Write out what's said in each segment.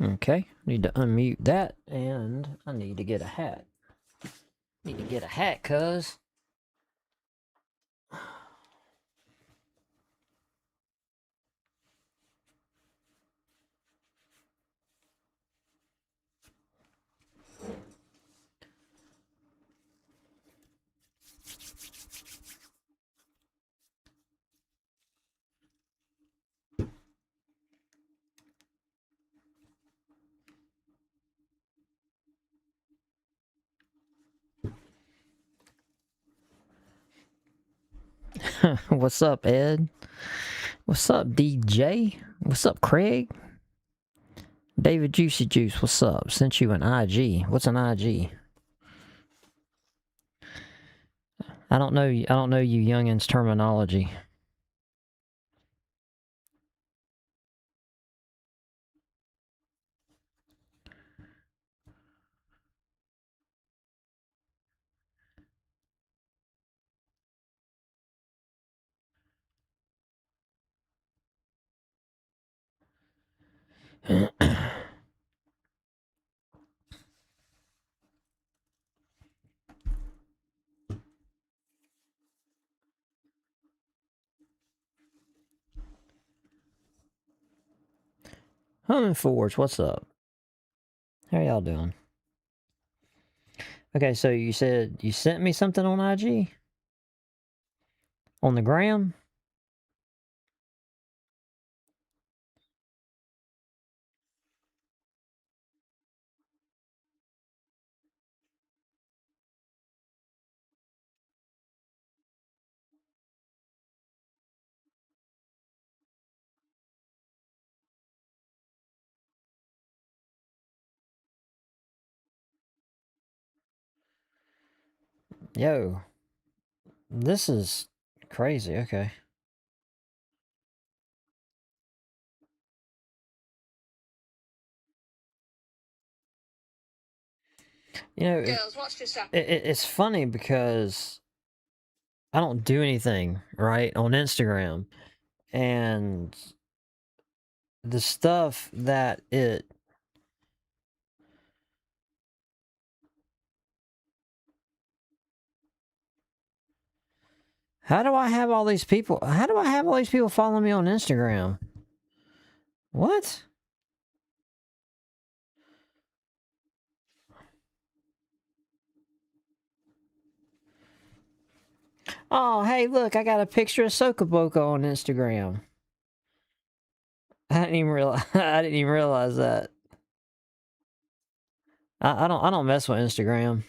Okay, need to unmute that, and I need to get a hat. Need to get a hat, cuz. What's up, Ed? What's up, DJ? What's up, Craig? David Juicy Juice, what's up? Sent you an IG. What's an IG? I don't know you youngins' terminology. Humming Forge, what's up? How y'all doing? Okay, so you said you sent me something on IG? On the gram? Yo, this is crazy, okay. You know, Girls, what's just happened? It's funny because I don't do anything, right, on Instagram. And the stuff that it... How do I have all these people following me on Instagram? What? Oh, hey, look, I got a picture of Sokoboko on Instagram. I didn't even realize that. I don't mess with Instagram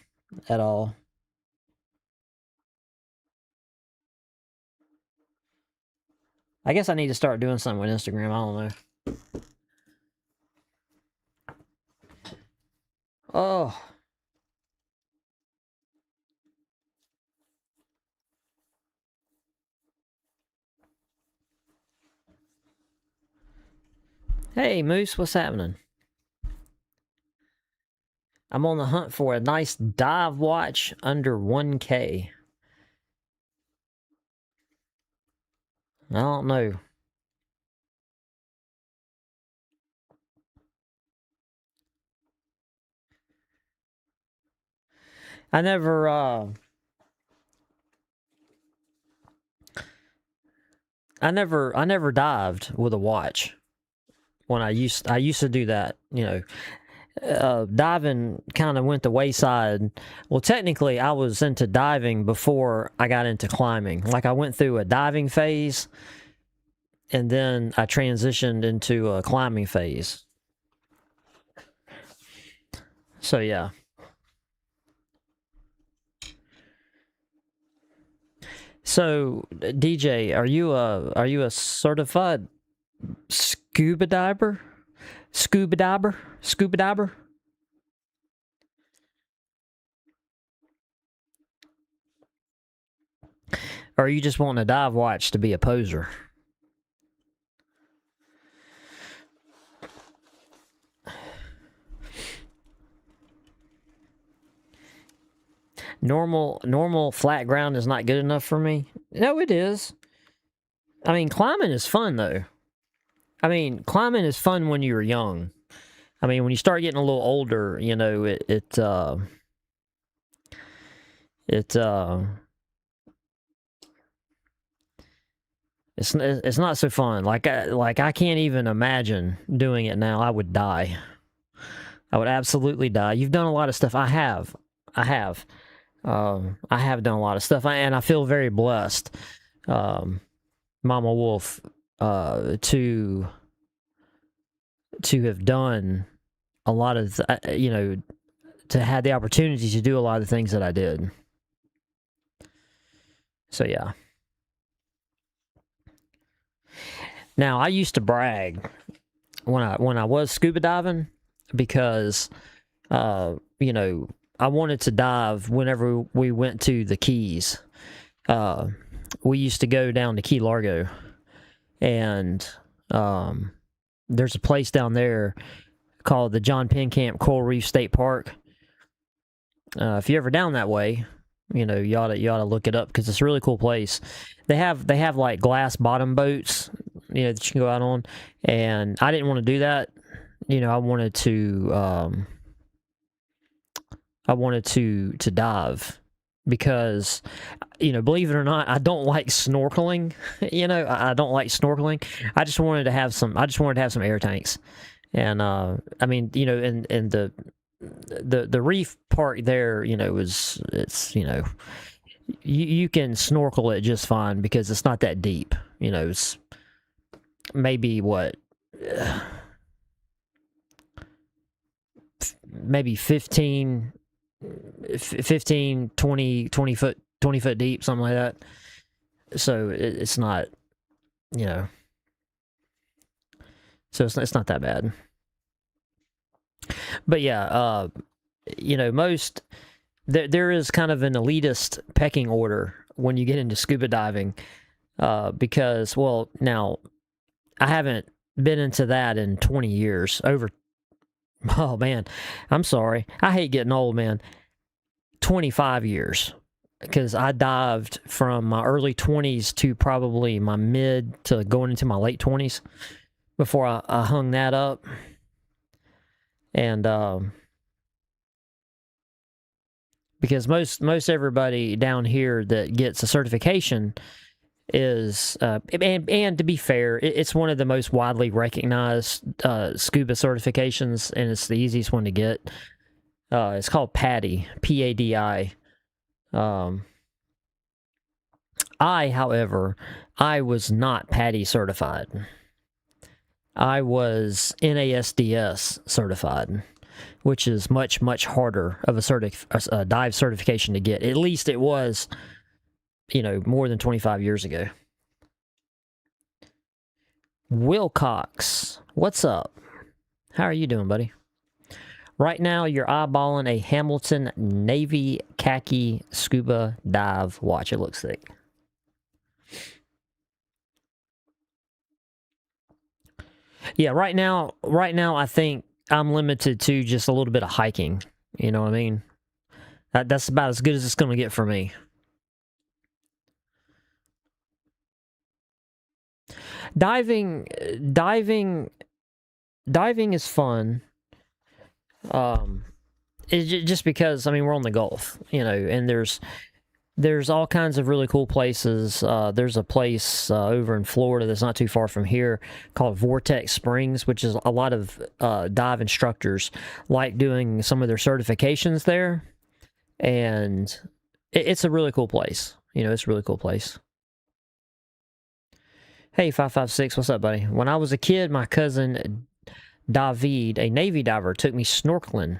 at all. I guess I need to start doing something with Instagram. I don't know. Oh. Hey, Moose, what's happening? I'm on the hunt for a nice dive watch under 1K. I don't know. I never dived with a watch. When I used to do that, you know. Diving kind of went the wayside. Well, technically, I was into diving before I got into climbing. Like, I went through a diving phase, and then I transitioned into a climbing phase. So, yeah. So, DJ, are you a certified scuba diver? Scuba diver? Scuba diver? Or are you just wanting a dive watch to be a poser? Normal flat ground is not good enough for me. No, it is. I mean, climbing is fun, though. I mean, climbing is fun when you're young. I mean, when you start getting a little older, you know, it it's not so fun. Like I can't even imagine doing it now. I would die. I would absolutely die. You've done a lot of stuff. I have. I have done a lot of stuff, and I feel very blessed, Mama Wolf, to have done a lot of, you know, to have the opportunity to do a lot of the things that I did. So yeah. Now I used to brag when I was scuba diving because, you know, I wanted to dive whenever we went to the Keys. We used to go down to Key Largo, and there's a place down there called the John Penkamp Coral Reef State Park. If you're ever down that way, you know, you ought to look it up because it's a really cool place. They have like glass bottom boats, you know, that you can go out on, and I didn't want to do that. You know, I wanted to dive because, you know, believe it or not, I don't like snorkeling. You know, I don't like snorkeling. I just wanted to have some air tanks, and I mean, you know, and the reef park there, you know, it's you know, you can snorkel it just fine because it's not that deep. You know, it's maybe what. Maybe 15, 20 foot deep, something like that. So it's not, you know, so it's not that bad. But yeah, you know, there is kind of an elitist pecking order when you get into scuba diving, because, well, now I haven't been into that in 20 years, oh man, I'm sorry. I hate getting old, man. 25 years. Because I dived from my early 20s to probably my mid to going into my late 20s before I hung that up. And because most everybody down here that gets a certification is, and to be fair, it's one of the most widely recognized scuba certifications, and it's the easiest one to get. It's called PADI, P-A-D-I. However, I was not PADI certified. I was NASDS certified, which is much, much harder of a dive certification to get. At least it was, you know, more than 25 years ago. Wilcox, what's up? How are you doing, buddy? Right now, you're eyeballing a Hamilton Navy khaki scuba dive watch. It looks thick. Yeah, right now, I think I'm limited to just a little bit of hiking. You know what I mean? That's about as good as it's going to get for me. Diving is fun. Just because, I mean, we're on the Gulf, you know, and there's all kinds of really cool places. There's a place over in Florida that's not too far from here called Vortex Springs, which is a lot of dive instructors like doing some of their certifications there, and it's a really cool place. You know, it's a really cool place. Hey, 556, what's up, buddy? When I was a kid, my cousin David, a Navy diver, took me snorkeling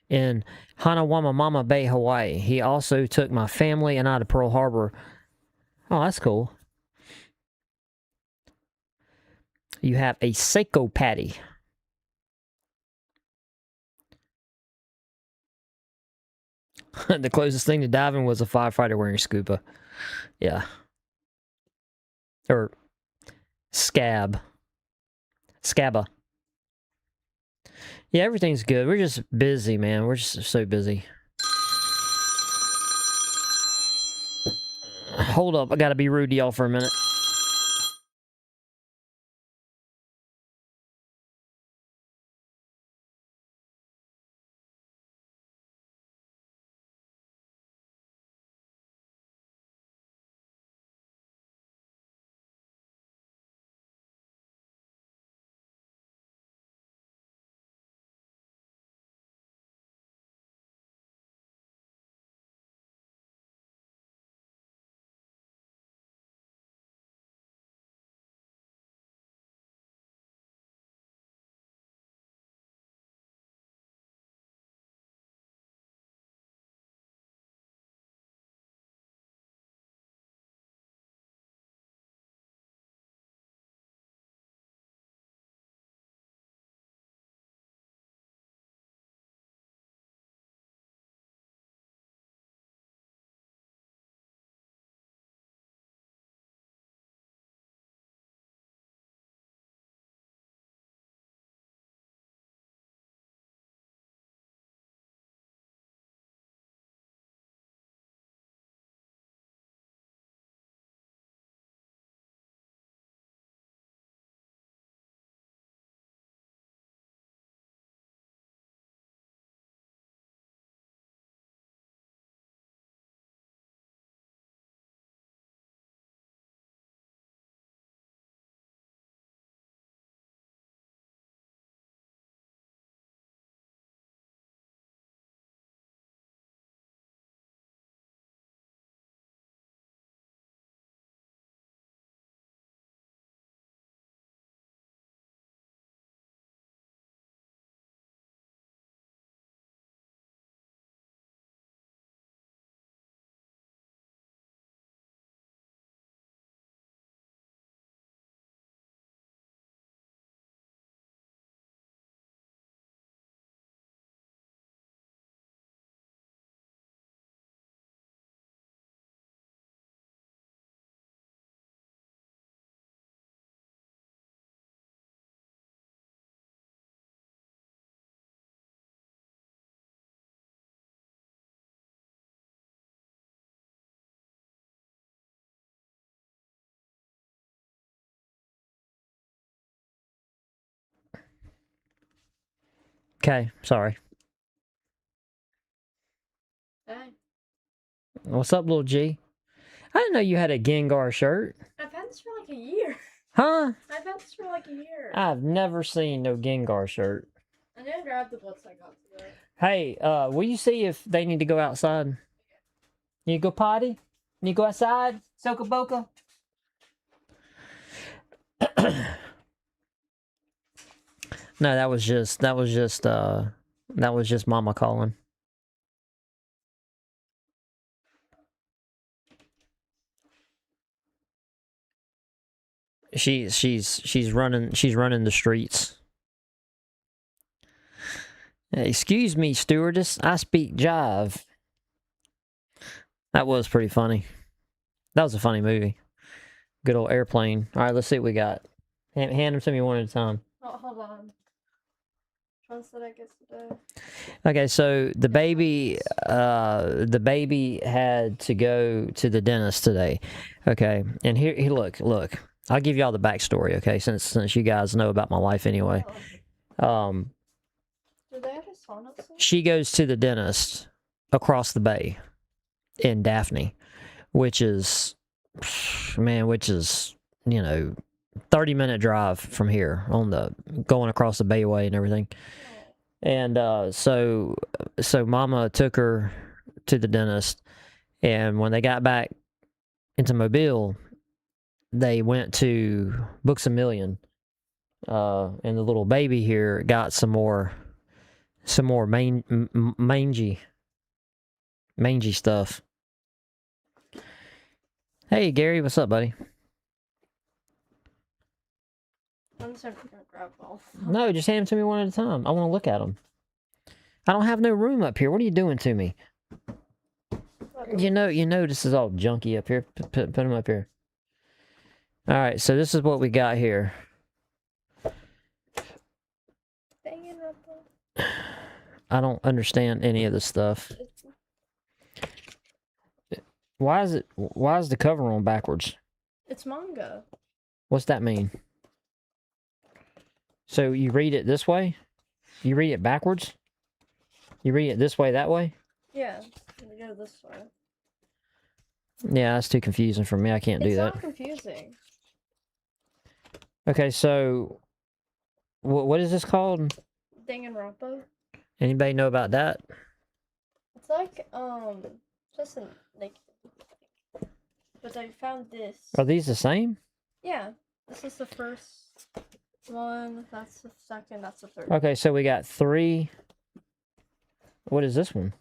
in Hanawamamama Bay, Hawaii. He also took my family and I to Pearl Harbor. Oh, that's cool. You have a Seiko patty. The closest thing to diving was a firefighter wearing scuba. Yeah. Or scabba. Yeah, everything's good. We're just busy, man. We're just so busy. Hold up. I gotta be rude to y'all for a minute. Okay, sorry. Hey. What's up, little G? I didn't know you had a Gengar shirt. I've had this for like a year. Huh? I've had this for like a year. I've never seen no Gengar shirt. I need to grab the books I got today. Hey, will you see if they need to go outside? You go potty? You go outside? Soka Boka? No, that was just Mama calling. She's running the streets. Excuse me, stewardess. I speak jive. That was pretty funny. That was a funny movie. Good old Airplane. All right, let's see what we got. Hand them to me one at a time. Oh, hold on. Trust that I get today. Okay, so the baby had to go to the dentist today. Okay, and here look. I'll give y'all the backstory. Okay, since you guys know about my life anyway. Did they have a song up soon? She goes to the dentist across the bay in Daphne, which is 30-minute drive from here on the going across the bayway and everything. And so Mama took her to the dentist, and when they got back into Mobile, they went to Books A Million, and the little baby here got some more mangy stuff. Hey Gary, what's up, buddy? I'm just gonna grab all. No, just hand them to me one at a time. I want to look at them. I don't have no room up here. What are you doing to me? You know this is all junky up here. Put them up here. All right, so this is what we got here. I don't understand any of this stuff. Why is the cover on backwards? It's manga. What's that mean? So you read it this way? You read it backwards? You read it this way, that way? Yeah, you go this way. Yeah, that's too confusing for me. I can't do that. It's not confusing. Okay, so what is this called? Danganronpa. Anybody know about that? It's like just like, but I found this. Are these the same? Yeah, this is the first one. That's the second. That's the third. Okay, so we got 3. What is this one?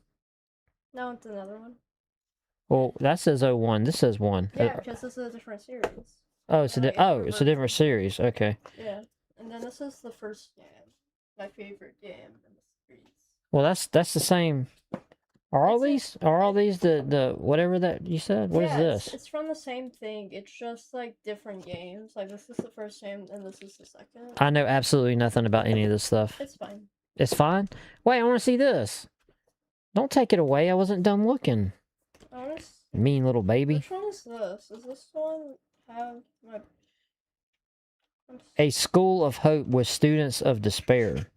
No, it's another one. Well, that says 01. This says 1. Yeah, because this is a different series. Oh, it's a different series. Okay. Yeah, and then this is the first game. My favorite game in the series. Well, that's the same. Are all these the whatever that you said? What is this? It's from the same thing. It's just like different games. Like this is the first game and this is the second. I know absolutely nothing about any of this stuff. It's fine. It's fine? Wait, I want to see this. Don't take it away. I wasn't done looking. Mean little baby. Which one is this? Is this one have my... A School of Hope with Students of Despair.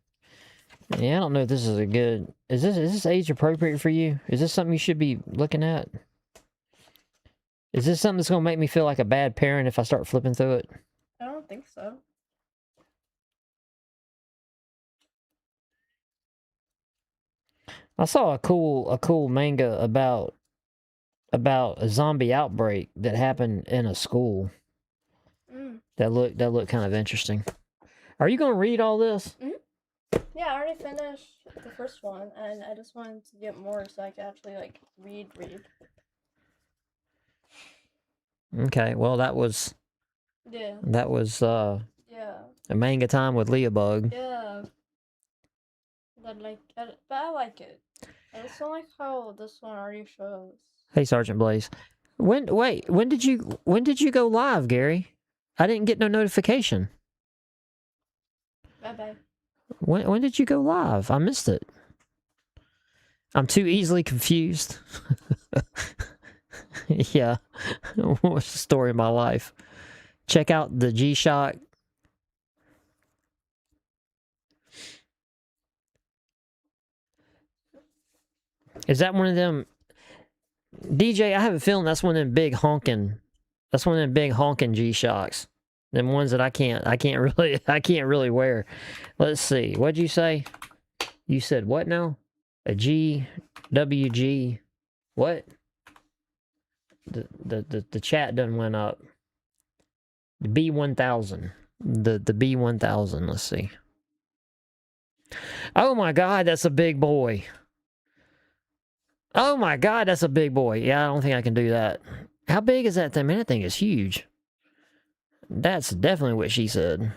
Yeah, I don't know if this is a good... Is this age appropriate for you? Is this something you should be looking at? Is this something that's going to make me feel like a bad parent if I start flipping through it? I don't think so. I saw a cool manga about a zombie outbreak that happened in a school. That looked kind of interesting. Are you going to read all this? Yeah, I already finished the first one, and I just wanted to get more so I could actually like read. Okay, well that was yeah. A manga time with Leobug. Yeah. But I like it. I just don't like how this one already shows. Hey, Sergeant Blaze. When did you go live, Gary? I didn't get no notification. Bye-bye. When did you go live? I missed it. I'm too easily confused. Yeah. What's the story of my life? Check out the G-Shock. Is that one of them? DJ, I have a feeling that's one of them big honking. That's one of them big honking G-Shocks. Them ones that I can't really wear. Let's see. What'd you say? You said what now? A GWG. What? The chat done went up. The B1000. The B1000. Let's see. Oh my God, that's a big boy. Oh my God, that's a big boy. Yeah, I don't think I can do that. How big is that thing? Man, that thing is huge. That's definitely what she said.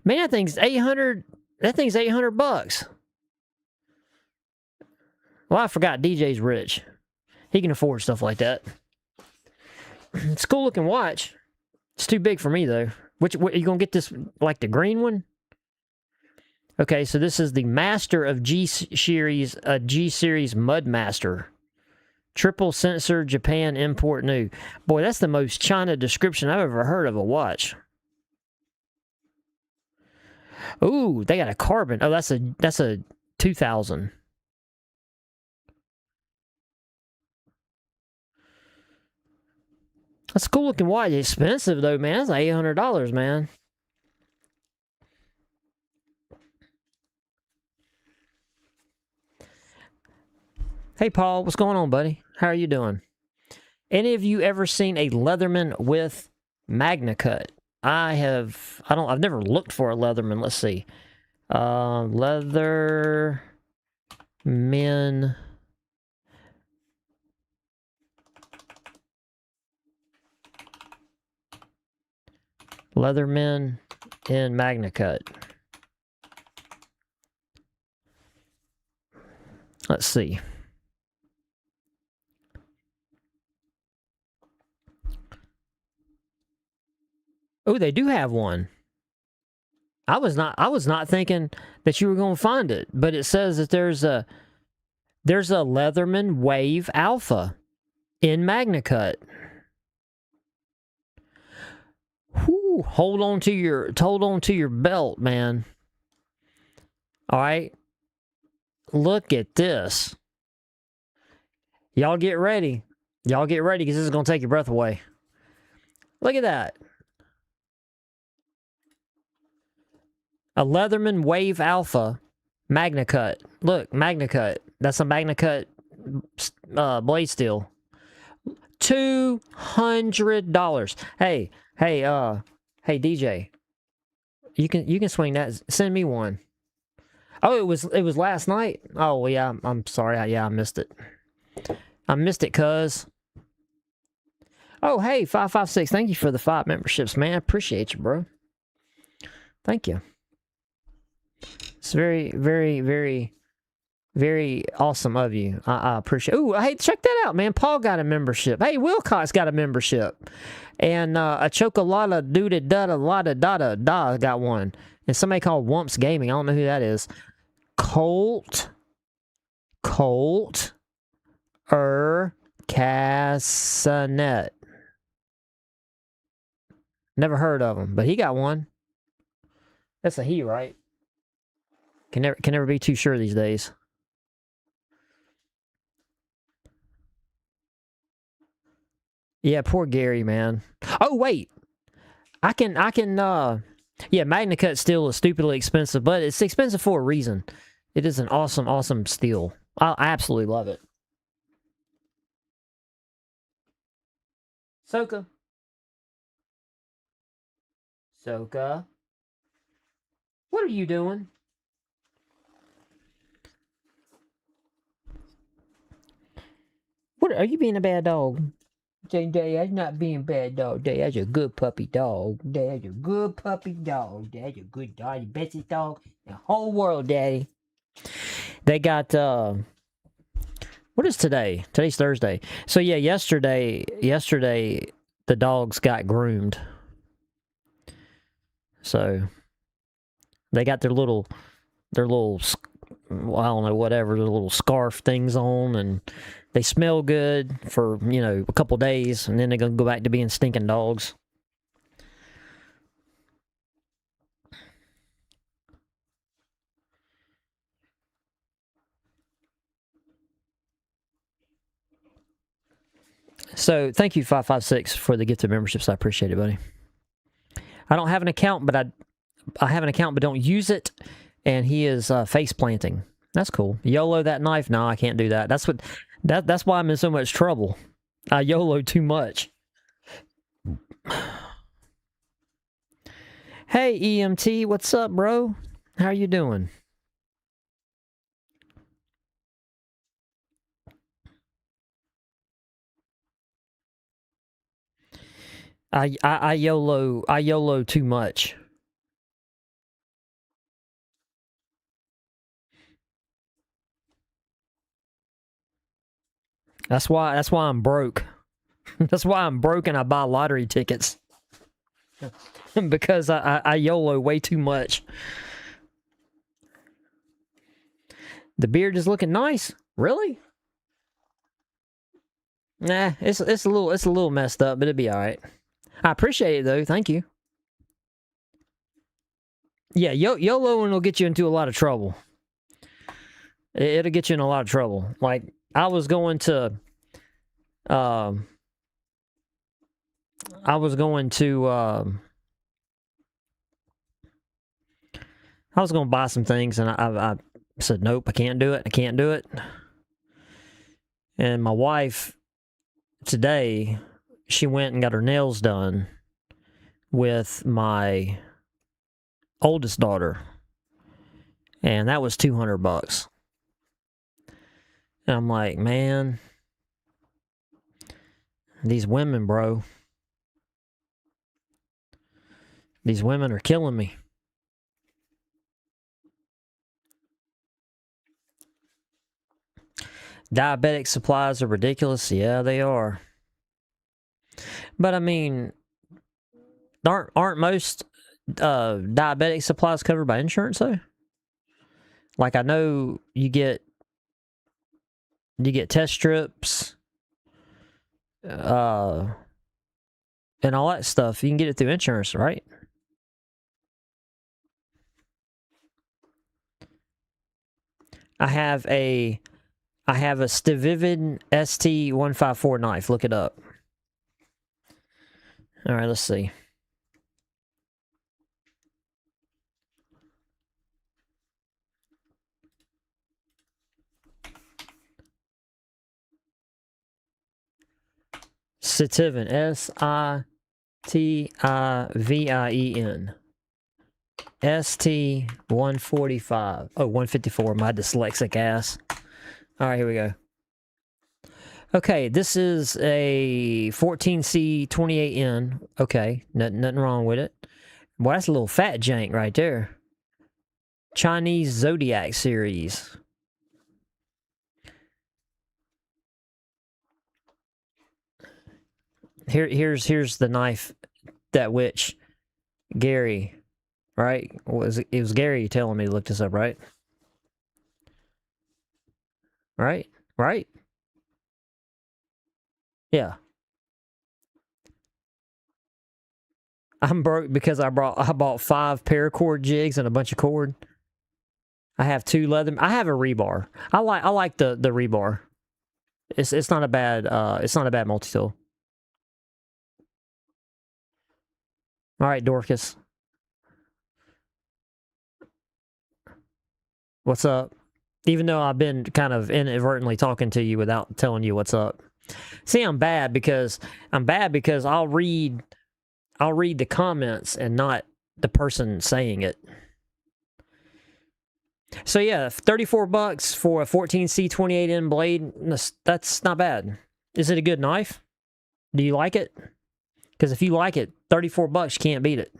Man, that thing's 800. That thing's $800. Well, I forgot DJ's rich. He can afford stuff like that. It's a cool looking watch. It's too big for me though. What are you gonna get this, like the green one? Okay, so this is the Master of G Series, G Series Mudmaster. Triple sensor, Japan import new. Boy, that's the most China description I've ever heard of a watch. Ooh, they got a carbon. Oh, that's a 2000. That's a cool looking watch. It's expensive though, man. That's like $800, man. Hey, Paul, what's going on, buddy? How are you doing? Any of you ever seen a Leatherman with MagnaCut? I've never looked for a Leatherman. Let's see. Leatherman. Leatherman in MagnaCut. Let's see. Oh, they do have one. I was not thinking that you were going to find it, but it says that there's a Leatherman Wave Alpha in MagnaCut. Whew, hold on to your belt, man. All right. Look at this. Y'all get ready. Y'all get ready because this is going to take your breath away. Look at that. A Leatherman Wave Alpha MagnaCut. Look, MagnaCut. That's a MagnaCut blade steel. $200. Hey, DJ. You can swing that. Send me one. Oh, it was last night. Oh yeah, I'm sorry. I missed it. I missed it, cuz. Oh, hey, 556. Thank you for the 5 memberships, man. I appreciate you, bro. Thank you. It's very, very, very, very awesome of you. I appreciate it. Ooh, hey, check that out, man. Paul got a membership. Hey, Wilcott's got a membership. And a Chocolata Doodle Dada Lada Dada Da got one. And somebody called Wumps Gaming. I don't know who that is. Colt Casanet. Never heard of him, but he got one. That's a he, right? Can never be too sure these days. Yeah, poor Gary, man. Oh wait, I can yeah, MagnaCut steel is stupidly expensive, but it's expensive for a reason. It is an awesome steel. I absolutely love it. Soka. What are you doing? What are you being a bad dog? Say, Dad's not being a bad dog. Dad's a good puppy dog. Dad's a good puppy dog. Dad's a good dog. The bestest dog in the whole world, Daddy. They got, what is today? Today's Thursday. So yeah, yesterday, the dogs got groomed. So, they got their little, well, I don't know, whatever, their little scarf things on, and they smell good for, a couple days, and then they're going to go back to being stinking dogs. So thank you 556 for the gift of memberships. I appreciate it, buddy. I don't have an account, but I have an account, but don't use it. And he is face planting. That's cool. YOLO that knife? No, I can't do that. That's why I'm in so much trouble. I YOLO too much. Hey EMT, what's up, bro? How you doing? I YOLO too much. That's why I'm broke. That's why I'm broke and I buy lottery tickets. Because I YOLO way too much. The beard is looking nice. Really? Nah, it's a little messed up, but it'll be all right. I appreciate it though. Thank you. Yeah, YOLOing will get you into a lot of trouble. It'll get you in a lot of trouble. Like I was going to buy some things, and I said, nope, I can't do it. And my wife, today, she went and got her nails done with my oldest daughter. And that was $200. And I'm like, man, these women, bro. These women are killing me. Diabetic supplies are ridiculous. Yeah, they are. But I mean, aren't most diabetic supplies covered by insurance though? Like I know you get test strips, and all that stuff. You can get it through insurance, right? I have a Stivivid ST154 knife. Look it up. All right, let's see. Sitivin, SITIVIEN. ST145. Oh, 154, my dyslexic ass. All right, here we go. Okay, this is a 14C28N. Okay, nothing wrong with it. Boy, that's a little fat jank right there. Chinese Zodiac series. Here's the knife that which Gary, right? It was Gary telling me to look this up, right? Right? Yeah. I'm broke because I bought 5 paracord jigs and a bunch of cord. I have 2 leather. I have a rebar. I like the rebar. It's not a bad multi-tool. All right, Dorcas. What's up? Even though I've been kind of inadvertently talking to you without telling you what's up. See, I'm bad because I'll read the comments and not the person saying it. So yeah, $34 for a 14C28N blade. That's not bad. Is it a good knife? Do you like it? Because if you like it, $34, you can't beat it.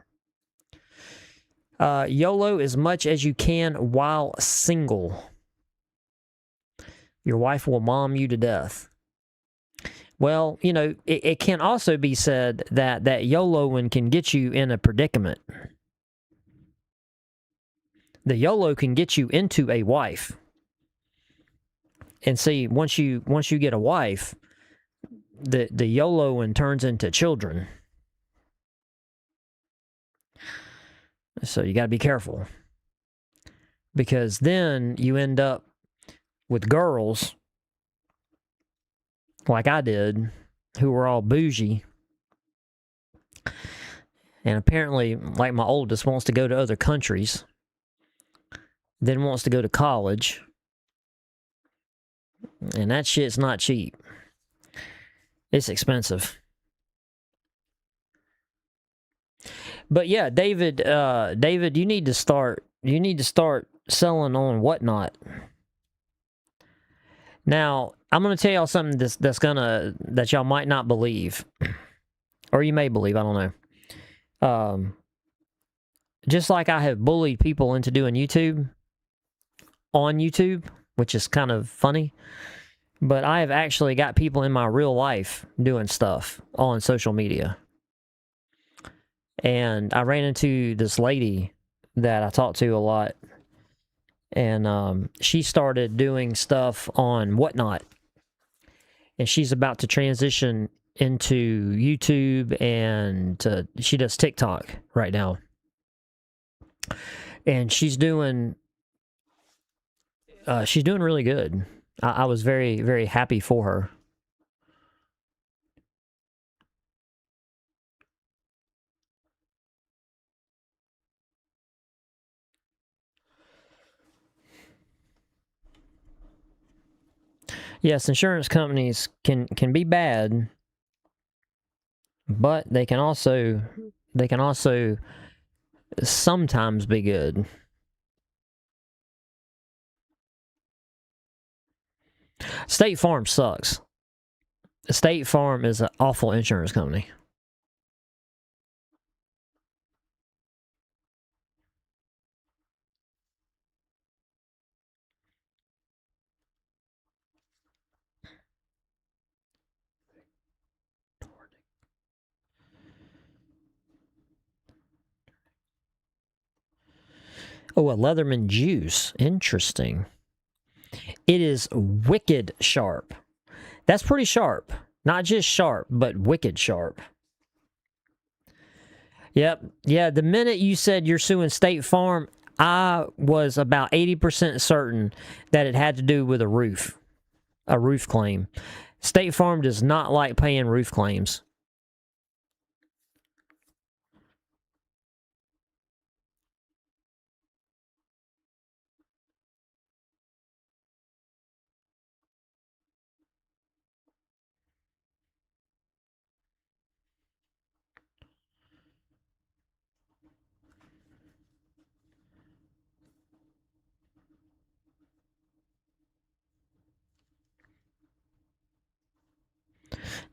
YOLO as much as you can while single. Your wife will mom you to death. Well, you know, it can also be said that YOLOing can get you in a predicament. The YOLO can get you into a wife. And see, once you get a wife, the YOLOing turns into children. So you got to be careful. Because then you end up with girls like I did, who were all bougie. And apparently, like my oldest wants to go to other countries, then wants to go to college. And that shit's not cheap. It's expensive. But yeah, David, you need to start selling on Whatnot. Now, I'm gonna tell y'all something that y'all might not believe. Or you may believe, I don't know. Just like I have bullied people into doing YouTube on YouTube, which is kind of funny, but I have actually got people in my real life doing stuff on social media. And I ran into this lady that I talked to a lot, and she started doing stuff on Whatnot, and she's about to transition into YouTube, and she does TikTok right now, and she's doing really good. I was very, very happy for her. Yes, insurance companies can be bad, but they can also sometimes be good. State Farm sucks. State Farm is an awful insurance company. Oh, a Leatherman juice. Interesting. It is wicked sharp. That's pretty sharp. Not just sharp, but wicked sharp. Yep. Yeah, the minute you said you're suing State Farm, I was about 80% certain that it had to do with a roof claim. State Farm does not like paying roof claims.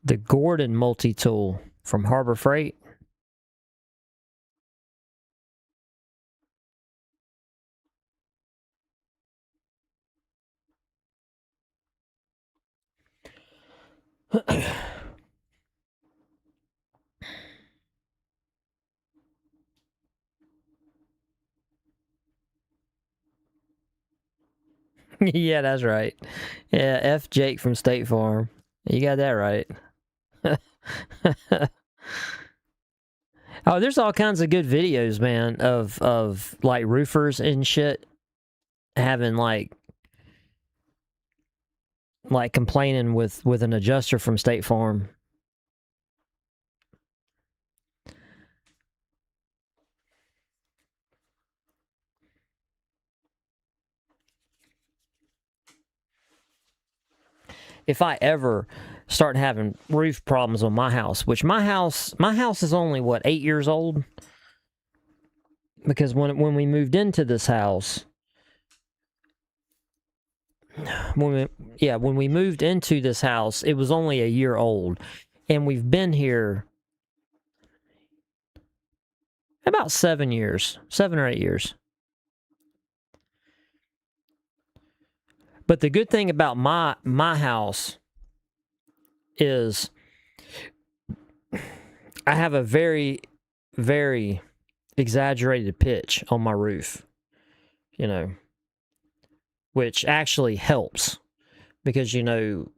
The Gordon multi-tool from Harbor Freight. Yeah, that's right. Yeah, F Jake from State Farm. You got that right. Oh, there's all kinds of good videos, man, of like roofers and shit having like complaining with an adjuster from State Farm. If I ever start having roof problems on my house, which my house is only what, 8 years old, because when we moved into this house, when we moved into this house, it was only a year old, and we've been here about 7 or 8 years. But the good thing about my house is I have a very, very exaggerated pitch on my roof, you know, which actually helps because, you know,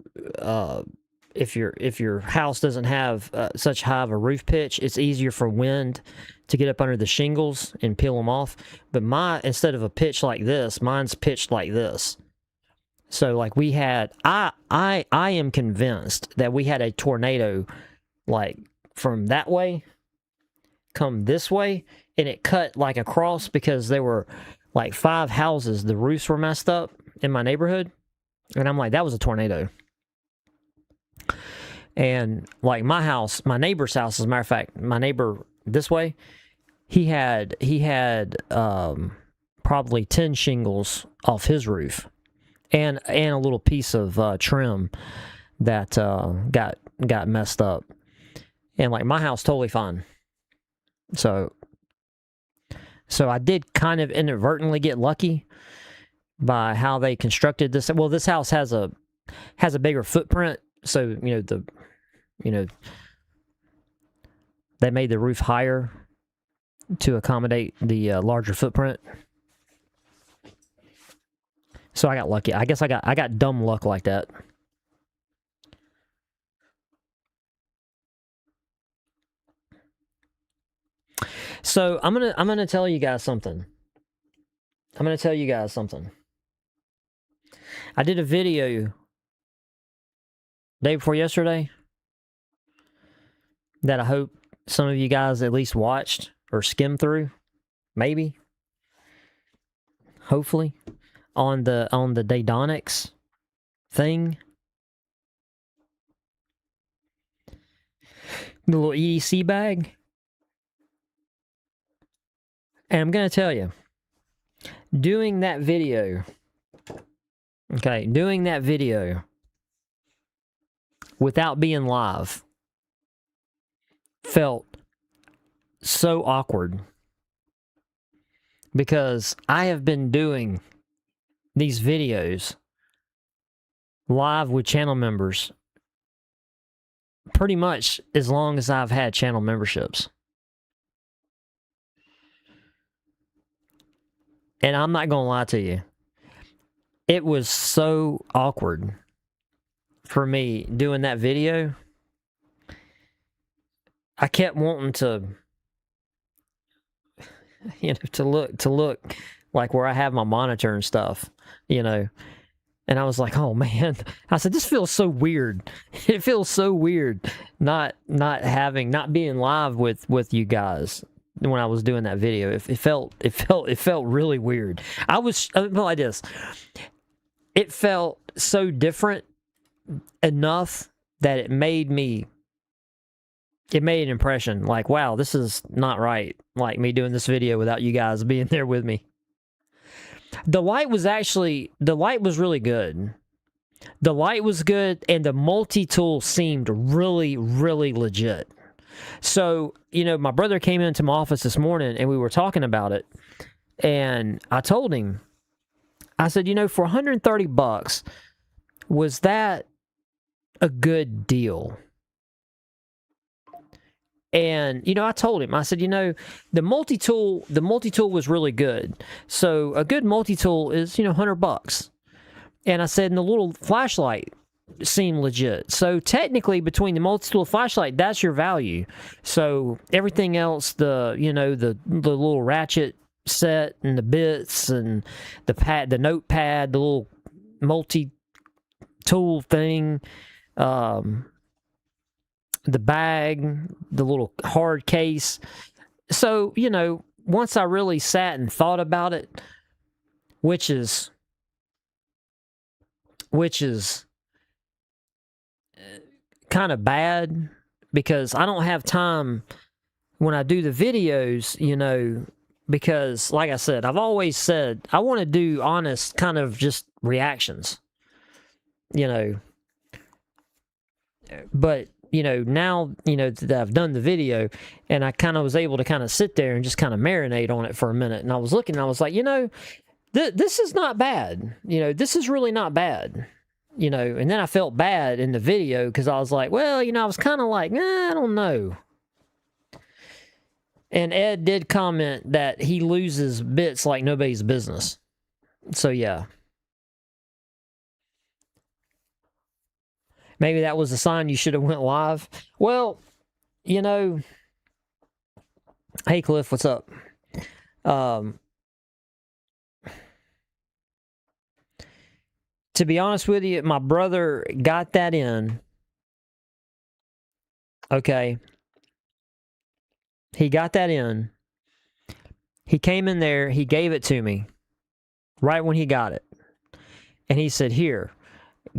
if your house doesn't have such high of a roof pitch, it's easier for wind to get up under the shingles and peel them off. But instead of a pitch like this, mine's pitched like this. So like we had, I am convinced that we had a tornado like from that way come this way, and it cut like across because there were like 5 houses, the roofs were messed up in my neighborhood, and I'm like, that was a tornado. And like my house, my neighbor's house, as a matter of fact, my neighbor this way, he had probably 10 shingles off his roof, and a little piece of trim that got messed up, and like my house totally fine. So I did kind of inadvertently get lucky by how they constructed this. Well, this house has a bigger footprint, so they made the roof higher to accommodate the larger footprint. So I got lucky. I guess I got dumb luck like that. So I'm gonna tell you guys something. I did a video day before yesterday that I hope some of you guys at least watched or skimmed through, maybe, hopefully, on the Daydonics thing, the little EDC bag. And I'm gonna tell you, doing that video without being live felt so awkward, because I have been doing these videos live with channel members pretty much as long as I've had channel memberships. And I'm not gonna lie to you, it was so awkward for me doing that video. I kept wanting to, to look like where I have my monitor and stuff, and I was like, oh man, I said, this feels so weird. It feels so weird not being live with you guys when I was doing that video. It felt really weird. I was like this. It felt so different enough that it made an impression. Like, wow, this is not right. Like me doing this video without you guys being there with me. The light was really good. The light was good, and the multi-tool seemed really, really legit. So, my brother came into my office this morning, and we were talking about it, and I told him, I said, for $130, was that a good deal? And, I told him, I said, the multi-tool was really good. So a good multi-tool is, $100. And I said, and the little flashlight seemed legit. So technically, between the multi-tool flashlight, that's your value. So everything else, the little ratchet set and the bits and the notepad, the little multi-tool thing, the bag, the little hard case. So, once I really sat and thought about it, which is kind of bad, because I don't have time when I do the videos, because like I said, I've always said I want to do honest kind of just reactions, but now, that I've done the video, and I kind of was able to kind of sit there and just kind of marinate on it for a minute. And I was looking, and I was like, this is not bad. This is really not bad. And then I felt bad in the video, because I was like, well, I was kind of like, I don't know. And Ed did comment that he loses bits like nobody's business. So, yeah. Maybe that was a sign you should have went live. Well, hey, Cliff, what's up? to be honest with you, my brother got that in. Okay. He got that in. He came in there, he gave it to me right when he got it. And he said, "Here,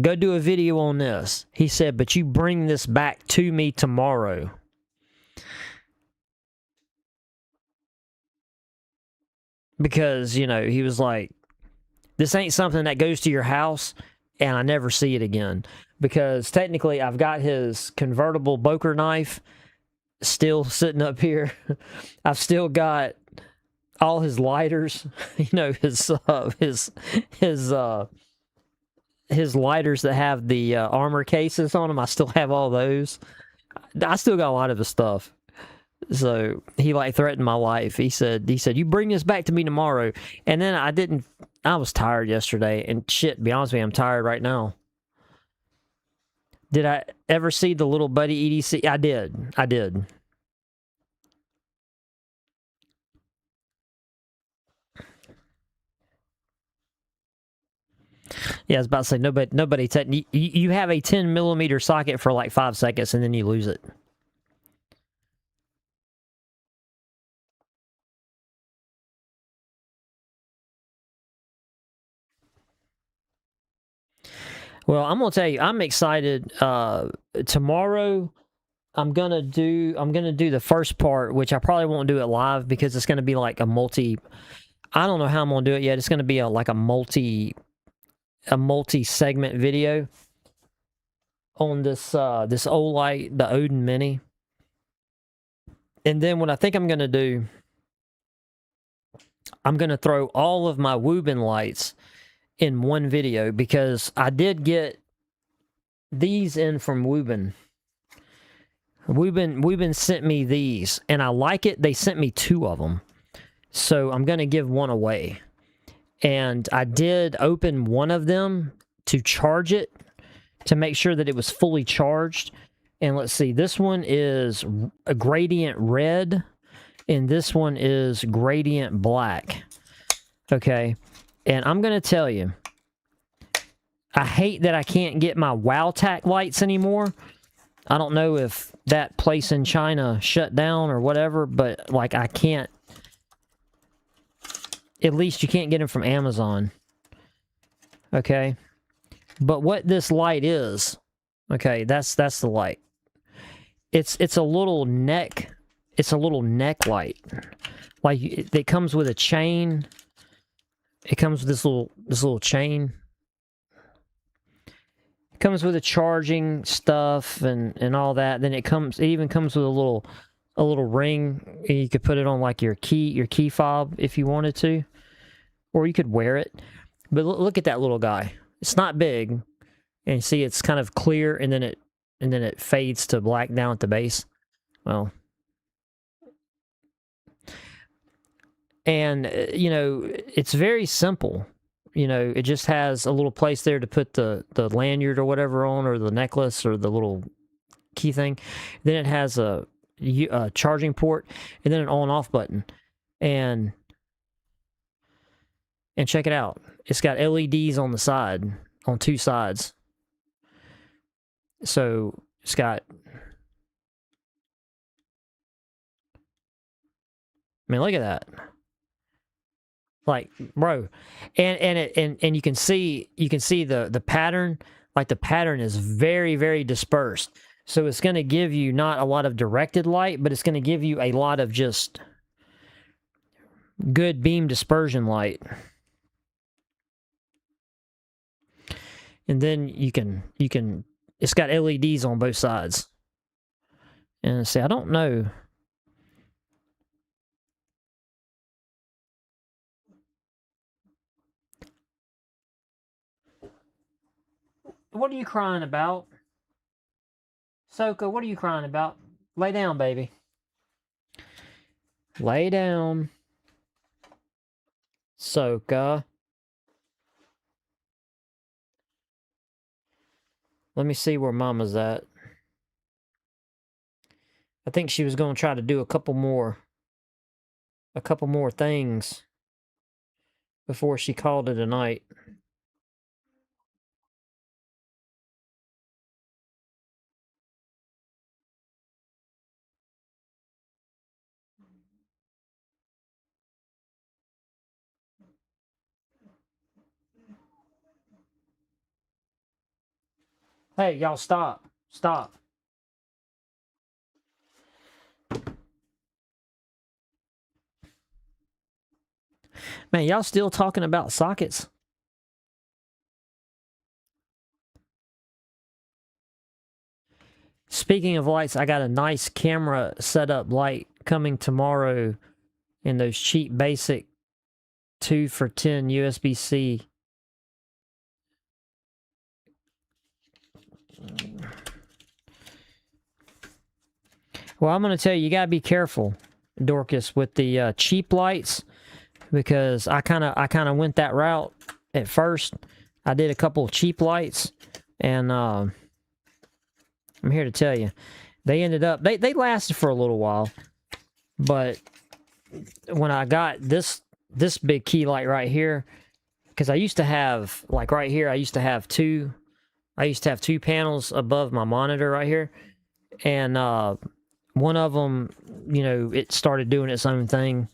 go do a video on this." He said, "But you bring this back to me tomorrow." Because, you know, he was like, "This ain't something that goes to your house and I never see it again." Because technically, I've got his convertible Boker knife still sitting up here. I've still got all his lighters, you know, his lighters that have the armor cases on them. I still have all those. I still got a lot of his stuff. So he like threatened my life. He said, "You bring this back to me tomorrow." And then I was tired yesterday, and shit, to be honest with you, I'm tired right now. Did I ever see the little buddy EDC? I did. Yeah, I was about to say, nobody you have a 10 millimeter socket for like 5 seconds and then you lose it. Well, I'm gonna tell you, I'm excited. Tomorrow, I'm gonna do the first part, which I probably won't do it live because it's gonna be like a multi. I don't know how I'm gonna do it yet. It's gonna be like a multi segment video on this Olight, the Odin Mini. And then what I think I'm gonna do, I'm gonna throw all of my Woobin lights in one video because I did get these in from Woobin. Woobin sent me these, and I like it. They sent me 2 of them. So I'm going to give one away. And I did open one of them to charge it, to make sure that it was fully charged. And let's see, this one is a gradient red, and this one is gradient black. Okay. And I'm going to tell you, I hate that I can't get my WowTac lights anymore. I don't know if that place in China shut down or whatever, but like I can't. At least you can't get them from Amazon. Okay. But what this light is, okay, that's the light. It's a little neck. It's a little neck light. Like it comes with a chain. It comes with this little chain. It comes with a charging stuff and all that. Then it even comes with a little ring. You could put it on like your key fob if you wanted to, or you could wear it. But look at that little guy. It's not big, and see it's kind of clear, and then it fades to black down at the base. Well, and you know, it's very simple. You know, it just has a little place there to put the lanyard or whatever on, or the necklace, or the little key thing. Then it has a charging port, and then an on-off button. And check it out. It's got LEDs on the side, on 2 sides. So it's got, I mean, look at that. Like, bro, and you can see the pattern. Like the pattern is very, very dispersed. So it's going to give you not a lot of directed light, but it's going to give you a lot of just good beam dispersion light. And then you can it's got LEDs on both sides. And see, I don't know. What are you crying about? Soka, what are you crying about? Lay down, baby. Lay down. Soka. Let me see where Mama's at. I think she was going to try to do a couple more things before she called it a night. Hey, y'all stop. Stop. Man, y'all still talking about sockets? Speaking of lights, I got a nice camera setup light coming tomorrow in those cheap basic 2 for $10 USB-C. Well, I'm going to tell you, you got to be careful, Dorcas, with the cheap lights, because I kind of went that route at first. I did a couple of cheap lights, and I'm here to tell you, they ended up they lasted for a little while, but when I got this big key light right here, because I used to have, like right here, I used to have two panels above my monitor right here, and one of them, you know, it started doing its own thing.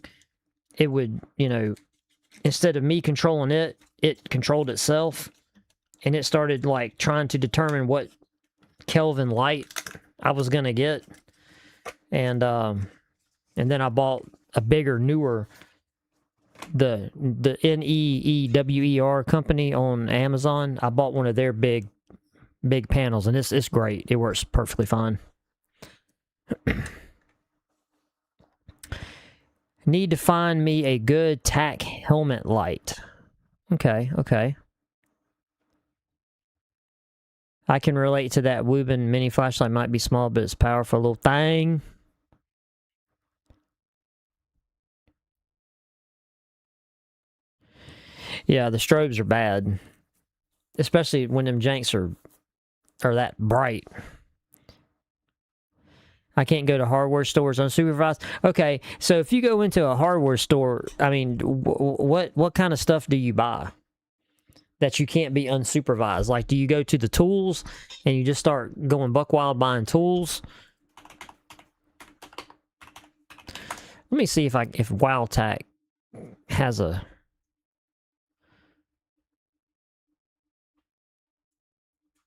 It would, you know, instead of me controlling it, it controlled itself, and it started like trying to determine what Kelvin light I was gonna get, and then I bought a bigger, newer, the NEEWER company on Amazon. I bought one of their big panels, and it's great. It works perfectly fine. Need to find me a good tack helmet light. Okay. I can relate to that. Woobin mini flashlight might be small, but it's powerful little thing. Yeah, the strobes are bad. Especially when them janks are that bright. I can't go to hardware stores unsupervised. Okay, so if you go into a hardware store, I mean, what kind of stuff do you buy that you can't be unsupervised? Like, do you go to the tools and you just start going buck wild buying tools? Let me see if Wildtac has a...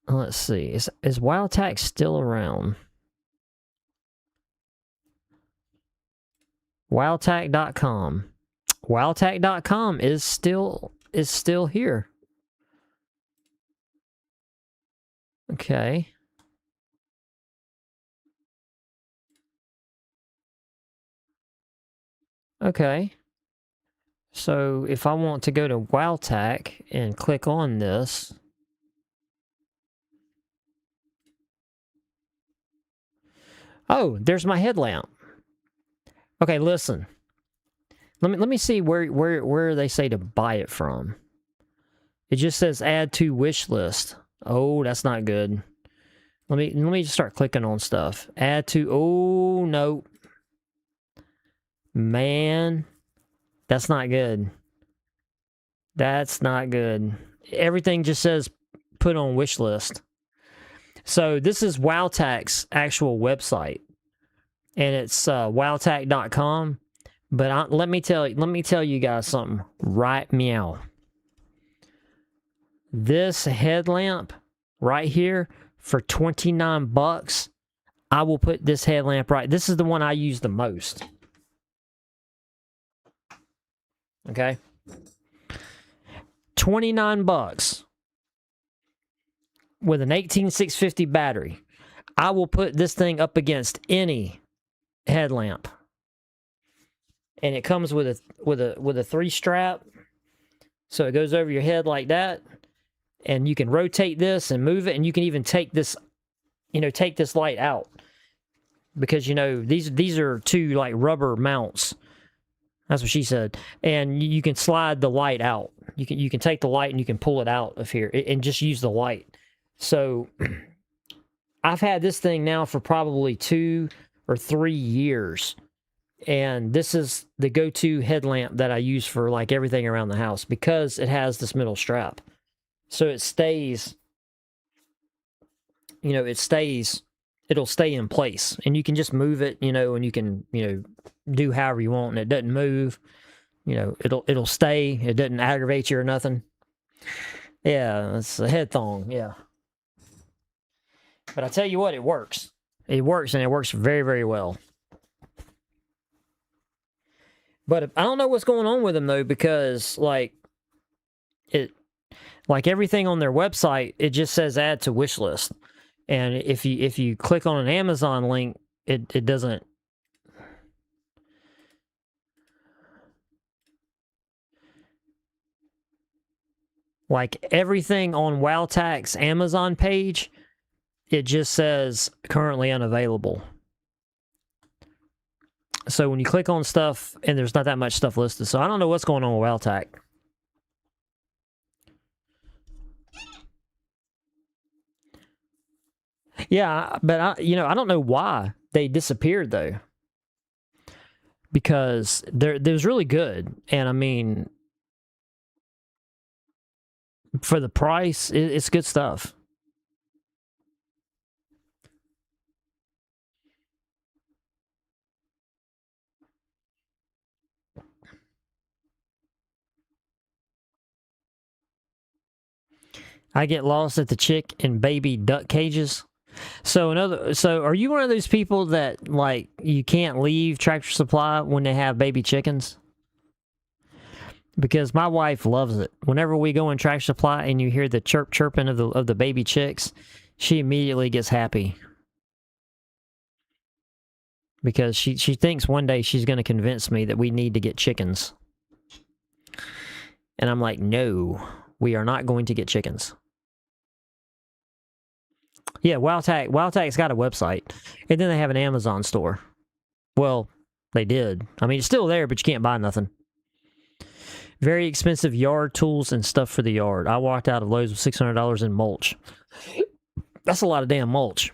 Let's see. Is Wildtac still around? Wildtac.com. Wildtac.com is still here. Okay. Okay. So if I want to go to Wildtac and click on this, oh, there's my headlamp. Okay, listen. Let me see where they say to buy it from. It just says add to wish list. Oh, that's not good. Let me just start clicking on stuff. Add to... Oh, no. Man, that's not good. That's not good. Everything just says put on wish list. So this is Wildtac's actual website, and it's wildtac.com. But let me tell you guys something right meow. This headlamp right here for $29, I will put this headlamp right. This is the one I use the most. Okay. $29 with an 18650 battery. I will put this thing up against any headlamp. And it comes with a 3-strap. So it goes over your head like that. And you can rotate this and move it, and you can even take this, take this light out. Because these are two like rubber mounts. That's what she said. And you can slide the light out. You can take the light and you can pull it out of here and just use the light. So I've had this thing now for probably 2 or 3 years. And this is the go-to headlamp that I use for like everything around the house because it has this middle strap. So it stays, it'll stay in place. And you can just move it, and you can, do however you want, and it doesn't move. It'll stay. It doesn't aggravate you or nothing. Yeah, it's a head thong, yeah. But I tell you what, it works. It works, and it works very, very well. But I don't know what's going on with them though, because like everything on their website, it just says add to wish list, and if you click on an Amazon link, it doesn't. Like everything on WowTac's Amazon page, it just says currently unavailable. So when you click on stuff, and there's not that much stuff listed, so I don't know what's going on with WowTac. Yeah, but I don't know why they disappeared though, because they was really good, and I mean, for the price, it's good stuff. I get lost at the chick and baby duck cages. So are you one of those people that like you can't leave Tractor Supply when they have baby chickens? Because my wife loves it. Whenever we go in Tractor Supply and you hear the chirping of the baby chicks, she immediately gets happy. Because she thinks one day she's going to convince me that we need to get chickens. And I'm like, no, we are not going to get chickens. Yeah, WowTac's got a website, and then they have an Amazon store. Well, they did. I mean, it's still there, but you can't buy nothing. Very expensive yard tools and stuff for the yard. I walked out of Lowe's with $600 in mulch. That's a lot of damn mulch.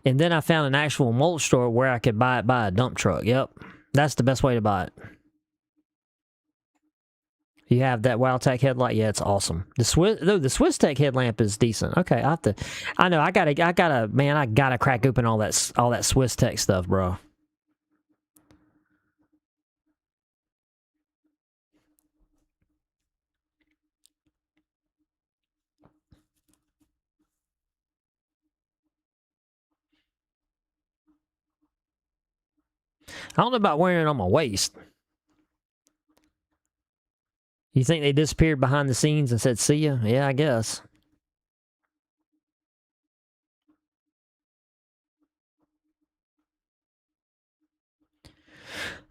And then I found an actual mulch store where I could buy it by a dump truck. Yep, that's the best way to buy it. You have that WowTac headlight. Yeah, it's awesome. The SwissTech headlamp is decent. Okay, I gotta crack open all that SwissTech stuff, bro. I don't know about wearing it on my waist. You think they disappeared behind the scenes and said, see ya? Yeah, I guess.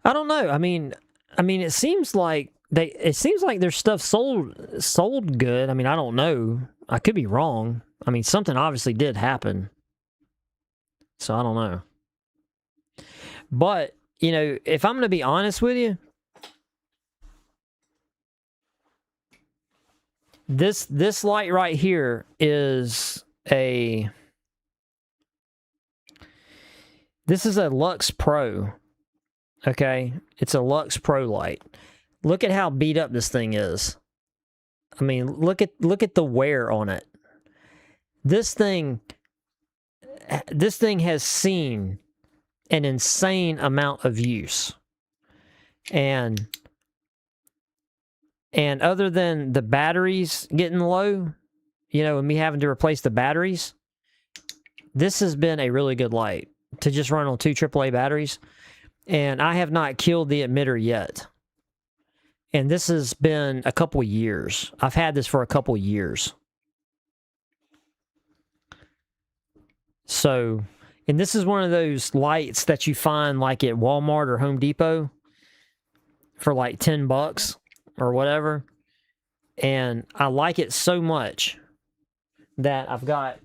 I don't know. I mean, it seems like their stuff sold good. I mean, I don't know. I could be wrong. I mean, something obviously did happen. So I don't know. But, if I'm going to be honest with you, this light right here is this is a Lux Pro. Okay, it's a Lux Pro light. Look at how beat up this thing is. I mean, look at the wear on it. This thing has seen an insane amount of use. And other than the batteries getting low, and me having to replace the batteries, this has been a really good light to just run on 2 AAA batteries. And I have not killed the emitter yet. And this has been a couple years. I've had this for a couple years. So, and this is one of those lights that you find like at Walmart or Home Depot for like $10 or whatever. And I like it so much that I've got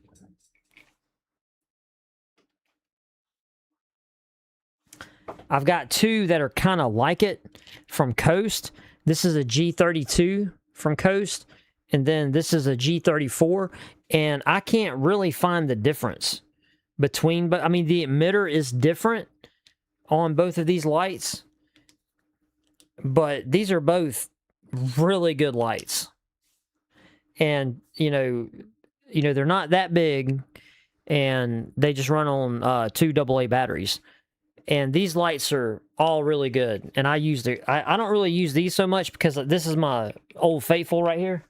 two that are kind of like it from Coast. This is a G32 from Coast, and then this is a G34, and I can't really find the difference between, but I mean, the emitter is different on both of these lights, but these are both really good lights. And, they're not that big, and they just run on 2 AA batteries. And these lights are all really good. And I don't really use these so much because this is my Old Faithful right here.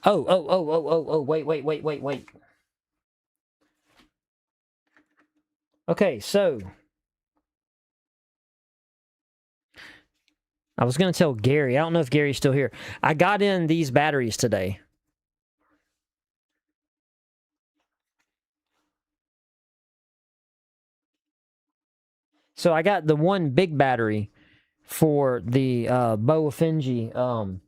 Oh, wait. Okay, so I was going to tell Gary. I don't know if Gary's still here. I got in these batteries today. So I got the one big battery for the Bofenji.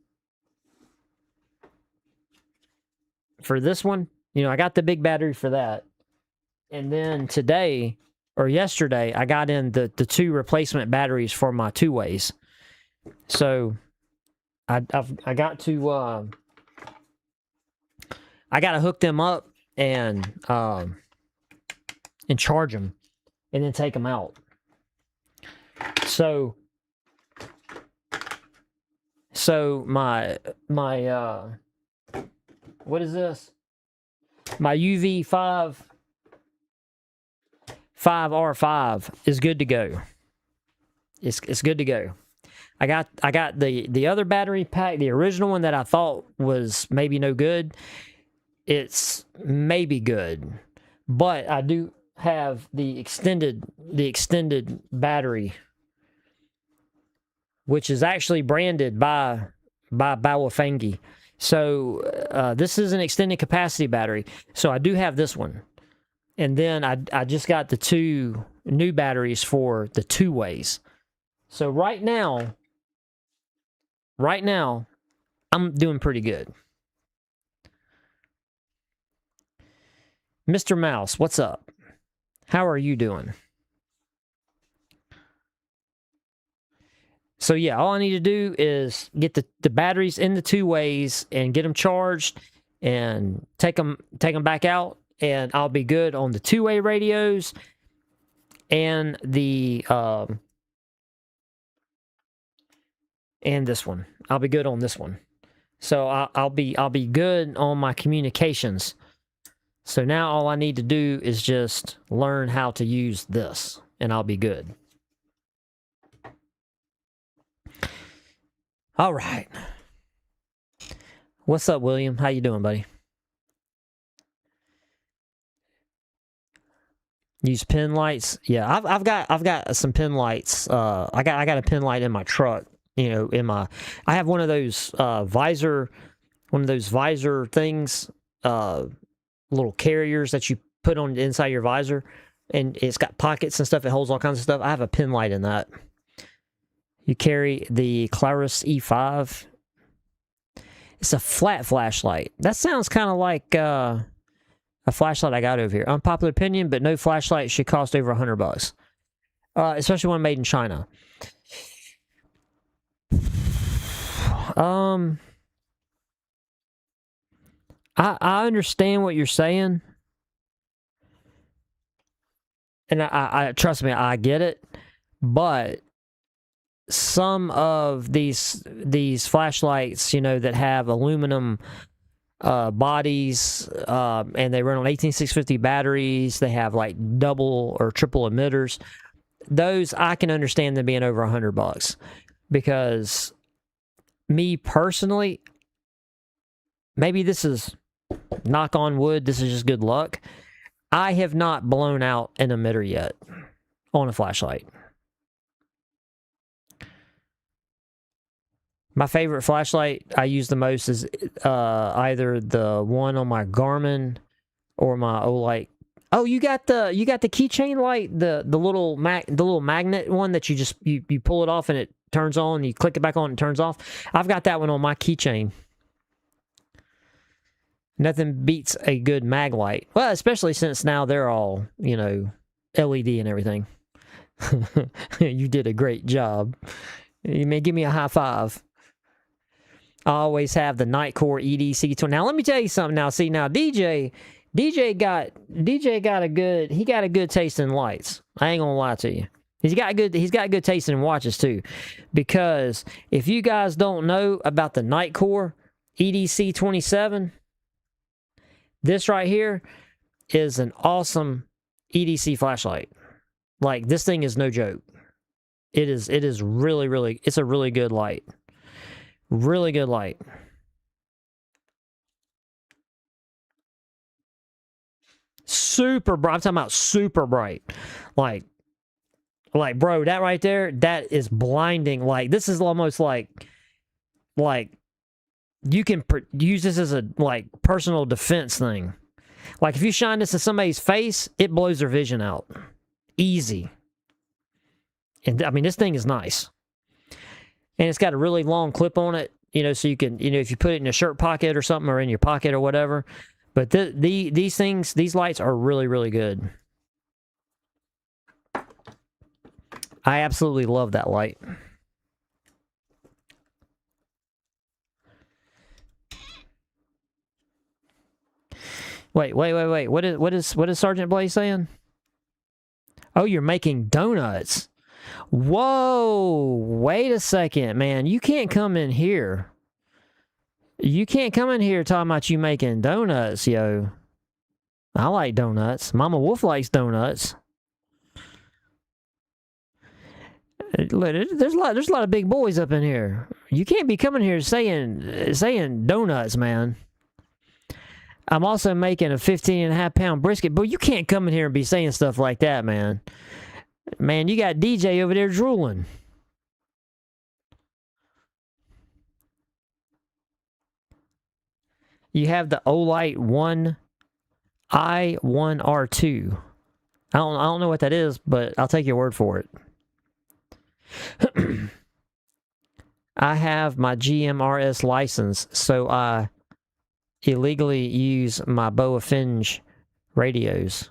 For this one, I got the big battery for that. And then today or yesterday, I got in the 2 replacement batteries for my 2-ways. So I got to hook them up and charge them and then take them out. So my what is this? My UV5 5R5 is good to go. It's good to go. I got the other battery pack, the original one that I thought was maybe no good. It's maybe good, but I do have the extended battery, which is actually branded by Bawafengi. So this is an extended capacity battery. So I do have this one. And then I just got the 2 new batteries for the 2-ways. So right now, I'm doing pretty good. Mr. Mouse, what's up? How are you doing? So yeah, all I need to do is get the batteries in the 2-ways and get them charged and take them back out, and I'll be good on the 2-way radios and the and this one. I'll be good on this one. So I'll be good on my communications. So now all I need to do is just learn how to use this, and I'll be good. All right. What's up, William? How you doing, buddy? Use pin lights. Yeah, I've got some pin lights. I got a pin light in my truck. I have one of those visor things, little carriers that you put on the inside of your visor, and it's got pockets and stuff. It holds all kinds of stuff. I have a pin light in that. You carry the Claris E5. It's a flat flashlight. That sounds kind of like a flashlight I got over here. Unpopular opinion, but no flashlight should cost over $100. Especially one made in China. I understand what you're saying. And I trust me, I get it. But some of these flashlights, that have aluminum bodies, and they run on 18650 batteries, they have like double or triple emitters. Those I can understand them being over $100, because me personally, maybe this is knock on wood, this is just good luck, I have not blown out an emitter yet on a flashlight. My favorite flashlight I use the most is either the one on my Garmin or my Olight. Oh, you got the keychain light, the little magnet one that you pull it off and it turns on. You click it back on and it turns off. I've got that one on my keychain. Nothing beats a good mag light. Well, especially since now they're all LED and everything. You did a great job. You may give me a high five. I always have the Nitecore EDC. Now let me tell you something. Now see, DJ got a good taste in lights. I ain't gonna lie to you. He's got good taste in watches too, because if you guys don't know about the Nitecore EDC 27, this right here is an awesome EDC flashlight. Like, this thing is no joke. It is really, it's a really good light. Really good light. Super bright. I'm talking about super bright. Like, bro, that right there, that is blinding. Like, this is almost like you can use this as a, like, personal defense thing. Like, if you shine this in somebody's face, it blows their vision out. Easy. And, I mean, this thing is nice. And it's got a really long clip on it, you know, so you can, you know, if you put it in a shirt pocket or something, or in your pocket or whatever. But these things, these lights are really, really good. I absolutely love that light. Wait. What is Sergeant Blaze saying? Oh, you're making donuts. Whoa, wait a second, man. You can't come in here. You can't come in here talking about you making donuts, yo. I like donuts. Mama Wolf likes donuts. There's a lot of big boys up in here. You can't be coming here saying donuts, man. I'm also making a 15.5-pound brisket, but you can't come in here and be saying stuff like that, man. Man, you got DJ over there drooling. You have the Olight 1i1r2. I don't know what that is, but I'll take your word for it. I have my GMRS license, so I illegally use my Boa Finge radios.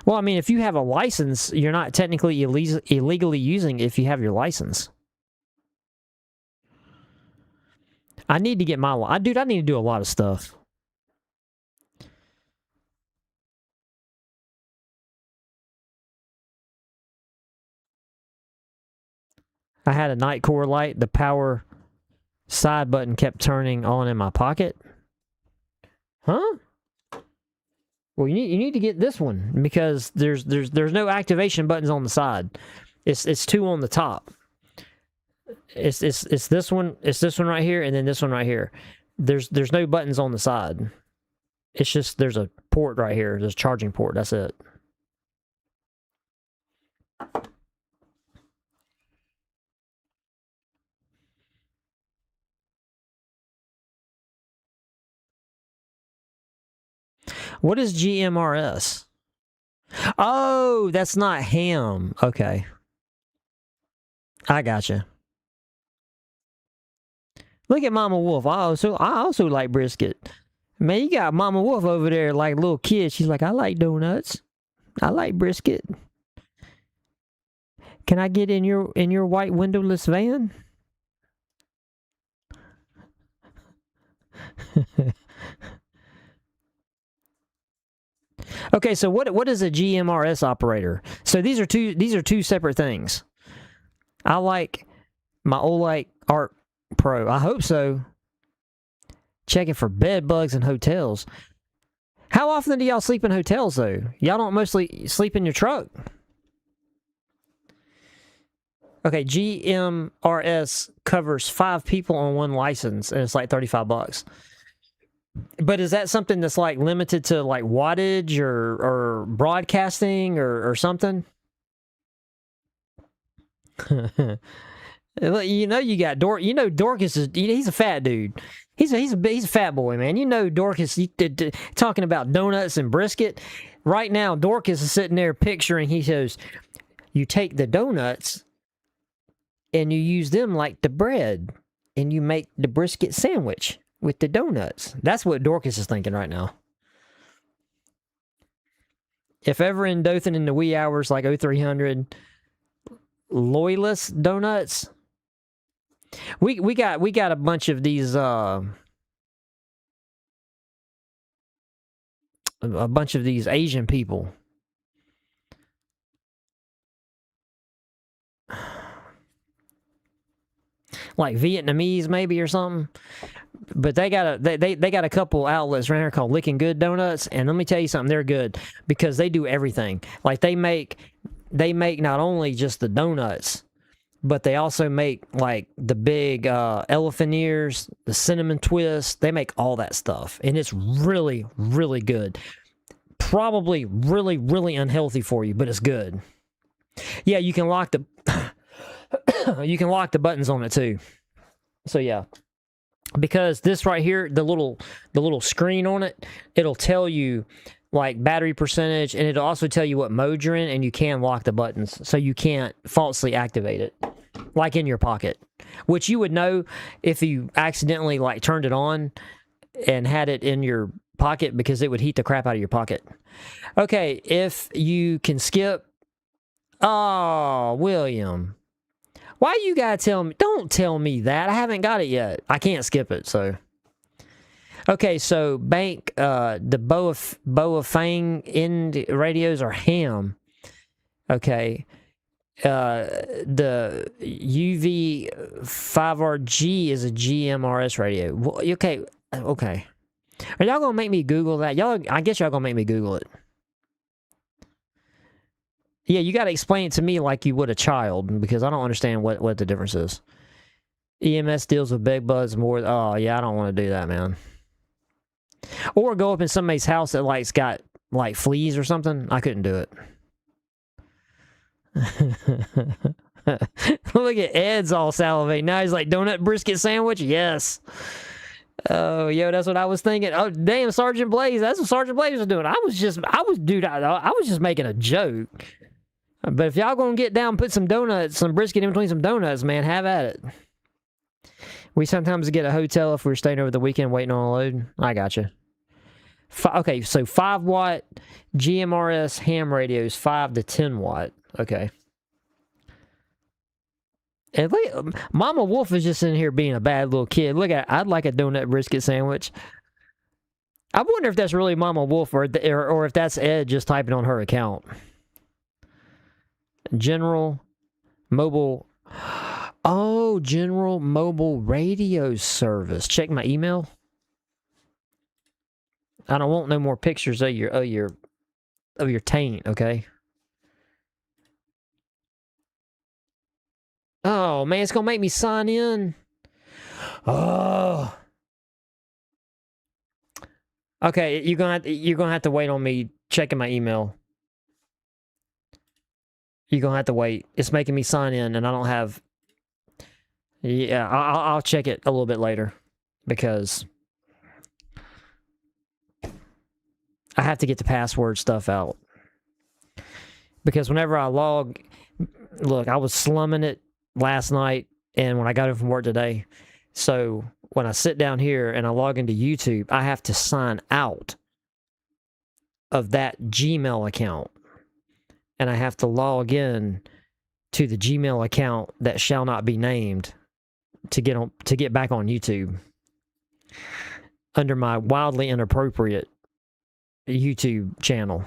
Well, I mean, if you have a license, you're not technically illegally using it if you have your license. I need to get my... Dude, I need to do a lot of stuff. I had a Nitecore light. The power side button kept turning on in my pocket. Huh? Well, you need to get this one, because there's no activation buttons on the side. It's two on the top. It's this one. It's this one right here, and then this one right here. There's no buttons on the side. It's just there's a port right here. There's a charging port. That's it. What is GMRS? Oh, that's not ham. Okay. I gotcha. Look at Mama Wolf. I also like brisket. Man, you got Mama Wolf over there like a little kid. She's like, I like donuts. I like brisket. Can I get in your white windowless van? Okay, so what is a GMRS operator? So these are two separate things. I like my Olight Arc Pro. I hope so. Checking for bed bugs in hotels. How often do y'all sleep in hotels though? Y'all don't mostly sleep in your truck? Okay, GMRS covers 5 people on one license, and it's like $35. But is that something that's like limited to like wattage or broadcasting or something? You know, you got Dork. You know, Dorcas is he's a fat dude. He's a fat boy, man. You know, Dorcas talking about donuts and brisket. Right now, Dorcas is sitting there picturing. He says, "You take the donuts and you use them like the bread, and you make the brisket sandwich with the donuts." That's what Dorcas is thinking right now. If ever in Dothan in the wee hours like 0300, Loyless donuts. We got a bunch of these a bunch of these Asian people. Like Vietnamese maybe or something. But they got a couple outlets around here called Licking Good Donuts, and let me tell you something, they're good because they do everything. Like they make not only just the donuts, but they also make like the big elephant ears, the cinnamon twist. They make all that stuff, and it's really, really good. Probably really, really unhealthy for you, but it's good. Yeah, you can lock the you can lock the buttons on it too. So yeah, because this right here, the little screen on it, it'll tell you like battery percentage, and it'll also tell you what mode you're in, and you can lock the buttons, so you can't falsely activate it, like in your pocket, which you would know if you accidentally like turned it on and had it in your pocket, because it would heat the crap out of your pocket. Okay, if you can skip. Oh, William. Why you gotta tell me? Don't tell me that. I haven't got it yet. I can't skip it, so. Okay, so bank, the Baofeng end radios are ham. Okay. The UV5RG is a GMRS radio. Well, okay. Okay. Are y'all gonna make me Google that? I guess y'all gonna make me Google it. Yeah, you got to explain it to me like you would a child, because I don't understand what the difference is. EMS deals with bed bugs more. Oh, yeah, I don't want to do that, man. Or go up in somebody's house that like's got like fleas or something. I couldn't do it. Look at Ed's all salivating. Now he's like, donut brisket sandwich? Yes. Oh, yo, that's what I was thinking. Oh, damn, Sergeant Blaze. That's what Sergeant Blaze was doing. I was just making a joke. But if y'all gonna get down, put some donuts, some brisket in between some donuts, man, have at it. We sometimes get a hotel if we're staying over the weekend waiting on a load. I gotcha. Okay, so 5 watt GMRS ham radios, 5 to 10 watt. Okay. And look, Mama Wolf is just in here being a bad little kid. Look at, I'd like a donut brisket sandwich. I wonder if that's really Mama Wolf or if that's Ed just typing on her account. General Mobile. Oh, General Mobile Radio Service. Check my email. I don't want no more pictures of your taint, okay? Oh man, it's gonna make me sign in. Oh. Okay, you're gonna have to wait on me checking my email. You're gonna have to wait. It's making me sign in, and I don't have. Yeah, I'll check it a little bit later, because I have to get the password stuff out. Because whenever I log, look, I was slumming it last night, and when I got in from work today, so when I sit down here and I log into YouTube, I have to sign out of that Gmail account, and I have to log in to the Gmail account that shall not be named to get back on YouTube under my wildly inappropriate YouTube channel.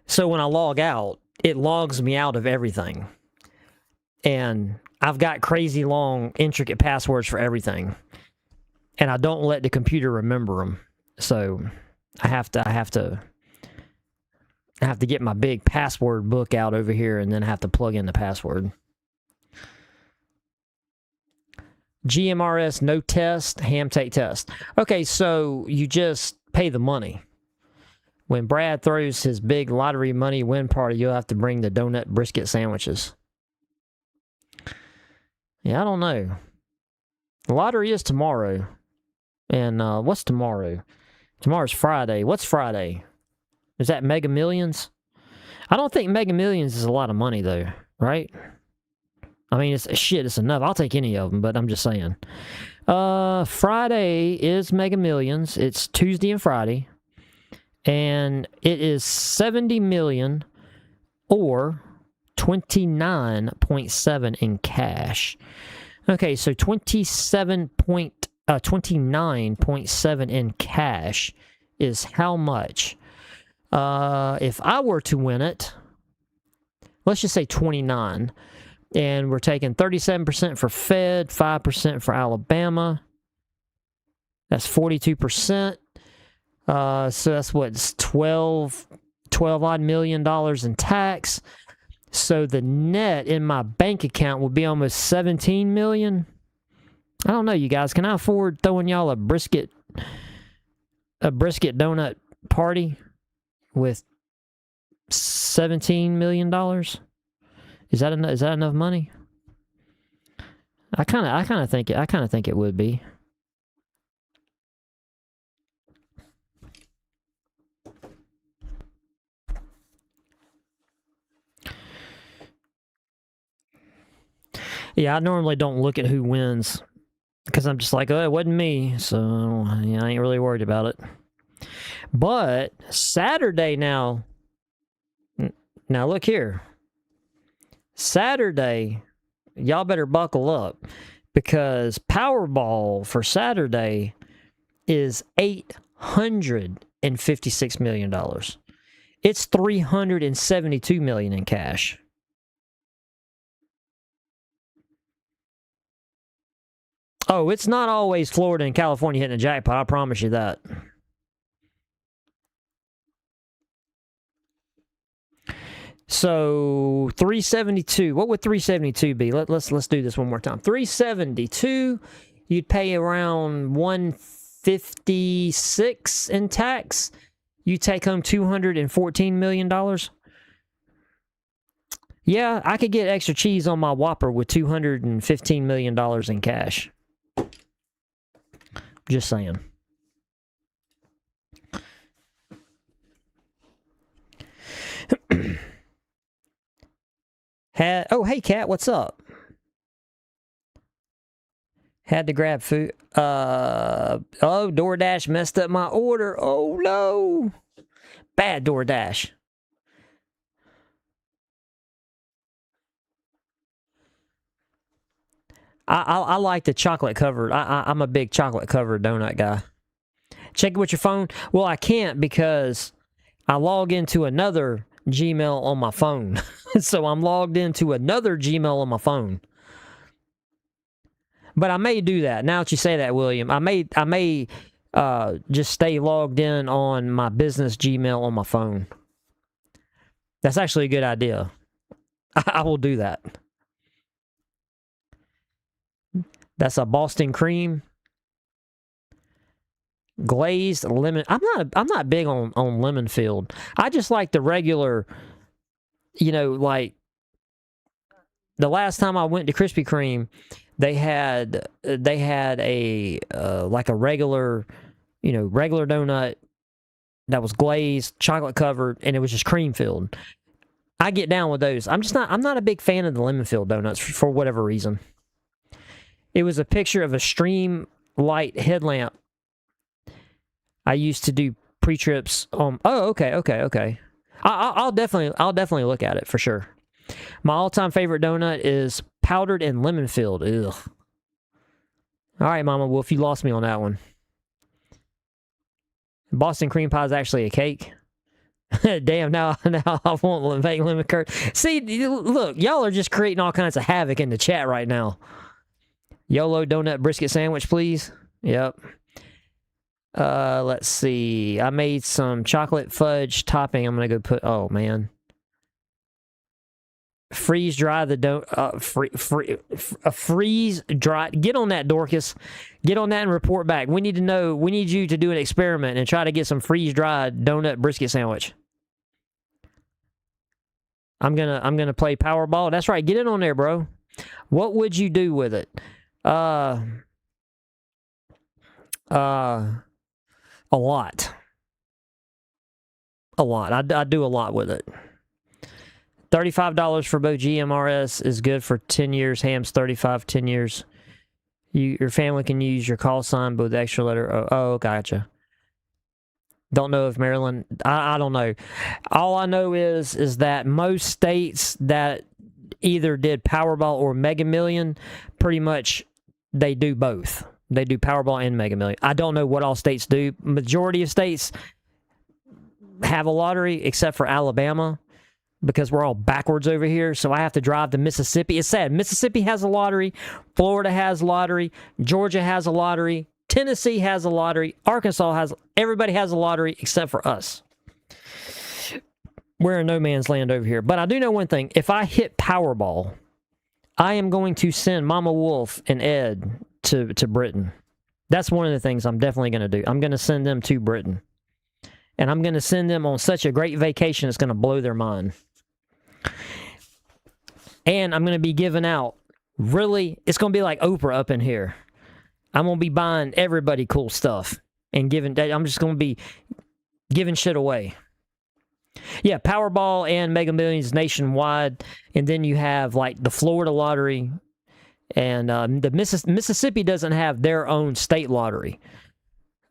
So when I log out, it logs me out of everything. And I've got crazy long, intricate passwords for everything. And I don't let the computer remember them. So I have to get my big password book out over here, and then I have to plug in the password. GMRS, no test, ham take test. Okay, so you just pay the money. When Brad throws his big lottery money win party, you'll have to bring the donut brisket sandwiches. Yeah, I don't know. The lottery is tomorrow. And what's tomorrow? Tomorrow's Friday. What's Friday? Is that Mega Millions? I don't think Mega Millions is a lot of money, though, right? I mean, it's enough. I'll take any of them, but I'm just saying. Friday is Mega Millions. It's Tuesday and Friday. And it is 70 million or 29.7 in cash. Okay, so 29.7 in cash is how much? If I were to win it, let's just say 29, and we're taking 37% for Fed, 5% for Alabama. That's 42%. So that's what, it's 12 odd $12 million in tax. So the net in my bank account would be almost 17 million. I don't know, you guys. Can I afford throwing y'all a brisket donut party with $17 million? Is that enough money? I kind of think it would be. Yeah, I normally don't look at who wins because I'm just like, oh, it wasn't me, so yeah, I ain't really worried about it. But Saturday now look here. Saturday, y'all better buckle up because Powerball for Saturday is $856 million. It's $372 million in cash. Oh, it's not always Florida and California hitting a jackpot, I promise you that. So 372. What would 372 be? Let's do this one more time. 372. You'd pay around 156 in tax. You take home $214 million. Yeah, I could get extra cheese on my Whopper with $215 million in cash. Just saying. Oh, hey, Kat, what's up? Had to grab food. Oh, DoorDash messed up my order. Oh, no. Bad DoorDash. I like the chocolate covered. I'm a big chocolate covered donut guy. Check it with your phone. Well, I can't because I log into another Gmail on my phone. So I'm logged into another Gmail on my phone. But I may do that. Now that you say that, William, I may just stay logged in on my business Gmail on my phone. That's actually a good idea. I will do that. That's a Boston cream. Glazed lemon. I'm not big on lemon filled. I just like the regular, like the last time I went to Krispy Kreme, they had a like a regular, regular donut that was glazed, chocolate covered, and it was just cream filled. I get down with those. I'm not a big fan of the lemon filled donuts for whatever reason. It was a picture of a stream light headlamp. I used to do pre-trips on. Oh, okay. I'll definitely look at it for sure. My all-time favorite donut is powdered and lemon filled. Ugh. All right, Mama Wolf, you lost me on that one. Boston cream pie is actually a cake. Damn, now I won't make lemon curd. See, look, y'all are just creating all kinds of havoc in the chat right now. YOLO donut brisket sandwich, please. Yep. Let's see. I made some chocolate fudge topping. I'm gonna go put. Oh man. Freeze dry the freeze dry. Get on that, Dorcas. Get on that and report back. We need to know. We need you to do an experiment and try to get some freeze dried donut brisket sandwich. I'm gonna play Powerball. That's right. Get in on there, bro. What would you do with it? A lot. I'd do a lot with it. $35 for both GMRS is good for 10 years. Ham's 35, 10 years. Your family can use your call sign, but with the extra letter. Oh, gotcha. Don't know if Maryland. I don't know. All I know is that most states that either did Powerball or Mega Million, pretty much they do both. They do Powerball and Mega Million. I don't know what all states do. Majority of states have a lottery except for Alabama, because we're all backwards over here. So I have to drive to Mississippi. It's sad. Mississippi has a lottery. Florida has a lottery. Georgia has a lottery. Tennessee has a lottery. Arkansas has. Everybody has a lottery except for us. We're in no man's land over here. But I do know one thing. If I hit Powerball, I am going to send Mama Wolf and Ed to Britain. That's one of the things I'm definitely going to do. I'm going to send them to Britain. And I'm going to send them on such a great vacation, it's going to blow their mind. And I'm going to be giving out, really, it's going to be like Oprah up in here. I'm going to be buying everybody cool stuff and giving, I'm just going to be giving shit away. Yeah, Powerball and Mega Millions nationwide. And then you have like the Florida lottery. And the Mississippi doesn't have their own state lottery.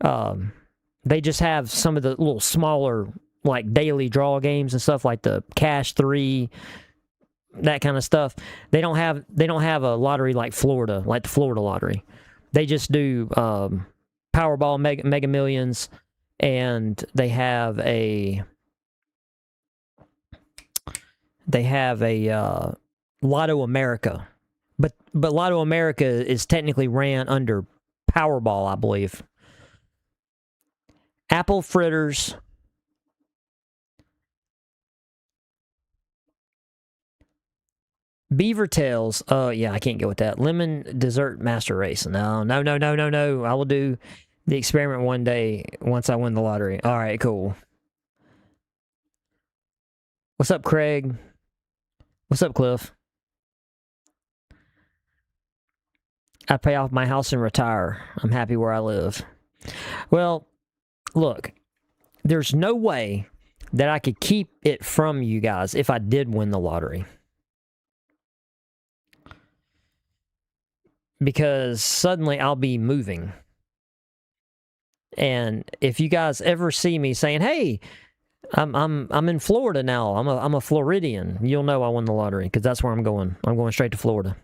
They just have some of the little smaller, like daily draw games and stuff, like the Cash 3, that kind of stuff. They don't have a lottery like Florida, like the Florida lottery. They just do Powerball, Mega Millions, and they have a Lotto America. But Lotto America is technically ran under Powerball, I believe. Apple fritters. Beaver tails. Oh, yeah, I can't go with that. Lemon dessert master race. No. I will do the experiment one day once I win the lottery. All right, cool. What's up, Craig? What's up, Cliff? I pay off my house and retire. I'm happy where I live. Well, look, there's no way that I could keep it from you guys if I did win the lottery. Because suddenly I'll be moving. And if you guys ever see me saying, "Hey, I'm in Florida now. I'm a Floridian," you'll know I won the lottery, because that's where I'm going. I'm going straight to Florida.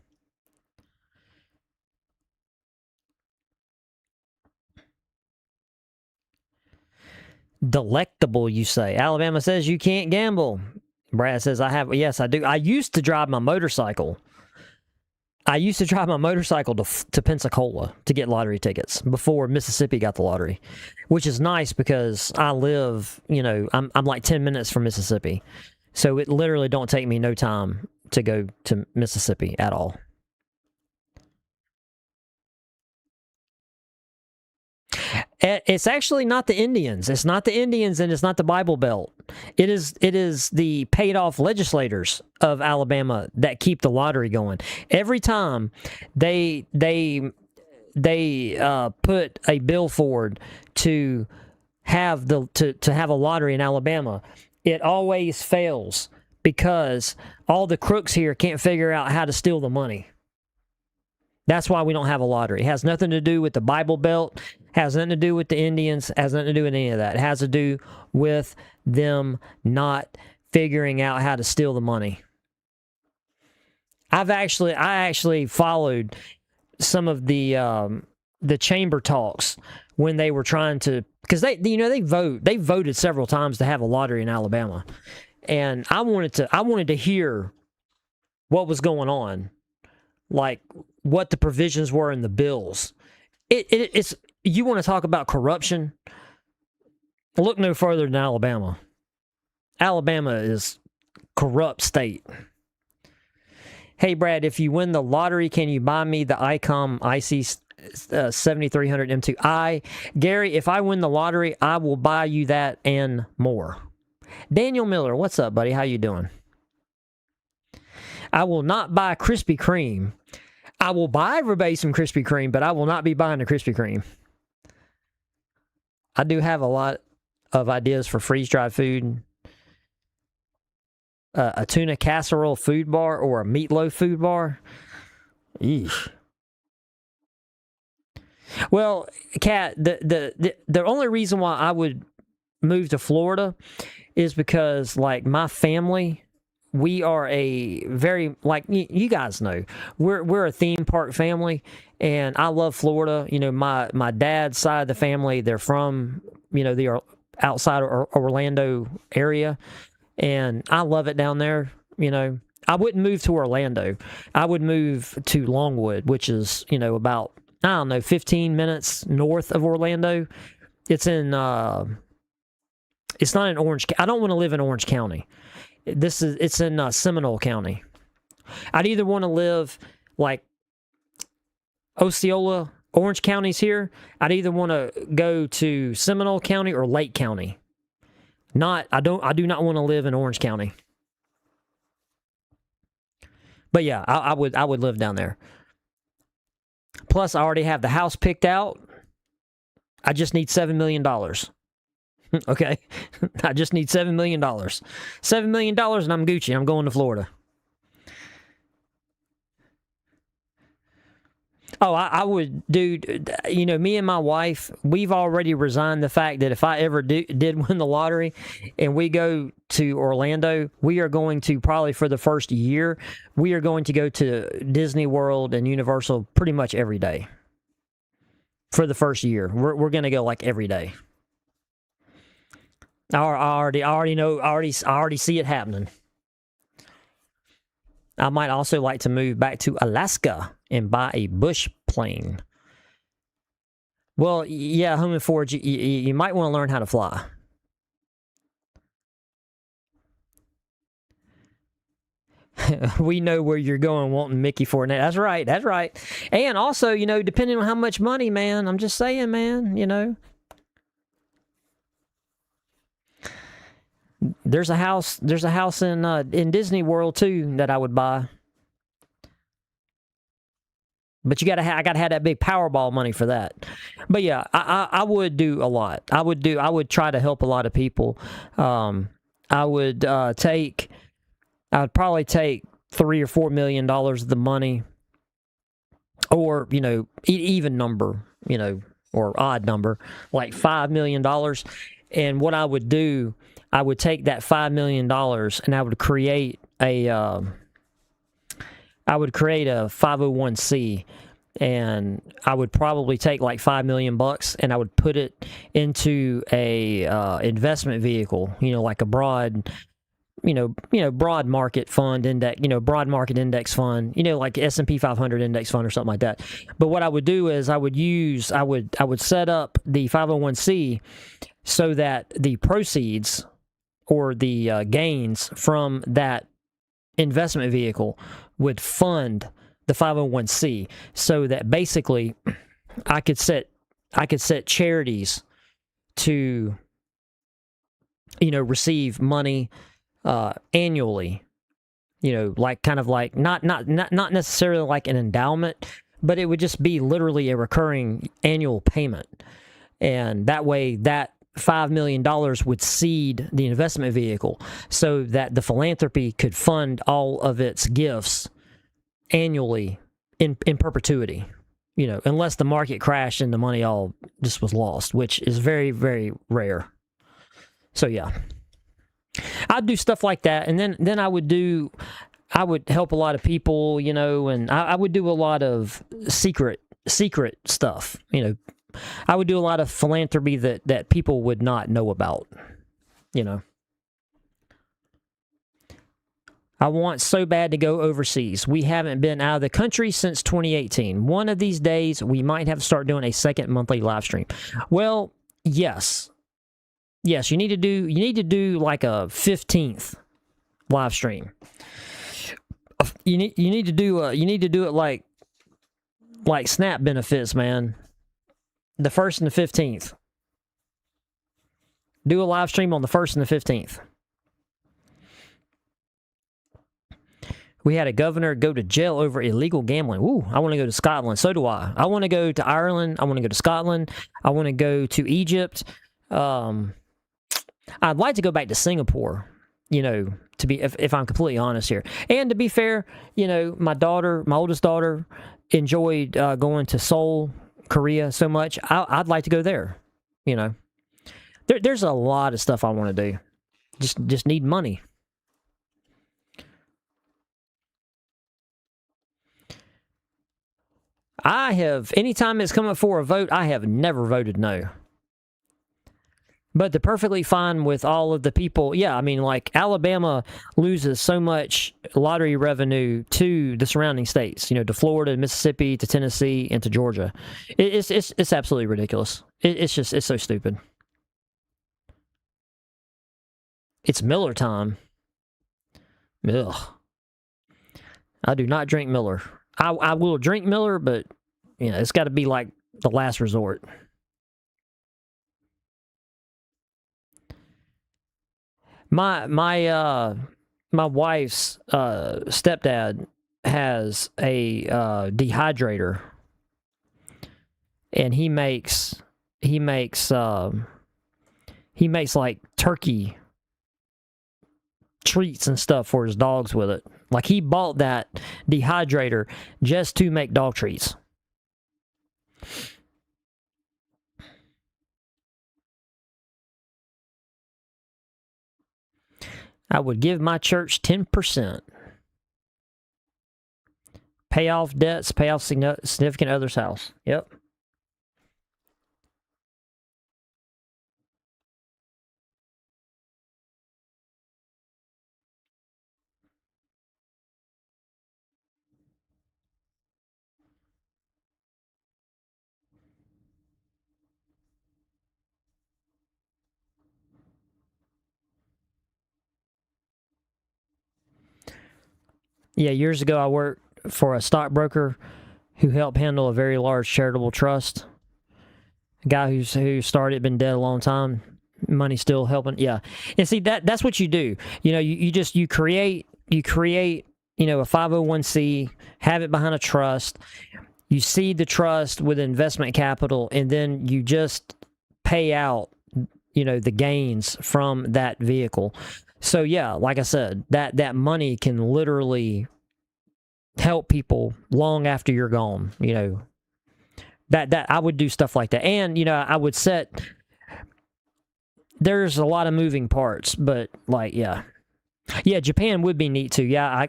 Delectable, you say. Alabama says you can't gamble. Brad says, yes, I do. I used to drive my motorcycle. To Pensacola to get lottery tickets before Mississippi got the lottery, which is nice because I live, I'm like 10 minutes from Mississippi. So it literally don't take me no time to go to Mississippi at all. It's actually not the Indians. It's not the Indians, and it's not the Bible Belt. It is the paid-off legislators of Alabama that keep the lottery going. Every time they put a bill forward to have to have a lottery in Alabama, it always fails because all the crooks here can't figure out how to steal the money. That's why we don't have a lottery. It has nothing to do with the Bible Belt, has nothing to do with the Indians, has nothing to do with any of that. It has to do with them not figuring out how to steal the money. I actually followed some of the chamber talks when they were trying to, because they voted several times to have a lottery in Alabama, and I wanted to hear what was going on, like what the provisions were in the bills. It's you want to talk about corruption? Look no further than Alabama. Alabama is corrupt state. Hey Brad, if you win the lottery, can you buy me the ICOM IC 7300 M2i? Gary, if I win the lottery, I will buy you that and more. Daniel Miller, what's up, buddy? How you doing? I will not buy Krispy Kreme. I will buy everybody some Krispy Kreme, but I will not be buying a Krispy Kreme. I do have a lot of ideas for freeze-dried food. A tuna casserole food bar or a meatloaf food bar. Eesh. Well, Kat, the only reason why I would move to Florida is because, like, my family, we are a very, like, you guys know, we're a theme park family, and I love Florida. You know, my dad's side of the family, they're from, you know, the outside Orlando area, and I love it down there. You know, I wouldn't move to Orlando. I would move to Longwood, which is, you know, about, I don't know, 15 minutes north of Orlando. It's in, it's not in Orange. I don't want to live in Orange County. It's in Seminole County. I'd either want to live like Osceola, Orange County's here. I'd either want to go to Seminole County or Lake County. I do not want to live in Orange County. But yeah, I would live down there. Plus, I already have the house picked out. I just need $7 million. Okay? I just need $7 million. $7 million and I'm Gucci. I'm going to Florida. Oh, I would, dude, you know, me and my wife, we've already resigned the fact that if I ever did win the lottery and we go to Orlando, we are going to probably for the first year, we are going to go to Disney World and Universal pretty much every day. For the first year. We're going to go like every day. I already know, I already see it happening. I might also like to move back to Alaska and buy a bush plane. Well, yeah, Home and Forge, you might want to learn how to fly. We know where you're going wanting Mickey Fournette. That's right, that's right. And also, you know, depending on how much money, man, I'm just saying, man, you know. There's a house in Disney World too that I would buy. But I gotta have that big Powerball money for that. But yeah, I would do a lot. I would try to help a lot of people. I would probably take $3 or $4 million of the money, or, you know, even number, you know, or odd number, like $5 million. And what I would do, I would take that $5 million and I would create a 501c, and I would probably take like $5 million and I would put it into a investment vehicle, you know, like a broad market fund index, you know, broad market index fund, you know, like S&P 500 index fund or something like that. But what I would do is I would set up the 501c so that the proceeds or the gains from that investment vehicle would fund the 501c, so that basically I could set charities to, you know, receive money annually, you know, like kind of like not necessarily like an endowment, but it would just be literally a recurring annual payment. And that way that $5 million would seed the investment vehicle so that the philanthropy could fund all of its gifts annually in perpetuity, you know, unless the market crashed and the money all just was lost, which is very, very rare. So yeah, I'd do stuff like that. And then I would help a lot of people, you know, and I would do a lot of secret stuff, you know. I would do a lot of philanthropy that people would not know about, you know. I want so bad to go overseas. We haven't been out of the country since 2018. One of these days, we might have to start doing a second monthly live stream. Well, yes. Yes, you need to do like a 15th live stream. You need to do it like SNAP benefits, man. The 1st and the 15th. Do a live stream on the 1st and the 15th. We had a governor go to jail over illegal gambling. Ooh, I want to go to Scotland. So do I. I want to go to Ireland. I want to go to Scotland. I want to go to Egypt. I'd like to go back to Singapore, you know, to be, if I'm completely honest here. And to be fair, you know, my oldest daughter enjoyed going to Seoul, Korea so much. I'd like to go there, you know. There's a lot of stuff I want to do. Just need money. Anytime it's come up for a vote, I have never voted no. But they're perfectly fine with all of the people. Yeah, I mean, like, Alabama loses so much lottery revenue to the surrounding states, to Florida, Mississippi, to Tennessee, and to Georgia. It's absolutely ridiculous. It's so stupid. It's Miller time. Ugh. I do not drink Miller. I will drink Miller, but it's got to be like the last resort. My wife's stepdad has a dehydrator, and he makes like turkey treats and stuff for his dogs with it. Like, he bought that dehydrator just to make dog treats. I would give my church 10%. Pay off debts, pay off significant other's house. Yep. Yeah, years ago I worked for a stockbroker who helped handle a very large charitable trust. A guy who started, been dead a long time. Money still helping. Yeah. And see, that's what you do. You create a 501c, have it behind a trust. You seed the trust with investment capital, and then you just pay out, the gains from that vehicle. So yeah, like I said, that money can literally help people long after you're gone. That I would do stuff like that. And I would set, there's a lot of moving parts, but like, yeah, Japan would be neat too. Yeah, I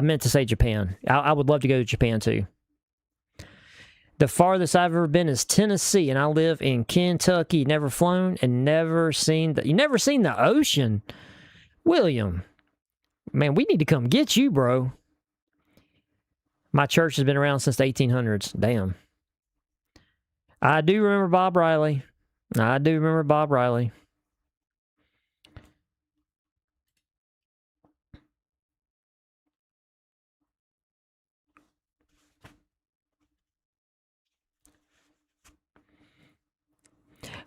meant to say Japan. I would love to go to Japan too. The farthest I've ever been is Tennessee, and I live in Kentucky. Never flown and never seen you never seen the ocean, William. Man, we need to come get you, bro. My church has been around since the 1800s. Damn. I do remember Bob Riley.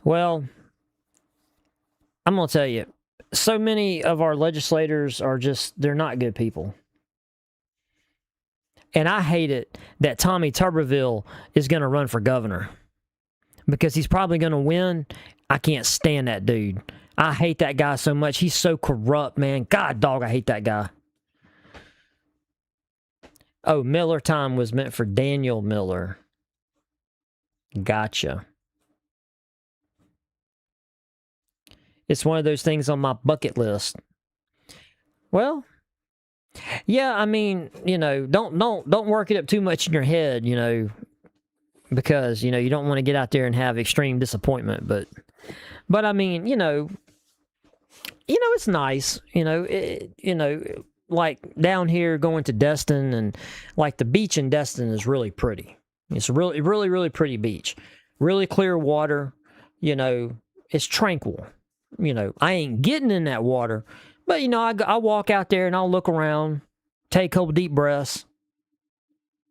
Well, I'm going to tell you, so many of our legislators are they're not good people. And I hate it that Tommy Tuberville is going to run for governor, because he's probably going to win. I can't stand that dude. I hate that guy so much. He's so corrupt, man. God, dog, I hate that guy. Oh, Miller time was meant for Daniel Miller. Gotcha. It's one of those things on my bucket list. Well, yeah, I mean, don't work it up too much in your head, because, you don't want to get out there and have extreme disappointment. But I mean, it's nice, like down here going to Destin, and like the beach in Destin is really pretty. It's a really, really, really pretty beach. Really clear water, it's tranquil. I ain't getting in that water, but, I walk out there and I'll look around, take a couple deep breaths,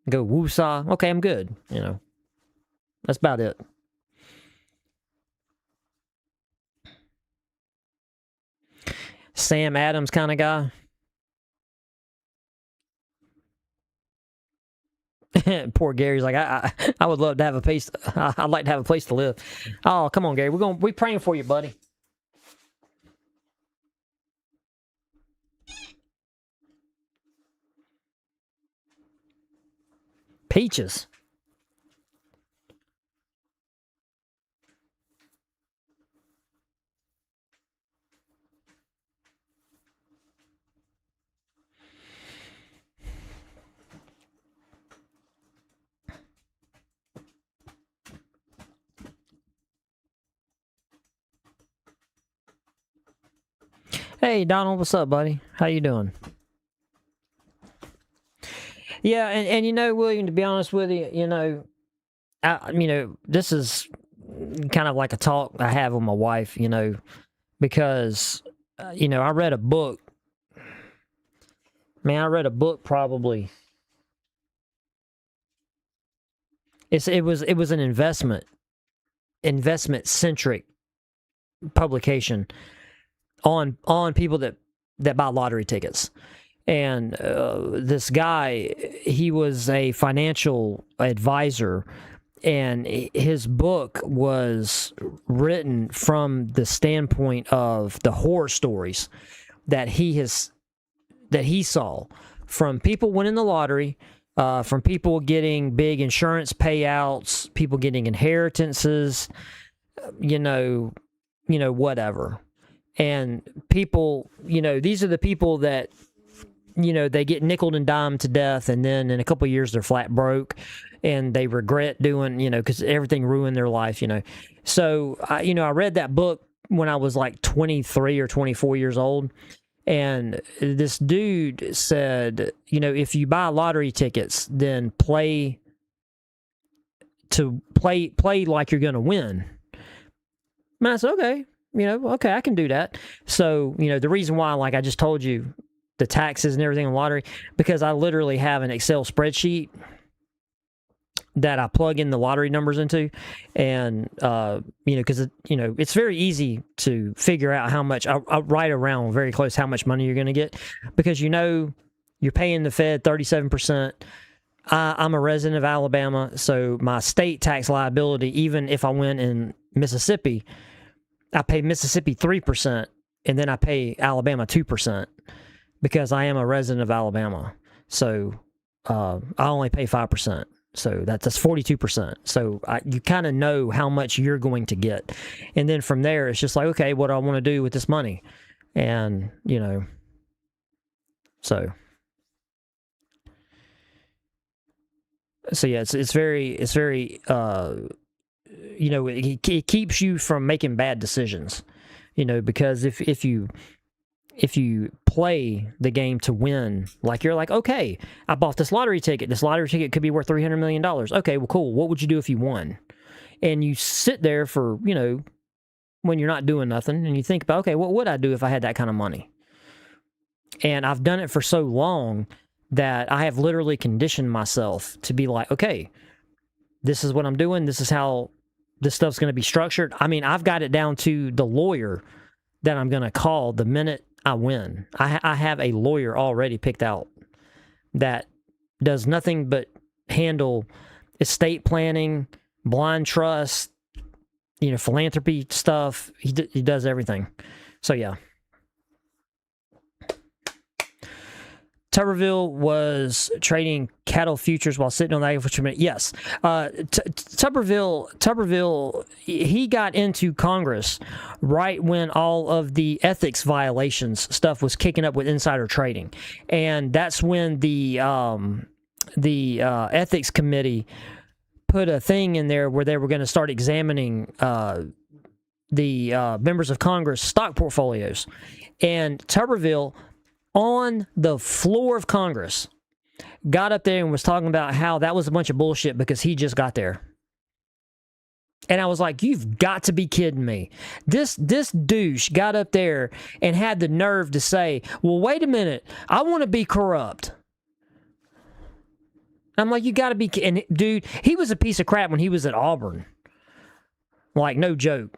go woosah. Okay, I'm good. That's about it. Sam Adams kind of guy. Poor Gary's like, I would love to have a place. I'd like to have a place to live. Oh, come on, Gary. We're praying for you, buddy. Peaches. Hey, Donald, what's up, buddy? How you doing? Yeah, and you know, William, to be honest with you, this is kind of like a talk I have with my wife, because, I read a book. Man, I read a book probably. It was an investment centric publication on people that buy lottery tickets. And this guy, he was a financial advisor, and his book was written from the standpoint of the horror stories that he saw from people winning the lottery, from people getting big insurance payouts, people getting inheritances, whatever. And people, these are the people that, they get nickeled and dimed to death, and then in a couple of years they're flat broke, and they regret doing, because everything ruined their life, So, I read that book when I was like 23 or 24 years old, and this dude said, if you buy lottery tickets, then play like you're going to win. And I said, okay, okay, I can do that. So, the reason why, like I just told you, the taxes and everything on lottery, because I literally have an Excel spreadsheet that I plug in the lottery numbers into, and because it's very easy to figure out how much. I write around very close how much money you're going to get, because you're paying the Fed 37%. I'm a resident of Alabama, so my state tax liability, even if I win in Mississippi, I pay Mississippi 3%, and then I pay Alabama 2%. Because I am a resident of Alabama, so I only pay 5%. So that's 42%. So you kind of know how much you're going to get. And then from there, it's just like, okay, what do I want to do with this money? And, so yeah, it's very, it keeps you from making bad decisions, because if you play the game to win, like you're like, okay, I bought this lottery ticket. This lottery ticket could be worth $300 million. Okay, well, cool. What would you do if you won? And you sit there for, when you're not doing nothing, and you think about, okay, what would I do if I had that kind of money? And I've done it for so long that I have literally conditioned myself to be like, okay, this is what I'm doing. This is how this stuff's going to be structured. I mean, I've got it down to the lawyer that I'm going to call the minute I win. I have a lawyer already picked out that does nothing but handle estate planning, blind trust, philanthropy stuff. He does everything. So yeah. Tuberville was trading cattle futures while sitting on the agriculture minute. Yes. Tuberville, he got into Congress right when all of the ethics violations stuff was kicking up with insider trading. And that's when the ethics committee put a thing in there where they were going to start examining the members of Congress' stock portfolios. And Tuberville, on the floor of Congress, got up there and was talking about how that was a bunch of bullshit because he just got there. And I was like, you've got to be kidding me. This douche got up there and had the nerve to say, well, wait a minute, I want to be corrupt. I'm like, you got to be kidding. And dude, he was a piece of crap when he was at Auburn. Like, no joke.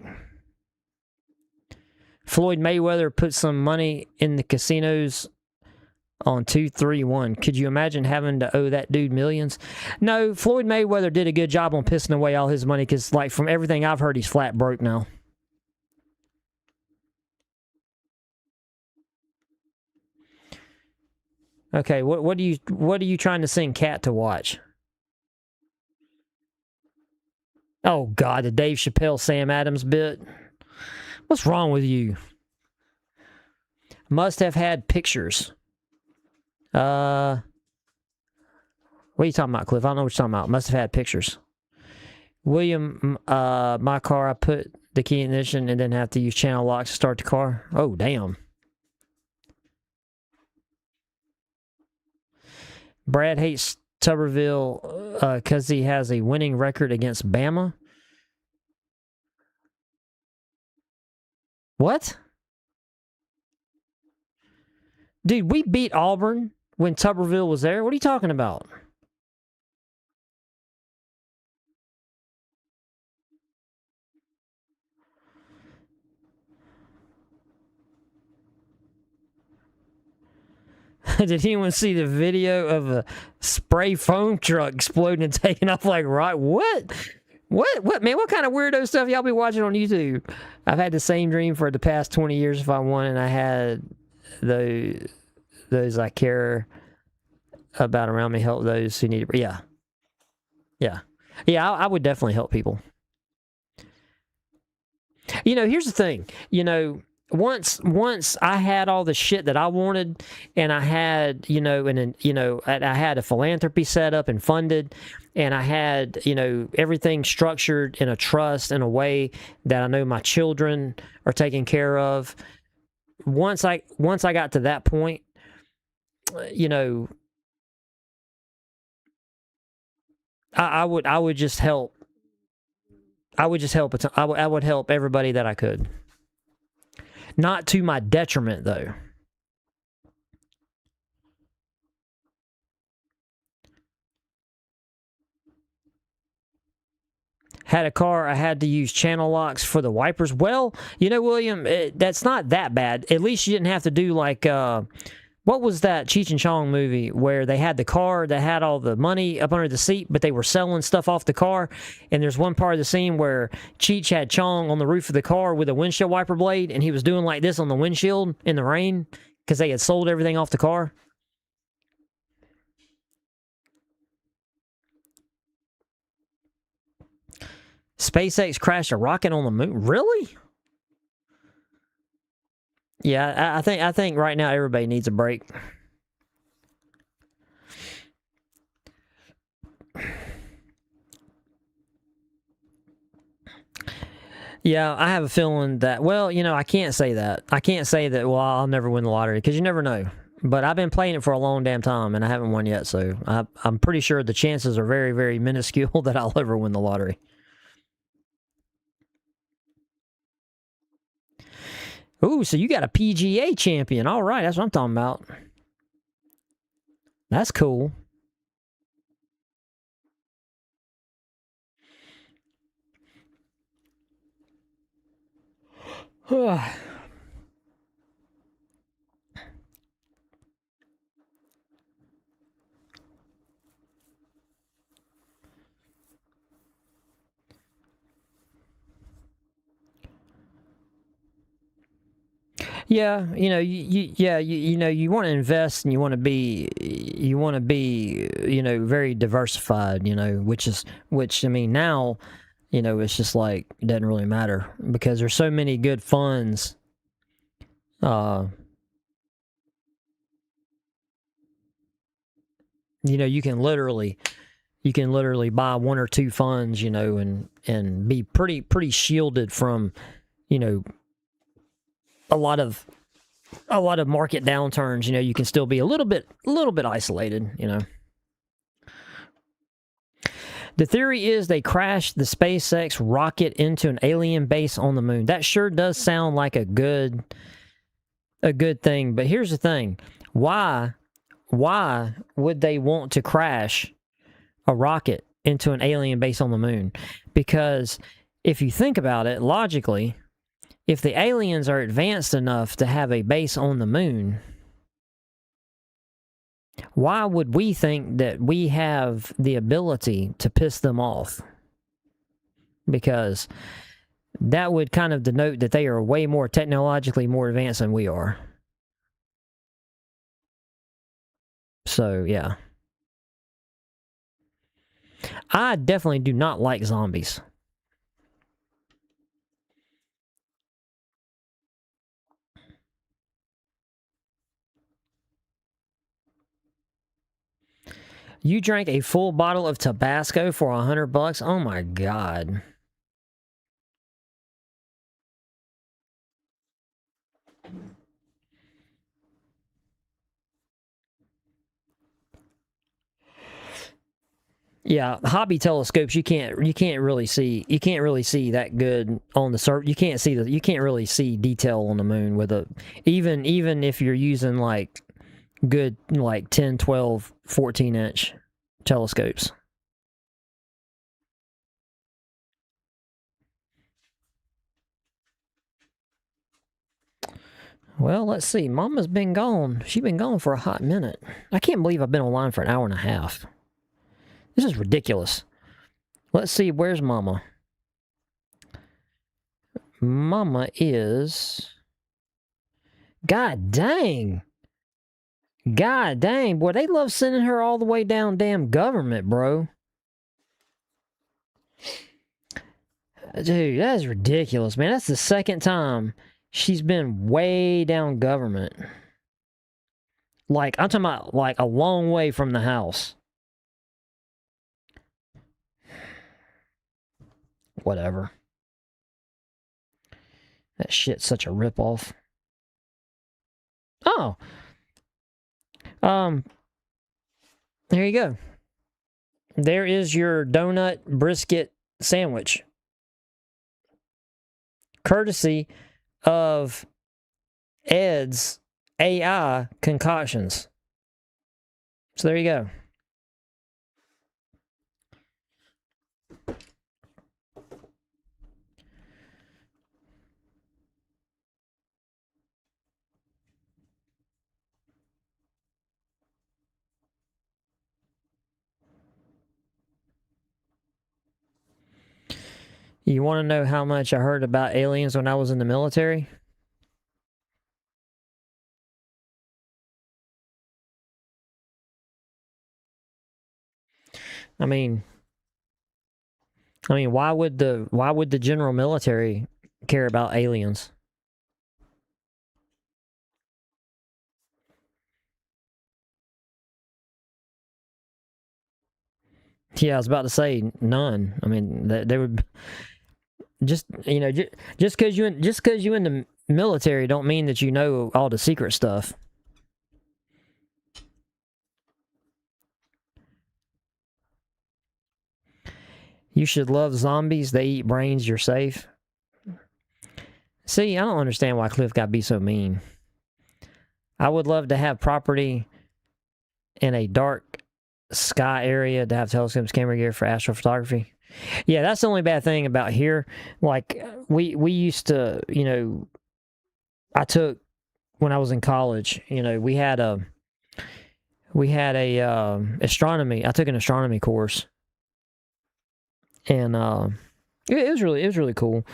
Floyd Mayweather put some money in the casinos on 231. Could you imagine having to owe that dude millions? No, Floyd Mayweather did a good job on pissing away all his money because, like, from everything I've heard, he's flat broke now. Okay, what are you trying to sing Cat to watch? Oh God, the Dave Chappelle Sam Adams bit. What's wrong with you? Must have had pictures. What are you talking about, Cliff? I don't know what you're talking about. Must have had pictures. William, my car, I put the key in ignition and didn't have to use channel locks to start the car. Oh, damn. Brad hates Tuberville because he has a winning record against Bama. What? Dude, we beat Auburn when Tuberville was there. What are you talking about? Did anyone see the video of a spray foam truck exploding and taking off like right? What? What, man? What kind of weirdo stuff y'all be watching on YouTube? I've had the same dream for the past 20 years if I won, and I had those I care about around me help those who need it. Yeah. I would definitely help people. You know, here's the thing. You know, once I had all the shit that I wanted, and I had, I had a philanthropy set up and funded, and I had, everything structured in a trust in a way that I know my children are taken care of. Once I got to that point, I would just help. I would help everybody that I could. Not to my detriment, though. Had a car, I had to use channel locks for the wipers. Well, William, that's not that bad. At least you didn't have to do like, what was that Cheech and Chong movie where they had the car that had all the money up under the seat, but they were selling stuff off the car? And there's one part of the scene where Cheech had Chong on the roof of the car with a windshield wiper blade, and he was doing like this on the windshield in the rain because they had sold everything off the car. SpaceX crashed a rocket on the moon. Really? Yeah, I think right now everybody needs a break. Yeah, I have a feeling that, well, I can't say that. I can't say that, well, I'll never win the lottery, because you never know. But I've been playing it for a long damn time, and I haven't won yet, so I'm pretty sure the chances are very, very minuscule that I'll ever win the lottery. Ooh, so you got a PGA champion. All right, that's what I'm talking about. That's cool. Yeah, you want to invest and you want to be, very diversified, which I mean now, it's just like, it doesn't really matter because there's so many good funds. You can literally buy one or two funds, and be pretty shielded from, a lot of market downturns. You can still be a little bit isolated. The theory is they crashed the SpaceX rocket into an alien base on the moon. That sure does sound like a good thing. But here's the thing: why would they want to crash a rocket into an alien base on the moon? Because if you think about it logically, if the aliens are advanced enough to have a base on the moon, why would we think that we have the ability to piss them off? Because that would kind of denote that they are way more technologically more advanced than we are. So, yeah. I definitely do not like zombies. You drank a full bottle of Tabasco for $100? Oh my God. Yeah, hobby telescopes you can't really see that good on the surface. You can't really see detail on the moon with a even if you're using like good like 10, 12, 14-inch telescopes. Well, let's see. Mama's been gone. She's been gone for a hot minute. I can't believe I've been online for an hour and a half. This is ridiculous. Let's see. Where's Mama? Mama is... God dang. God dang. Boy, they love sending her all the way down damn government, bro. Dude, that is ridiculous, man. That's the second time she's been way down government. Like, I'm talking about, like, a long way from the house. Whatever. That shit's such a ripoff. Oh. There you go. There is your donut brisket sandwich. Courtesy of Ed's AI concoctions. So there you go. You want to know how much I heard about aliens when I was in the military? I mean, why would the general military care about aliens? Yeah, I was about to say none. I mean, they would just just because you in the military don't mean that you know all the secret stuff. You should love zombies. They eat brains. You're safe. See, I don't understand why Cliff got to be so mean. I would love to have property in a dark sky area to have telescopes, camera gear for astrophotography. Yeah, that's the only bad thing about here. Like, we used to, I took, when I was in college, we had a astronomy. I took an astronomy course. And it was really cool.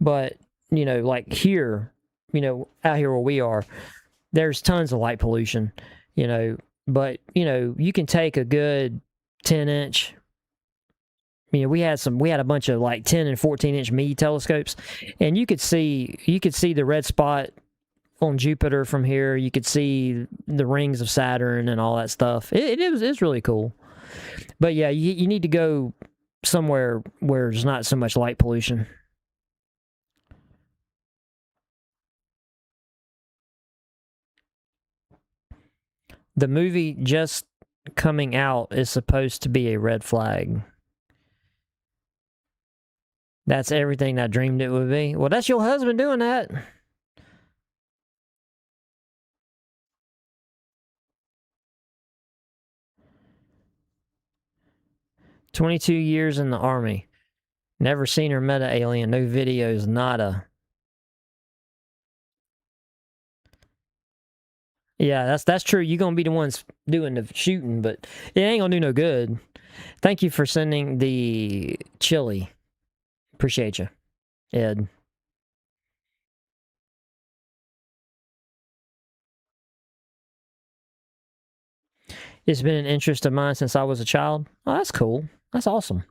But, like here, out here where we are, there's tons of light pollution, but, you can take a good 10-inch. We had a bunch of like 10 and 14-inch Meade telescopes, and you could see the red spot on Jupiter from here. You could see the rings of Saturn and all that stuff. It's really cool. But yeah, you need to go somewhere where there's not so much light pollution. The movie just coming out is supposed to be a red flag. That's everything I dreamed it would be. Well, that's your husband doing that. "22 years in the Army. Never seen or met an alien. No videos, nada." Yeah, that's true. You're going to be the ones doing the shooting, but it ain't going to do no good. Thank you for sending the chili. Appreciate you, Ed. It's been an interest of mine since I was a child. Oh, that's cool. That's awesome.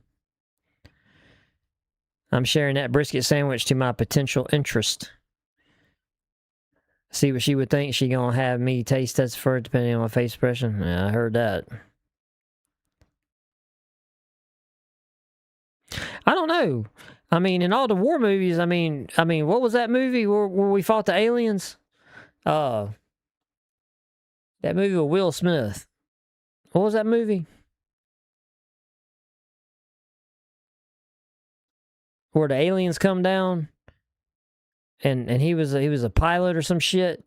I'm sharing that brisket sandwich to my potential interest. See what she would think. She gonna have me taste test for it depending on my face expression. Yeah, I heard that. I don't know. I mean, in all the war movies, I mean, what was that movie where we fought the aliens? That movie with Will Smith. What was that movie? where the aliens come down, and he was a pilot or some shit,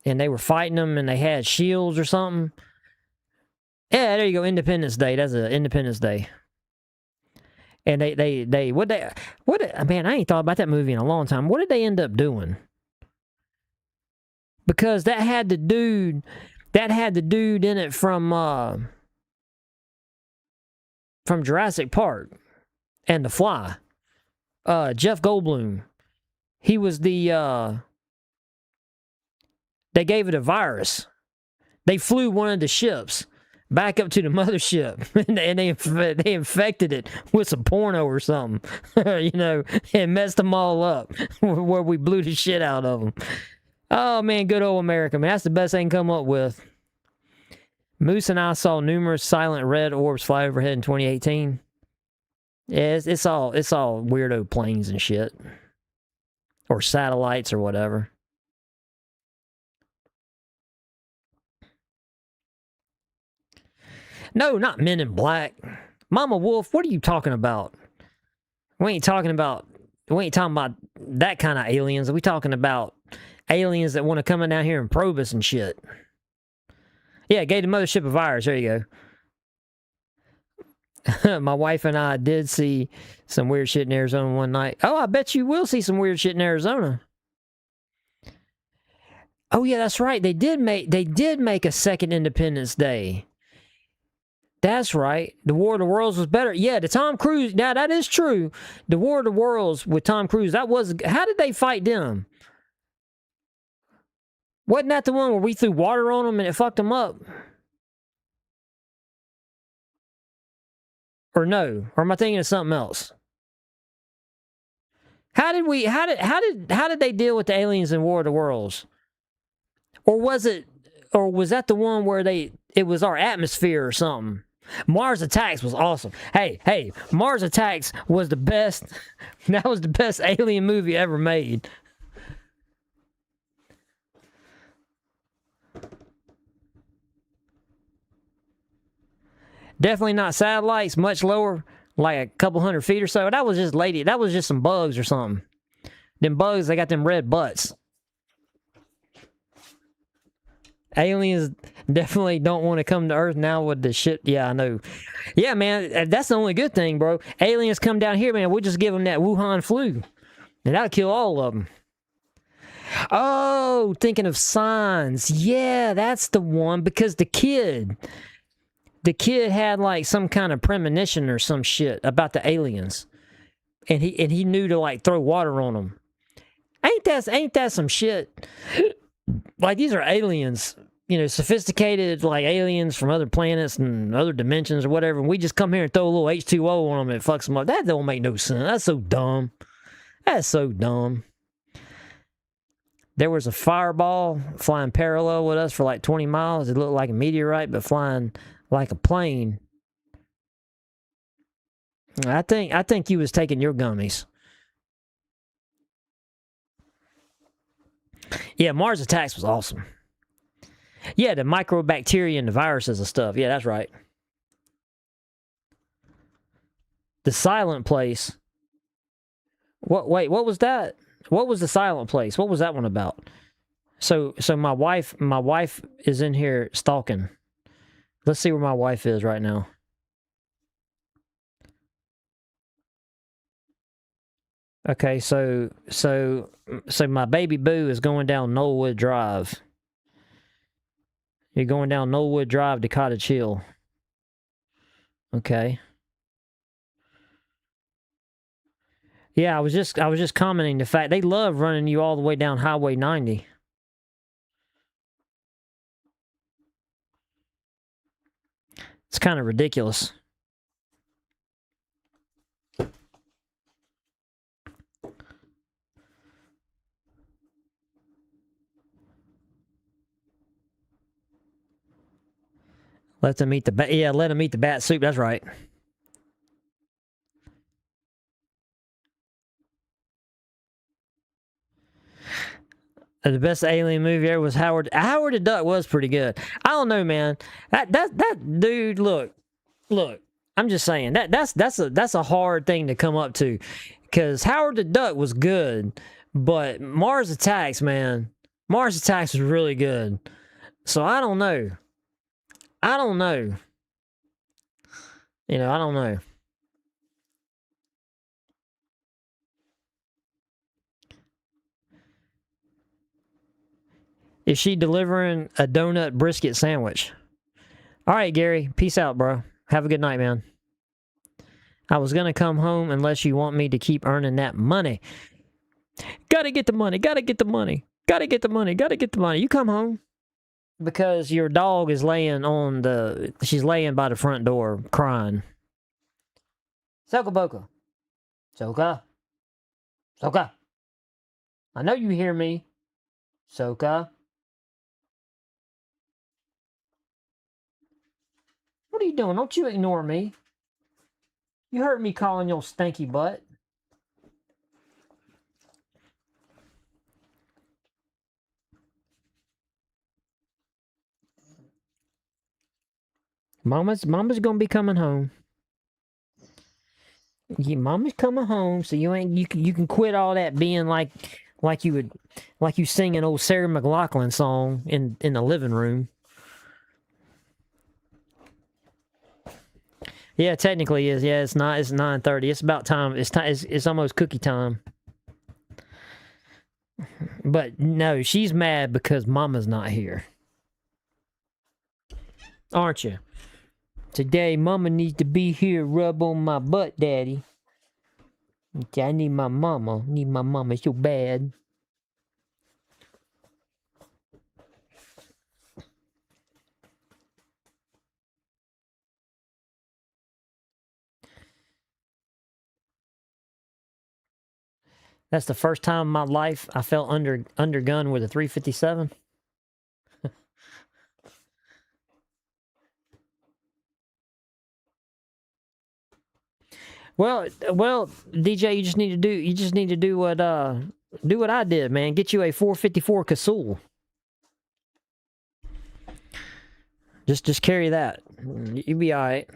and they were fighting them, and they had shields or something. Yeah, there you go. Independence Day. That's a Independence Day. And man, I ain't thought about that movie in a long time. What did they end up doing? Because that had the dude in it from Jurassic Park and The Fly. Jeff Goldblum. He was they gave it a virus. They flew one of the ships back up to the mothership, and they infected it with some porno or something, and messed them all up, where we blew the shit out of them. Oh, man, good old America, man. That's the best they can come up with. Moose and I saw numerous silent red orbs fly overhead in 2018. Yeah, it's all weirdo planes and shit. Or satellites or whatever. No, not Men in Black. Mama Wolf, what are you talking about? We ain't talking about that kind of aliens. We talking about aliens that want to come in down here and probe us and shit. Yeah, gave the mothership a virus. There you go. My wife and I did see some weird shit in Arizona one night. Oh, I bet you will see some weird shit in Arizona. Oh yeah, that's right. They did make a second Independence Day. That's right. The War of the Worlds was better. Yeah, the Tom Cruise. Now, that is true. The War of the Worlds with Tom Cruise, how did they fight them? Wasn't that the one where we threw water on them and it fucked them up? Or no? Or am I thinking of something else? How did they deal with the aliens in War of the Worlds? Or was that the one where it was our atmosphere or something? Mars Attacks was awesome. Hey, Mars Attacks was the best. That was the best alien movie ever made. Definitely not satellites, much lower, like a couple 100 feet or so. That was just some bugs or something. Them bugs, they got them red butts. Aliens definitely don't want to come to Earth now with the shit. Yeah, I know. Yeah, man, that's the only good thing, bro. Aliens come down here, man, we'll just give them that Wuhan flu. And that'll kill all of them. Oh, thinking of Signs. Yeah, that's the one. Because the kid had like some kind of premonition or some shit about the aliens. And he knew to like throw water on them. Ain't that some shit? Like, these are aliens, sophisticated, like, aliens from other planets and other dimensions or whatever, and we just come here and throw a little H2O on them and it fucks them up. That don't make no sense. That's so dumb. That's so dumb. There was a fireball flying parallel with us for like 20 miles. It looked like a meteorite, but flying like a plane. I think you was taking your gummies. Yeah, Mars Attacks was awesome. Yeah, the microbacteria and the viruses and stuff. Yeah, that's right. The Silent Place. Wait, what was that? What was The Silent Place? What was that one about? So my wife is in here stalking. Let's see where my wife is right now. Okay, so my baby boo is going down Knollwood Drive. You're going down Knollwood Drive to Cottage Hill. Okay. Yeah, I was just commenting the fact they love running you all the way down Highway 90. It's kind of ridiculous. Let them eat the bat. Yeah, let them eat the bat soup. That's right. The best alien movie ever was Howard. Howard the Duck was pretty good. I don't know, man. That dude. Look. I'm just saying that's a hard thing to come up to, Because Howard the Duck was good, but Mars Attacks, man, Mars Attacks was really good. So I don't know. I don't know. You know, I don't know. Is she delivering a donut brisket sandwich? All right, Gary. Peace out, bro. Have a good night, man. I was going to come home unless you want me to keep earning that money. Gotta get the money. Gotta get the money. Gotta get the money. Gotta get the money. You come home. Because your dog is laying on the... She's laying by the front door crying. Soka Boka. Soka. Soka. I know you hear me. Soka. What are you doing? Don't you ignore me. You heard me calling your stinky butt. Mama's gonna be coming home. Yeah, Mama's coming home, so you can quit all that being like you sing an old Sarah McLachlan song in the living room. Yeah, technically is. Yeah, it's not. It's 9:30. It's about time. It's almost cookie time. But no, she's mad because Mama's not here. Aren't you? Today, Mama needs to be here. Rub on my butt, Daddy. I need my mama. Need my mama so bad. That's the first time in my life I felt undergunned with a 357. Well, DJ, you just need to do what I did, man. Get you a 454 Cazul. Just carry that. You'll be all right.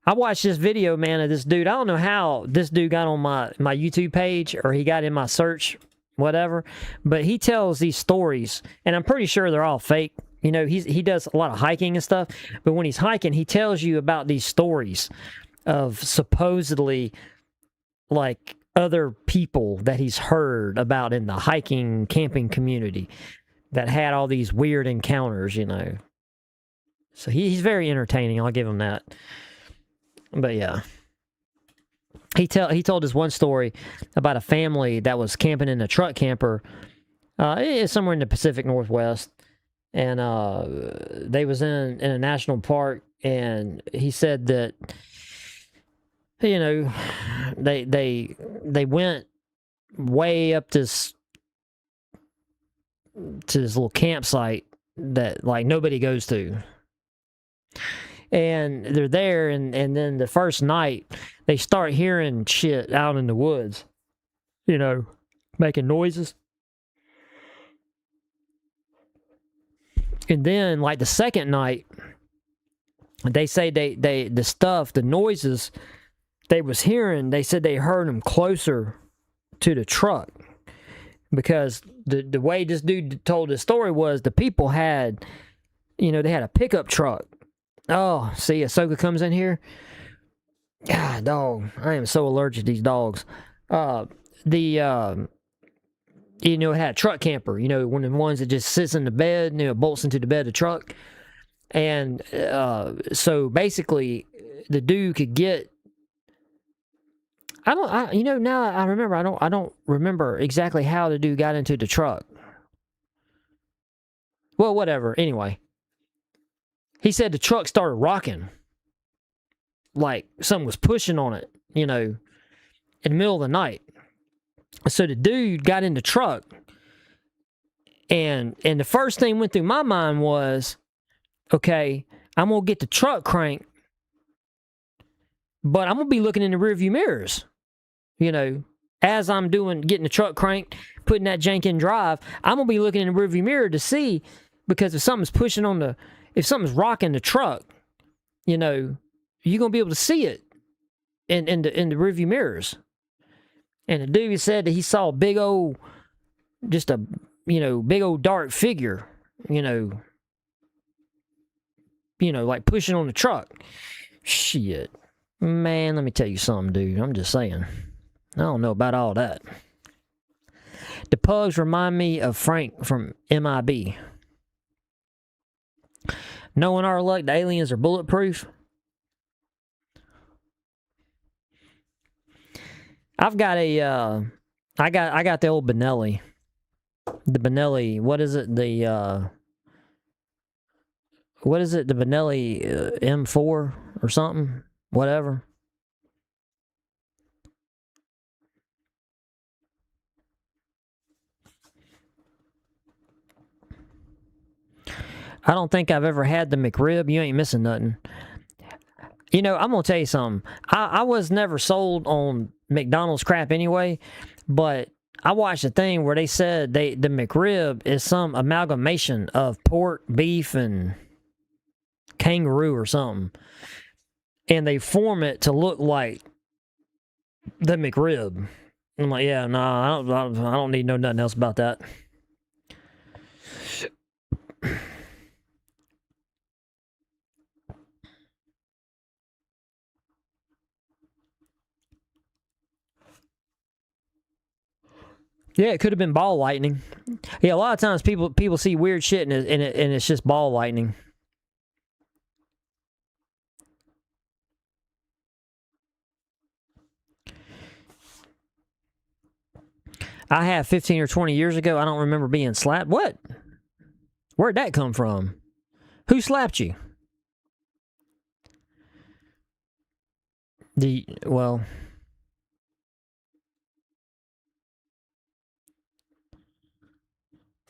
I watched this video, man, of this dude. I don't know how this dude got on my YouTube page or he got in my search, whatever. But he tells these stories, and I'm pretty sure they're all fake. You know, he does a lot of hiking and stuff. But when he's hiking, he tells you about these stories of supposedly, like, other people that he's heard about in the hiking, camping community that had all these weird encounters, you know. So he's very entertaining, I'll give him that. But yeah. He told us one story about a family that was camping in a truck camper somewhere in the Pacific Northwest. And they was in a national park, and he said that, you know, they went way up to this little campsite that, like, nobody goes to. And they're there, and then the first night, they start hearing shit out in the woods, you know, making noises. And then, like, the second night, they say the noises they was hearing, they said they heard them closer to the truck. Because the way this dude told the story was the people had, you know, they had a pickup truck. Oh, see, Ahsoka comes in here. God, dog, I am so allergic to these dogs. You know, it had a truck camper, you know, one of the ones that just sits in the bed, you know, bolts into the bed of the truck. And so basically, the dude could get, you know, now I remember, I don't remember exactly how the dude got into the truck. Well, whatever, anyway. He said the truck started rocking. Like something was pushing on it, you know, in the middle of the night. So the dude got in the truck. And the first thing went through my mind was, okay, I'm going to get the truck cranked, but I'm going to be looking in the rearview mirrors. You know, as I'm getting the truck cranked, putting that jank in drive, I'm going to be looking in the rearview mirror to see, because if something's pushing on if something's rocking the truck, you know, you're going to be able to see it in the rearview mirrors. And the dude said that he saw a big old, just a, big old dark figure, like pushing on the truck. Shit. Man, let me tell you something, dude. I'm just saying. I don't know about all that. The pugs remind me of Frank from MIB. Knowing our luck, the aliens are bulletproof. I've got I got the old Benelli. The Benelli, what is it? The Benelli M4 or something? Whatever. I don't think I've ever had the McRib. You ain't missing nothing. I'm going to tell you something. I was never sold on McDonald's crap anyway, but I watched a thing where they said the McRib is some amalgamation of pork, beef, and kangaroo or something. And they form it to look like the McRib. I'm like, yeah, no, I don't need to know nothing else about that. Yeah, it could have been ball lightning. Yeah, a lot of times people see weird shit and it's just ball lightning. I have 15 or 20 years ago. I don't remember being slapped. What? Where'd that come from? Who slapped you? Well,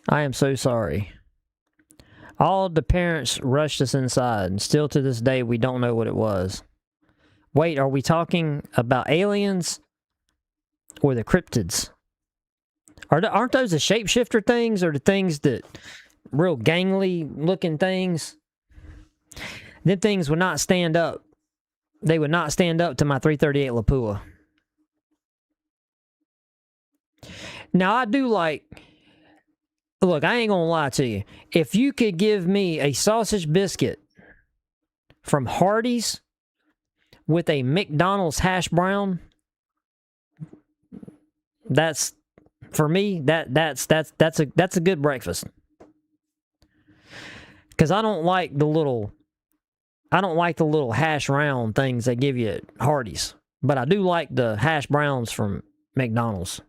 I am so sorry. All the parents rushed us inside, and still to this day, we don't know what it was. Wait, are we talking about aliens or the cryptids? Aren't those the shapeshifter things, or the things that real gangly looking things? Them things would not stand up. They would not stand up to my 338 Lapua. Now, I do like... Look, I ain't gonna lie to you. If you could give me a sausage biscuit from Hardee's with a McDonald's hash brown, that's... For me, that's a good breakfast. Because I don't like the little hash round things they give you at Hardee's. But I do like the hash browns from McDonald's.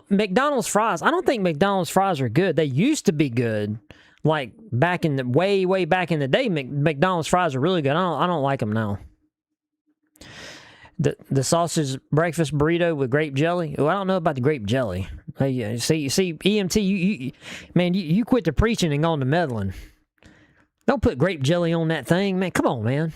McDonald's fries, I don't think McDonald's fries are good. They used to be good. Like back in the way back in the day, McDonald's fries are really good. I don't like them now. The sausage breakfast burrito with grape jelly. Oh, I don't know about the grape jelly. Hey, see, EMT, you quit the preaching and gone to meddling. Don't put grape jelly on that thing, man. Come on, man.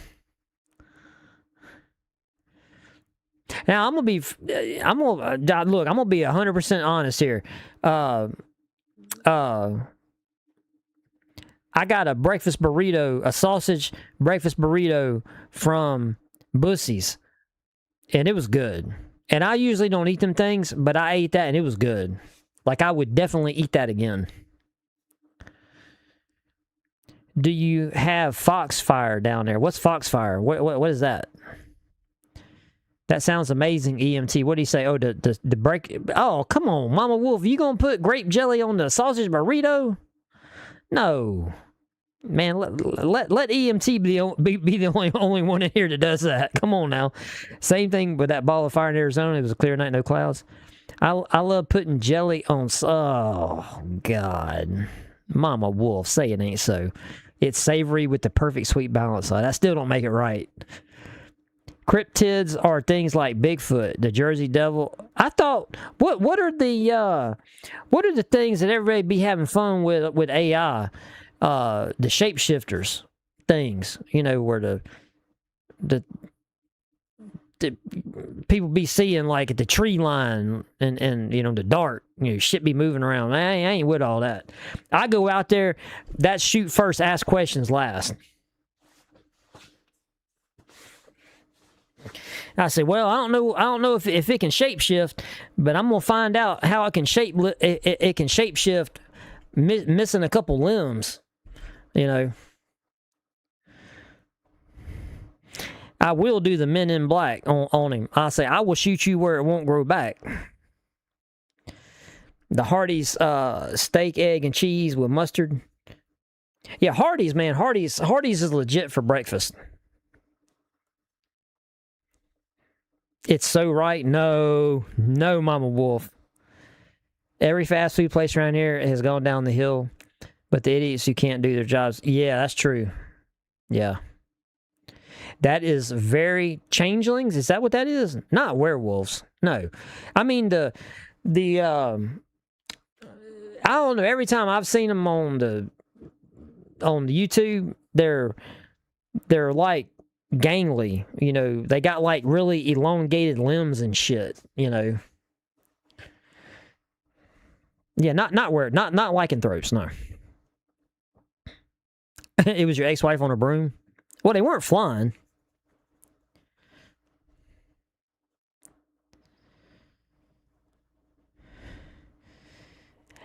Now I'm gonna be 100% honest here. I got a breakfast burrito, a sausage breakfast burrito from Bussy's. And it was good. And I usually don't eat them things, but I ate that and it was good. Like, I would definitely eat that again. Do you have Foxfire down there? What's Foxfire? What is that? That sounds amazing, EMT. What do you say? Oh, the break... Oh, come on, Mama Wolf. You gonna put grape jelly on the sausage burrito? No. Man, let EMT be the only one in here that does that. Come on now. Same thing with that ball of fire in Arizona. It was a clear night, no clouds. I love putting jelly on... Oh, God. Mama Wolf, say it ain't so. It's savory with the perfect sweet balance. That still don't make it right. Cryptids are things like Bigfoot, the Jersey Devil. I thought, what are the things that everybody be having fun with AI? The shapeshifters things, where the people be seeing like at the tree line and the dark, shit be moving around. I ain't with all that. I go out there, that's shoot first, ask questions last. I said, well, I don't know if it can shapeshift, but I'm gonna find out how it can it can shapeshift, missing a couple limbs. You know, I will do the Men in Black on him. I say, I will shoot you where it won't grow back. The Hardee's steak, egg, and cheese with mustard. Yeah, Hardee's, man. Hardee's is legit for breakfast. It's so right. No, Mama Wolf. Every fast food place around here has gone down the hill, but the idiots who can't do their jobs. Yeah, that's true. Yeah. That is very changelings. Is that what that is? Not werewolves. No. I mean I don't know. Every time I've seen them on the YouTube, they're like gangly. You know, they got like really elongated limbs and shit. You know. Yeah, not lycanthropes. No. It was your ex-wife on a broom. Well, they weren't flying.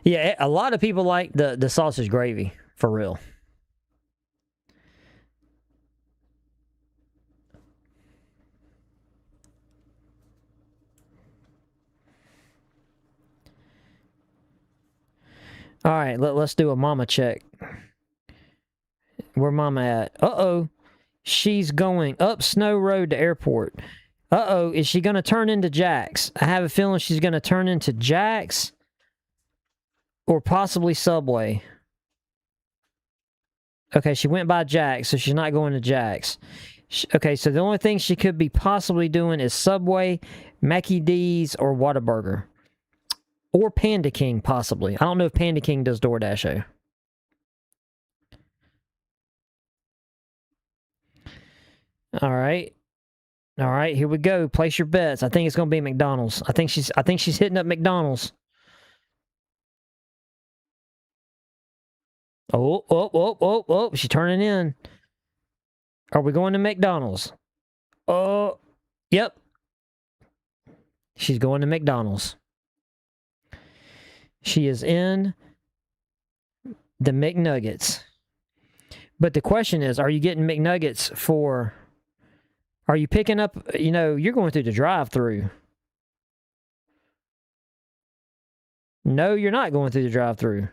Yeah, a lot of people like the sausage gravy, for real. All right, let's do a mama check. Where mama at? Uh-oh. She's going up Snow Road to airport. Uh-oh, is she going to turn into Jax? I have a feeling she's going to turn into Jax or possibly Subway. Okay, she went by Jax, so she's not going to Jax. Okay, so the only thing she could be possibly doing is Subway, Mackie D's, or Whataburger. Or Panda King, possibly. I don't know if Panda King does DoorDash, though. All right. All right, here we go. Place your bets. I think it's going to be McDonald's. I think she's hitting up McDonald's. Oh, she's turning in. Are we going to McDonald's? Oh, yep. She's going to McDonald's. She is in the McNuggets. But the question is, are you getting McNuggets for... Are you picking up... You know, you're going through the drive-thru. No, you're not going through the drive-thru.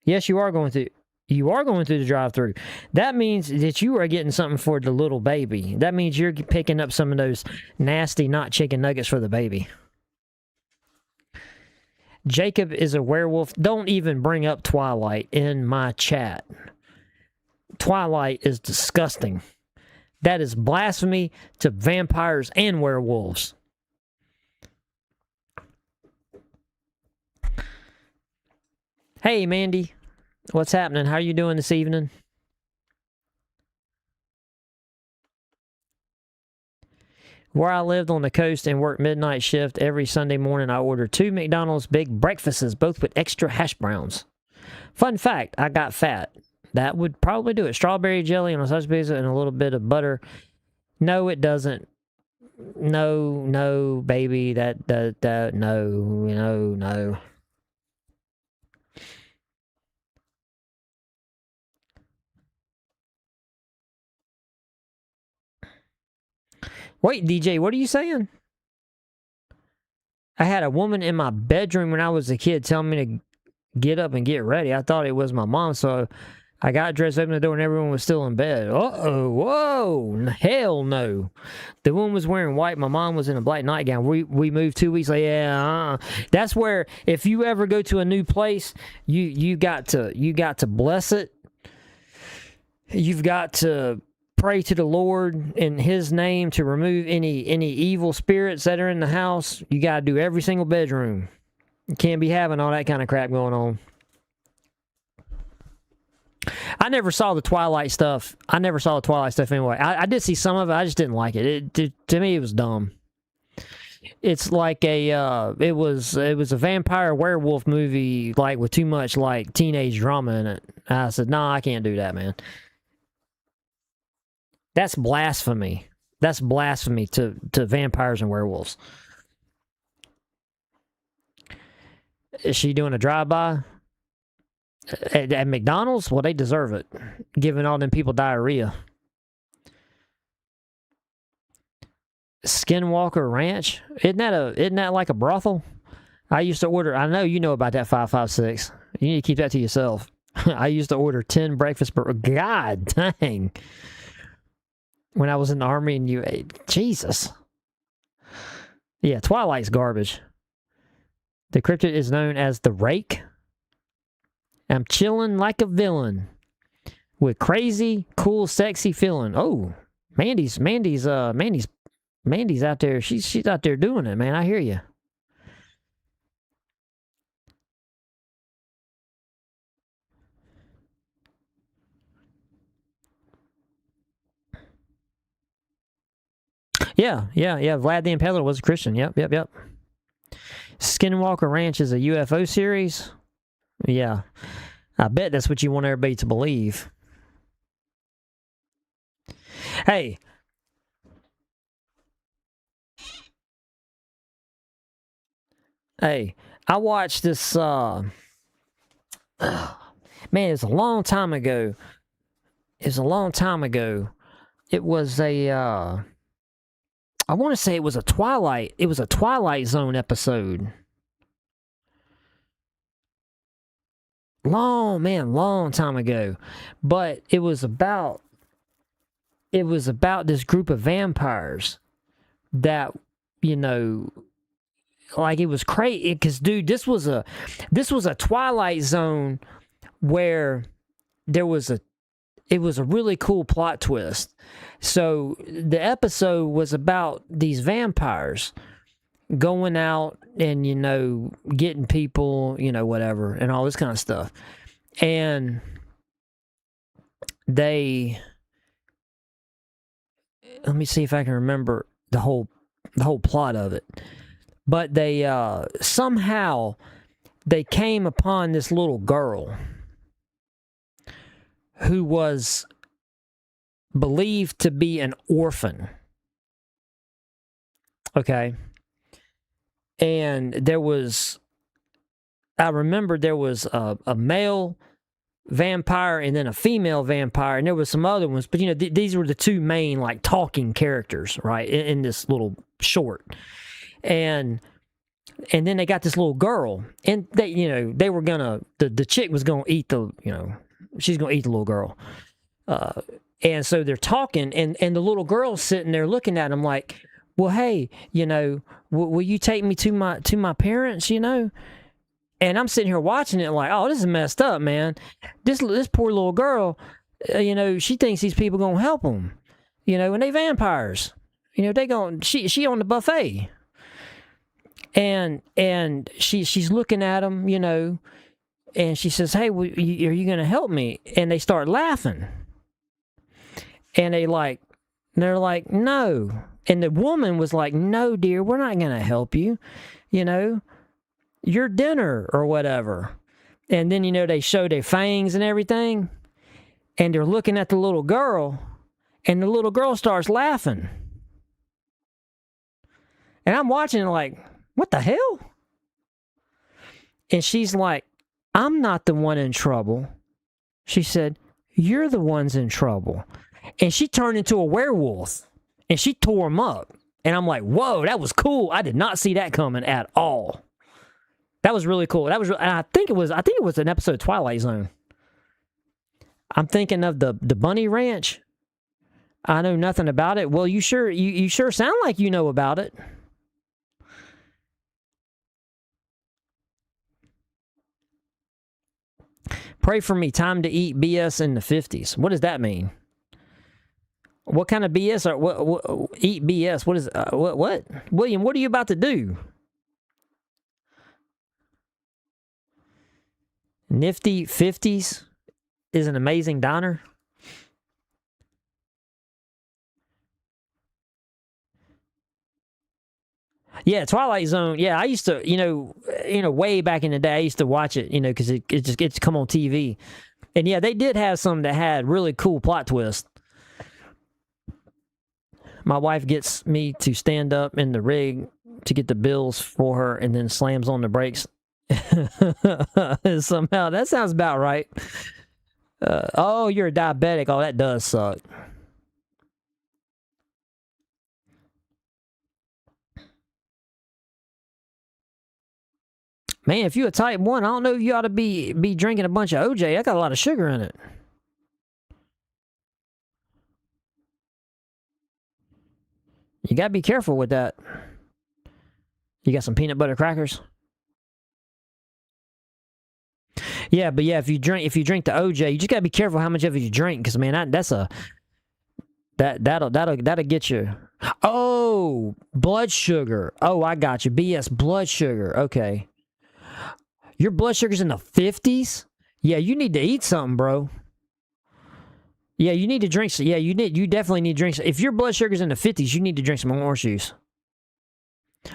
Yes, you are going through... You are going through the drive-thru. That means that you are getting something for the little baby. That means you're picking up some of those nasty not chicken nuggets for the baby. Jacob is a werewolf. Don't even bring up Twilight in my chat. Twilight is disgusting. That is blasphemy to vampires and werewolves. Hey, Mandy. What's happening? How are you doing this evening? Where I lived on the coast and worked midnight shift every Sunday morning, I ordered 2 McDonald's big breakfasts, both with extra hash browns. Fun fact, I got fat. That would probably do it. Strawberry jelly on a sausage pizza and a little bit of butter. No, it doesn't. No, baby. No. Wait, DJ, what are you saying? I had a woman in my bedroom when I was a kid telling me to get up and get ready. I thought it was my mom, so I got dressed, opened the door, and everyone was still in bed. Uh-oh, whoa, hell no. The woman was wearing white. My mom was in a black nightgown. We moved 2 weeks later. Yeah, That's where, if you ever go to a new place, you got to bless it. You've got to pray to the Lord in His name to remove any evil spirits that are in the house. You got to do every single bedroom. You can't be having all that kind of crap going on. I never saw the Twilight stuff. Anyway. I did see some of it. I just didn't like it. To me, it was dumb. It's like it was a vampire werewolf movie, like with too much like teenage drama in it. I said, nah, I can't do that, man. That's blasphemy. That's blasphemy to vampires and werewolves. Is she doing a drive-by at McDonald's? Well, they deserve it, giving all them people diarrhea. Skinwalker Ranch, isn't that like a brothel? I used to order. I know you know about that 556. You need to keep that to yourself. I used to order 10 breakfast burgers. God dang. When I was in the Army and you ate. Jesus. Yeah, Twilight's garbage. The cryptid is known as the Rake. I'm chilling like a villain with crazy, cool, sexy feeling. Oh, Mandy's out there. She's out there doing it, man. I hear you. Yeah. Vlad the Impaler was a Christian. Yep. Skinwalker Ranch is a UFO series. Yeah. I bet that's what you want everybody to believe. Hey. I watched this, man, it's a long time ago. It was a, I want to say it was a Twilight Zone episode. Long time ago. But it was about this group of vampires that, you know, like it was crazy. Because, dude, this was a Twilight Zone where it was a really cool plot twist. So the episode was about these vampires going out and, you know, getting people, you know, whatever, and all this kind of stuff. And let me see if I can remember the whole plot of it. But they somehow they came upon this little girl who was believed to be an orphan. Okay. And I remember there was a male vampire and then a female vampire, and there was some other ones, but you know, these were the two main like talking characters, right, in this little short. And then they got this little girl, and they, you know, they were gonna, the chick was gonna eat the, you know, she's gonna eat the little girl. And so they're talking, and the little girl's sitting there looking at him like, well, hey, you know, will you take me to my parents, you know? And I'm sitting here watching it like, oh, this is messed up, man. This poor little girl, you know, she thinks these people gonna help them, you know, and they vampires, you know, she on the buffet. And she's looking at them, you know, and she says, hey, are you gonna help me? And they start laughing. And they're like, no. And the woman was like, no, dear, we're not going to help you. You know, your dinner or whatever. And then, you know, they show their fangs and everything. And they're looking at the little girl. And the little girl starts laughing. And I'm watching it like, what the hell? And she's like, I'm not the one in trouble. She said, you're the ones in trouble. And she turned into a werewolf. And she tore him up. And I'm like, whoa, that was cool. I did not see that coming at all. That was really cool. And I think it was an episode of Twilight Zone. I'm thinking of the Bunny Ranch. I know nothing about it. Well, you sure sound like you know about it. Pray for me. Time to eat BS in the 50s. What does that mean? What kind of BS? What eat BS? What is what? William, what are you about to do? Nifty 50s is an amazing diner. Yeah, Twilight Zone. Yeah, I used to, you know, way back in the day, I used to watch it, you know, because it's come on TV, and yeah, they did have some that had really cool plot twists. My wife gets me to stand up in the rig to get the bills for her and then slams on the brakes. Somehow, that sounds about right. Oh, you're a diabetic. Oh, that does suck. Man, if you're a type 1, I don't know if you ought to be drinking a bunch of OJ. That got a lot of sugar in it. You gotta be careful with that. You got some peanut butter crackers? Yeah, but yeah, if you drink the OJ, you just gotta be careful how much of it you drink, because man, that'll get you. Oh, blood sugar. Oh, I got you. BS blood sugar. Okay. Your blood sugar's in the 50s? Yeah, you need to eat something, bro. Yeah, you need to drink. Yeah, you definitely need to drink. If your blood sugar's in the 50s, you need to drink some orange juice,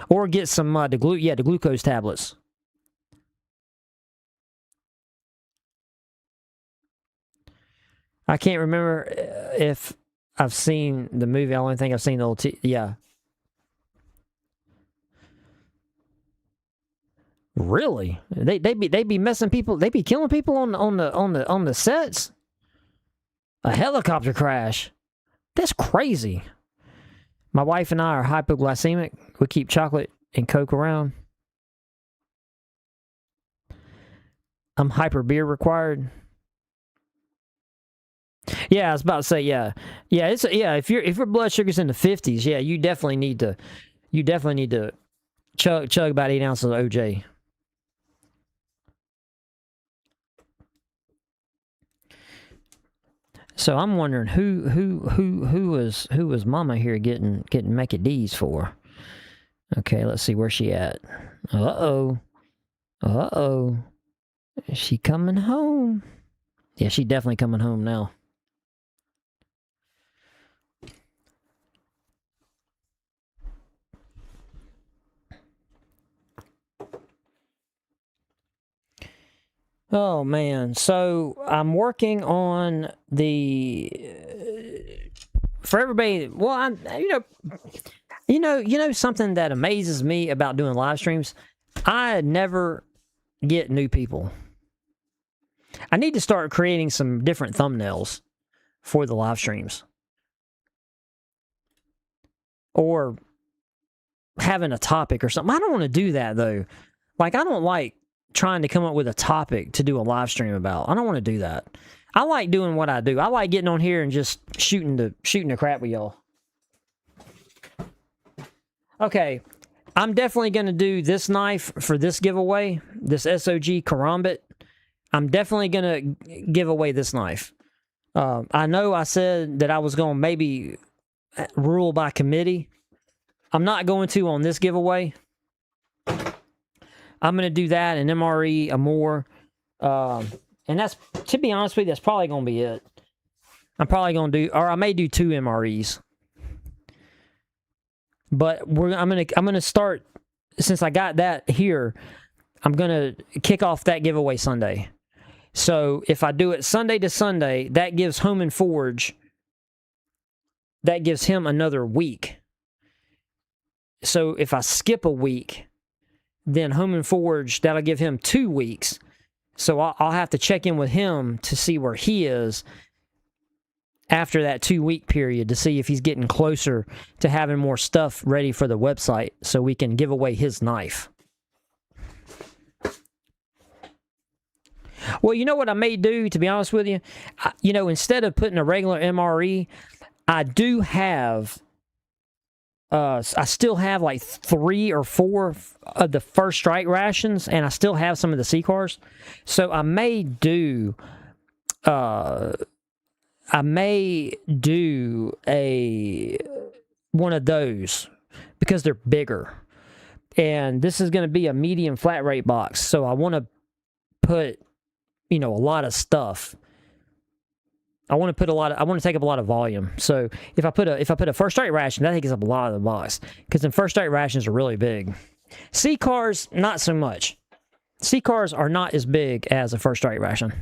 or get some the glucose tablets. I can't remember if I've seen the movie. I only think I've seen the old. Yeah. Really? They be messing people. They be killing people on the sets. A helicopter crash. That's crazy. My wife and I are hypoglycemic. We keep chocolate and Coke around. I'm hyper beer required. Yeah, I was about to say, yeah. If your blood sugar's in the 50s, yeah, you definitely need to chug about 8 ounces of OJ. So I'm wondering who was Mama here getting Mickey D's for? Okay, let's see where she at. Uh oh. Is she coming home? Yeah, she definitely coming home now. Oh man, so I'm working on the for everybody. Well, you know something that amazes me about doing live streams. I never get new people. I need to start creating some different thumbnails for the live streams, or having a topic or something. I don't want to do that though. Like, I don't like trying to come up with a topic to do a live stream about. I don't want to do that. I like doing what I do. I like getting on here and just shooting the crap with y'all. Okay, I'm definitely going to do this knife for this giveaway, this SOG Karambit. I'm definitely going to give away this knife. I know I said that I was going to maybe rule by committee. I'm not going to on this giveaway. I'm going to do that, an MRE, a more, and that's, to be honest with you, that's probably going to be it. I'm probably going to do, or I may do 2 MREs. But I'm gonna start, since I got that here, I'm gonna kick off that giveaway Sunday. So if I do it Sunday to Sunday, that gives Home and Forge, that gives him another week. So if I skip a week, then Home and Forge, that'll give him 2 weeks. So I'll have to check in with him to see where he is after that 2-week period, to see if he's getting closer to having more stuff ready for the website so we can give away his knife. Well, you know what I may do, to be honest with you? Instead of putting a regular MRE, I do have, I still have like 3 or 4 of the First Strike rations, and I still have some of the C-cars. So I may do one of those, because they're bigger. And this is going to be a medium flat rate box, so I want to put, a lot of stuff. I want to take up a lot of volume. So if I put a First Strike ration, that takes up a lot of the box, because the First Strike rations are really big. C-cars, not so much. C-cars are not as big as a First Strike ration.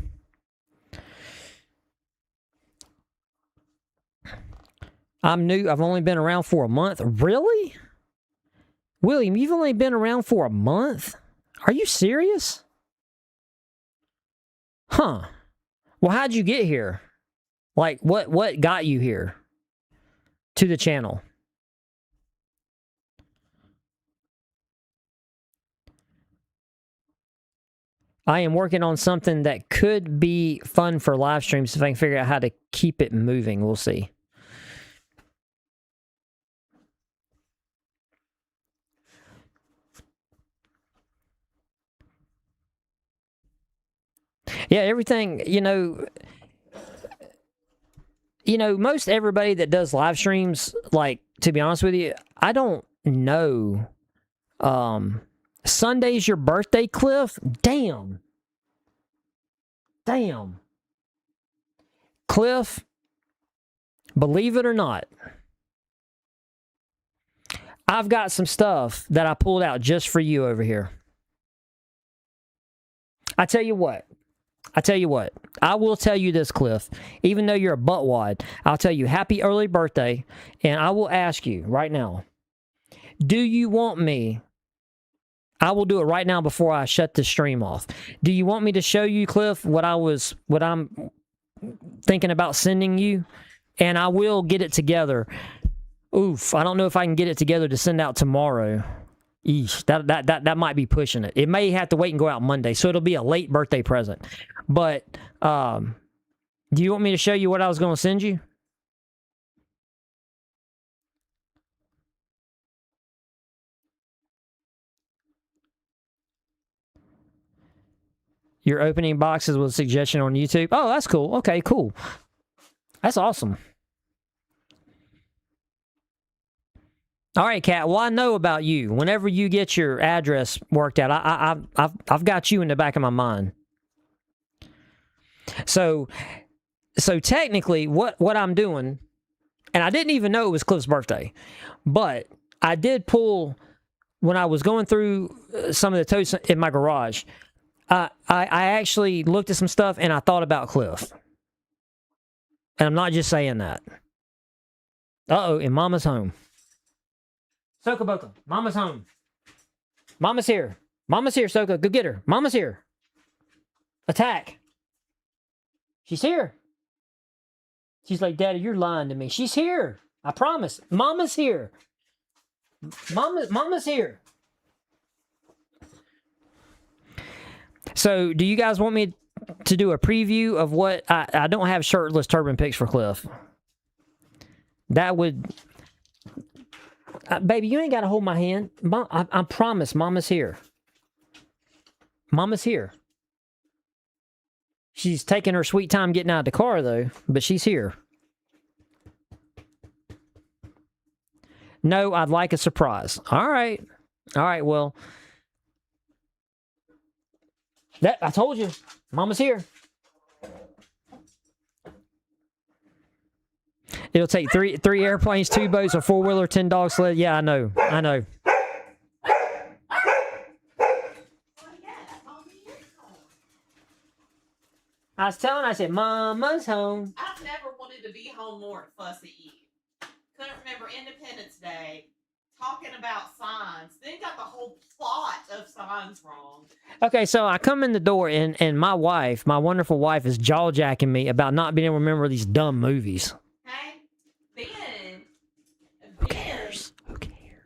I'm new. I've only been around for a month. Really? William, you've only been around for a month? Are you serious? Huh. Well, how'd you get here? Like, what got you here to the channel? I am working on something that could be fun for live streams if I can figure out how to keep it moving. We'll see. Yeah, everything, most everybody that does live streams, like, to be honest with you, I don't know. Sunday's your birthday, Cliff? Damn. Cliff, believe it or not, I've got some stuff that I pulled out just for you over here. I tell you what, I will tell you this, Cliff. Even though you're a buttwad, I'll tell you happy early birthday, and I will ask you right now, do you want me? I will do it right now before I shut the stream off. Do you want me to show you, Cliff, what I'm thinking about sending you? And I will get it together. Oof, I don't know if I can get it together to send out tomorrow. Eesh, that might be pushing it. It may have to wait and go out Monday, so it'll be a late birthday present. But do you want me to show you what I was going to send you? Your opening boxes with a suggestion on YouTube. Oh, that's cool. Okay, cool. That's awesome. All right, Kat. Well, I know about you. Whenever you get your address worked out, I've got you in the back of my mind. So technically, what I'm doing, and I didn't even know it was Cliff's birthday, but I did pull when I was going through some of the totes in my garage. I actually looked at some stuff and I thought about Cliff. And I'm not just saying that. Uh-oh, and Mama's home. Soka Boka, Mama's home. Mama's here. Mama's here, Soka. Go get her. Mama's here. Attack. She's here. She's like, Daddy, you're lying to me. She's here. I promise. Mama's here. Mama's here. So, do you guys want me to do a preview of what... I don't have shirtless turban pics for Cliff. That would... baby, you ain't got to hold my hand. I promise, Mama's here. Mama's here. She's taking her sweet time getting out of the car, though, but she's here. No, I'd like a surprise. All right. All right, well... I told you. Mama's here. It'll take three airplanes, 2 boats, a 4-wheeler, 10 dog sled. Yeah, I know. I said, Mama's home. I've never wanted to be home more at Fussy Eve. Couldn't remember Independence Day. Talking about signs. Then got the whole plot of signs wrong. Okay, so I come in the door and my wife, my wonderful wife, is jaw-jacking me about not being able to remember these dumb movies. Okay? Then Who cares?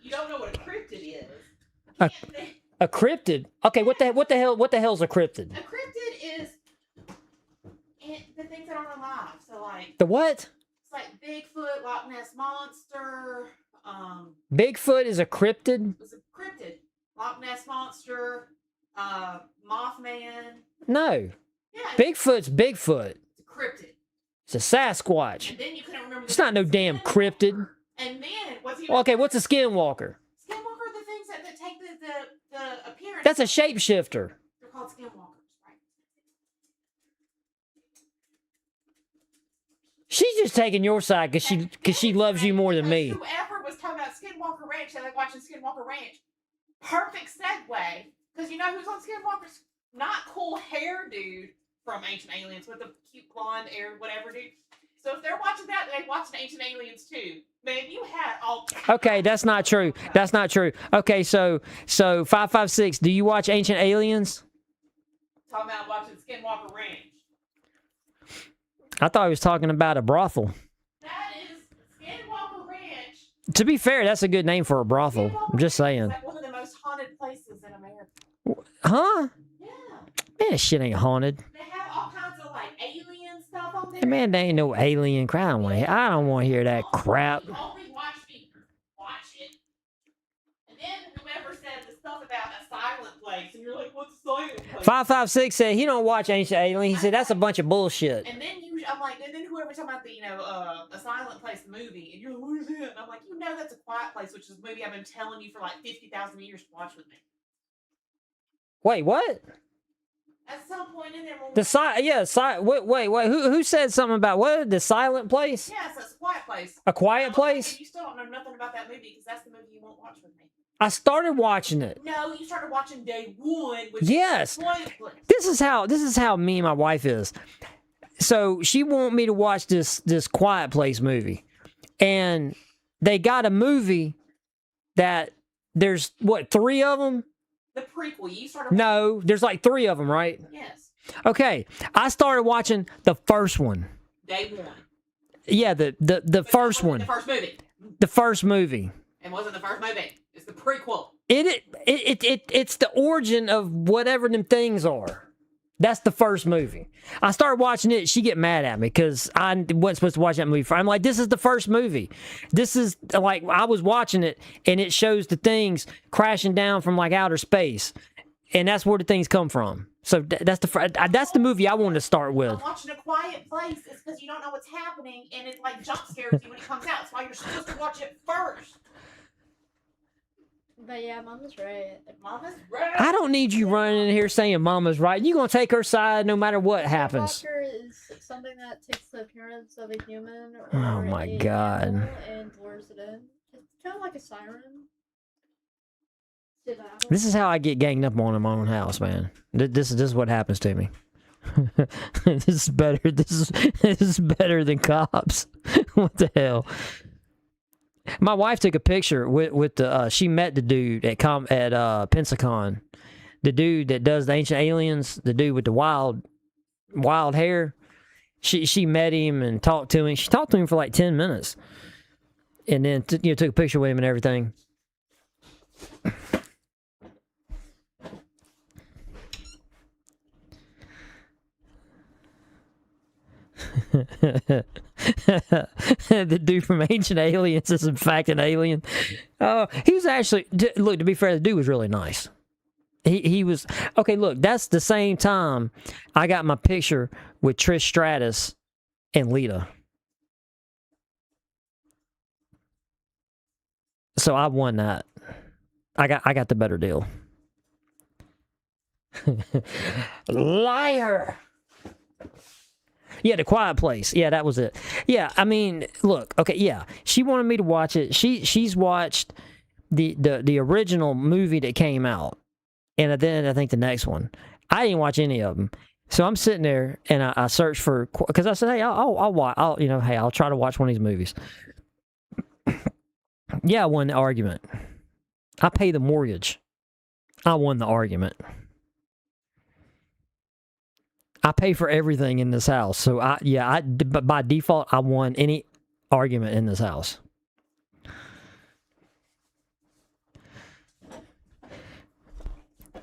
You don't know what a cryptid is. A cryptid? Okay, what the hell's a cryptid? A cryptid is the things that aren't alive. So like The what? It's like Bigfoot, Loch Ness Monster. Bigfoot is a cryptid? It's a cryptid. Loch Ness Monster, Mothman. No. Yeah. Bigfoot's Bigfoot. It's a cryptid. It's a Sasquatch. And then you couldn't remember. It's not no damn cryptid. And then what's Well, okay, what's a skinwalker? Skinwalker are the things that take the appearance. That's a shapeshifter. They're called skinwalkers, right? She's just taking your side because she loves you more than me. Whoever was talking about Skinwalker Ranch, they like watching Skinwalker Ranch. Perfect segue, because you know who's on Skinwalker's not cool hair dude from Ancient Aliens with the cute blonde hair, whatever dude. So if they're watching that, they're watching Ancient Aliens too. Man, you had all. Okay, that's not true. That's not true. Okay, so 556. Do you watch Ancient Aliens? Talking about watching Skinwalker Ranch. I thought he was talking about a brothel. That is Skinwalker Ranch. To be fair, that's a good name for a brothel. I'm just Ranch saying. is like one of the most haunted places in America. Huh? Yeah. Man, that shit ain't haunted. They have all kinds of like alien stuff on there. Man, there ain't no alien crap. I don't want to hear that crap. Only watch me watch it. And then whoever said the stuff about a silent place, and you're like, what's a silent place? 556 said he don't watch Ancient Aliens. He said that's a bunch of bullshit. And then I'm like, and then whoever talking about the, a silent place movie, and you're like, what is it? And I'm like, that's a quiet place, which is a movie I've been telling you for like 50,000 years to watch with me. Wait, what? At some point in there, when Wait. Who said something about what? The silent place? yes, it's a quiet place. A quiet And place? you still don't know nothing about that movie because that's the movie you won't watch with me. I started watching it. No, you started watching day one. Which Yes. Is a quiet place. This is how me and my wife is. So she want me to watch this Quiet Place movie, and they got a movie that there's what 3 of them? The prequel. You started. No, there's like 3 of them, right? Yes. Okay, I started watching the first one. Day one. Yeah, the But first it wasn't one, The first movie. the first movie. It wasn't the first movie. It's the prequel. It's the origin of whatever them things are. That's the first movie. I started watching it. She get mad at me because I wasn't supposed to watch that movie. I'm like, this is the first movie. This is like I was watching it, and it shows the things crashing down from like outer space, and that's where the things come from. So that's the movie I wanted to start with. I'm watching A Quiet Place. It's because you don't know what's happening, and it like jump scares you when it comes out. That's why you're supposed to watch it first. But yeah, Mama's right. Mama's right. I don't need you running in here saying Mama's right. You're gonna take her side no matter what happens. Skinwalker is something that takes the appearance of a human or Oh my a God. animal and lures it in. It's kind of like a siren. To battle. This is how I get ganged up on in my own house, man. This is what happens to me. This is better. This is better than cops. What the hell? My wife took a picture with the. She met the dude at Pensacon, the dude that does the Ancient Aliens, the dude with the wild hair. She met him and talked to him. She talked to him for like 10 minutes, and then took a picture with him and everything. The dude from Ancient Aliens is in fact an alien. He was actually, look, to be fair, the dude was really nice. He was okay. Look, that's the same time I got my picture with Trish Stratus and Lita. So I won that. I got the better deal. Liar. Yeah, The Quiet Place. Yeah, that was it. Yeah, I mean, look, okay, yeah. She wanted me to watch it. She's watched the original movie that came out. And then I think the next one. I didn't watch any of them. So I'm sitting there and I searched for, because I said, hey, I'll watch, I'll try to watch one of these movies. Yeah, I won the argument. I pay the mortgage. I won the argument. I pay for everything in this house. So by default, I won any argument in this house.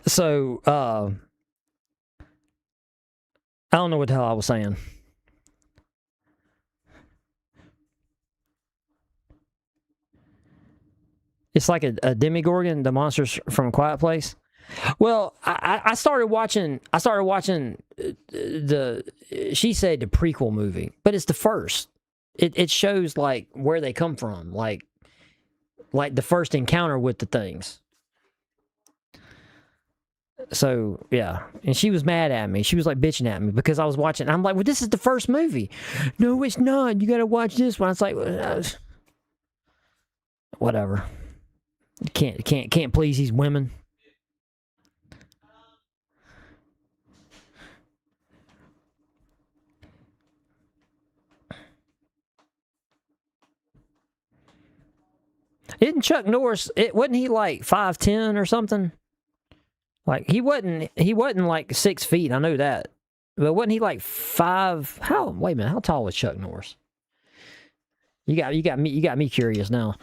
So, I don't know what the hell I was saying. It's like a Demogorgon, the monsters from A Quiet Place. Well, I started watching she said the prequel movie, but it's the first. It shows like where they come from, like the first encounter with the things. So yeah, and she was mad at me. She was like bitching at me because I was watching. I'm like, well, this is the first movie. No, it's not. You got to watch this one. It's like, whatever. Can't please these women. Isn't Chuck Norris? Wasn't he like 5'10" or something? Like he wasn't like 6 feet. I know that, but wasn't he like five? How? Wait a minute. How tall was Chuck Norris? You got me curious now.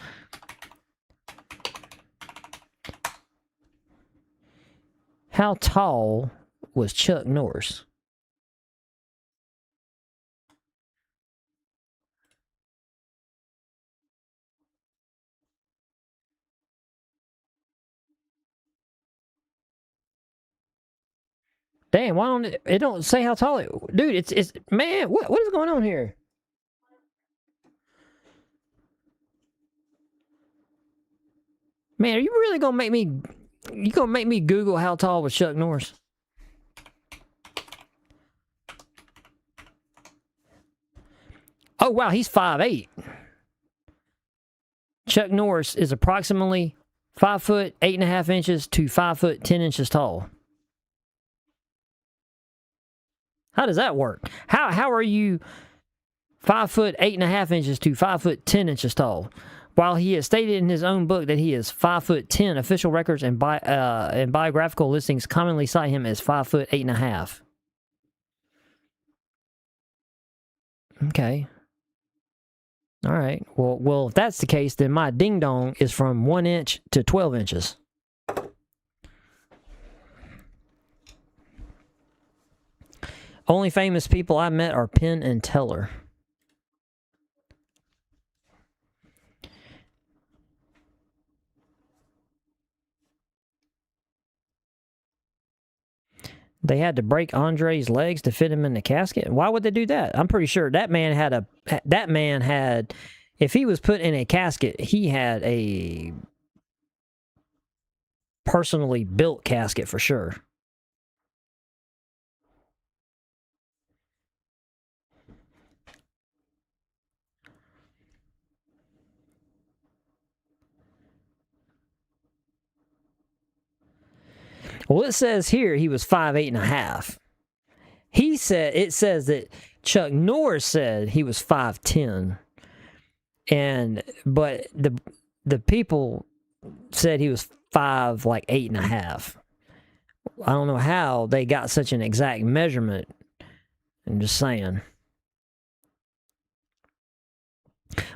How tall was Chuck Norris? Damn, why don't it don't say how tall it, dude, it's man, what is going on here? Man, are you really gonna make me Google how tall was Chuck Norris? Oh wow, he's 5'8". Chuck Norris is approximately 5 foot 8.5 inches to 5 foot 10 inches tall. How does that work? How are you 5 foot 8.5 inches to 5 foot 10 inches tall? While he has stated in his own book that he is 5'10", official records and biographical listings commonly cite him as 5 foot 8.5. Okay. All right. Well, if that's the case, then my ding dong is from 1 inch to 12 inches. Only famous people I met are Penn and Teller. They had to break Andre's legs to fit him in the casket. Why would they do that? I'm pretty sure that man had, if he was put in a casket, he had a personally built casket for sure. Well, it says here he was 5'8.5". It says that Chuck Norris said he was 5'10", but the people said he was 8.5. I don't know how they got such an exact measurement. I'm just saying.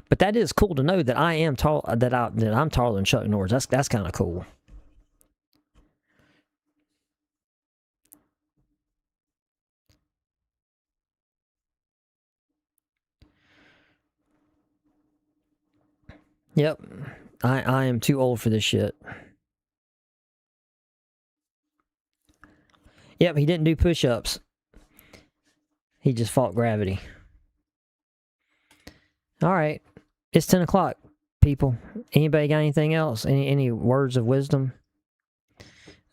But that is cool to know that I am tall. That I'm taller than Chuck Norris. That's kind of cool. Yep. I am too old for this shit. Yep, he didn't do push-ups. He just fought gravity. All right. It's 10 o'clock, people. Anybody got anything else? Any words of wisdom?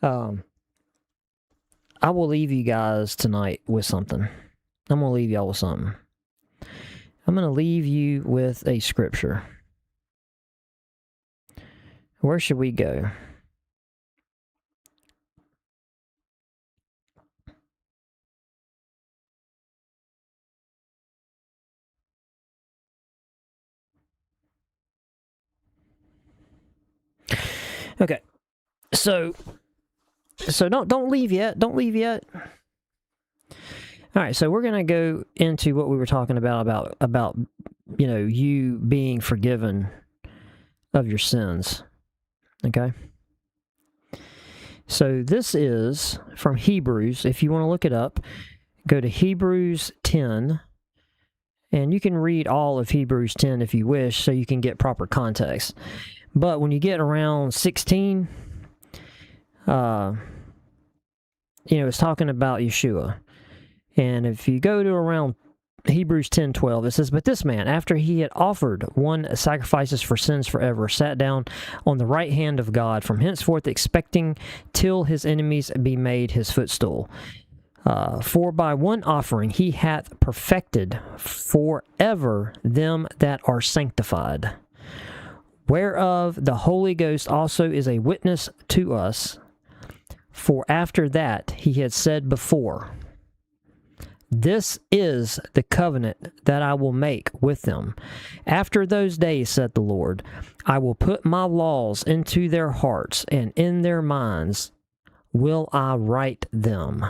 I will leave you guys tonight with something. I'm going to leave y'all with something. I'm going to leave you with a scripture. Where should we go? Okay. So don't leave yet. Don't leave yet. All right, so we're going to go into what we were talking about you being forgiven of your sins. Okay? So this is from Hebrews. If you want to look it up, go to Hebrews 10, and you can read all of Hebrews 10 if you wish, so you can get proper context. But when you get around 16, it's talking about Yeshua. And if you go to around Hebrews 10:12, it says, "But this man, after he had offered one sacrifices for sins forever, sat down on the right hand of God, from henceforth expecting till his enemies be made his footstool. For by one offering he hath perfected forever them that are sanctified, whereof the Holy Ghost also is a witness to us. For after that he had said before, This is the covenant that I will make with them. After those days, said the Lord, I will put my laws into their hearts, and in their minds will I write them.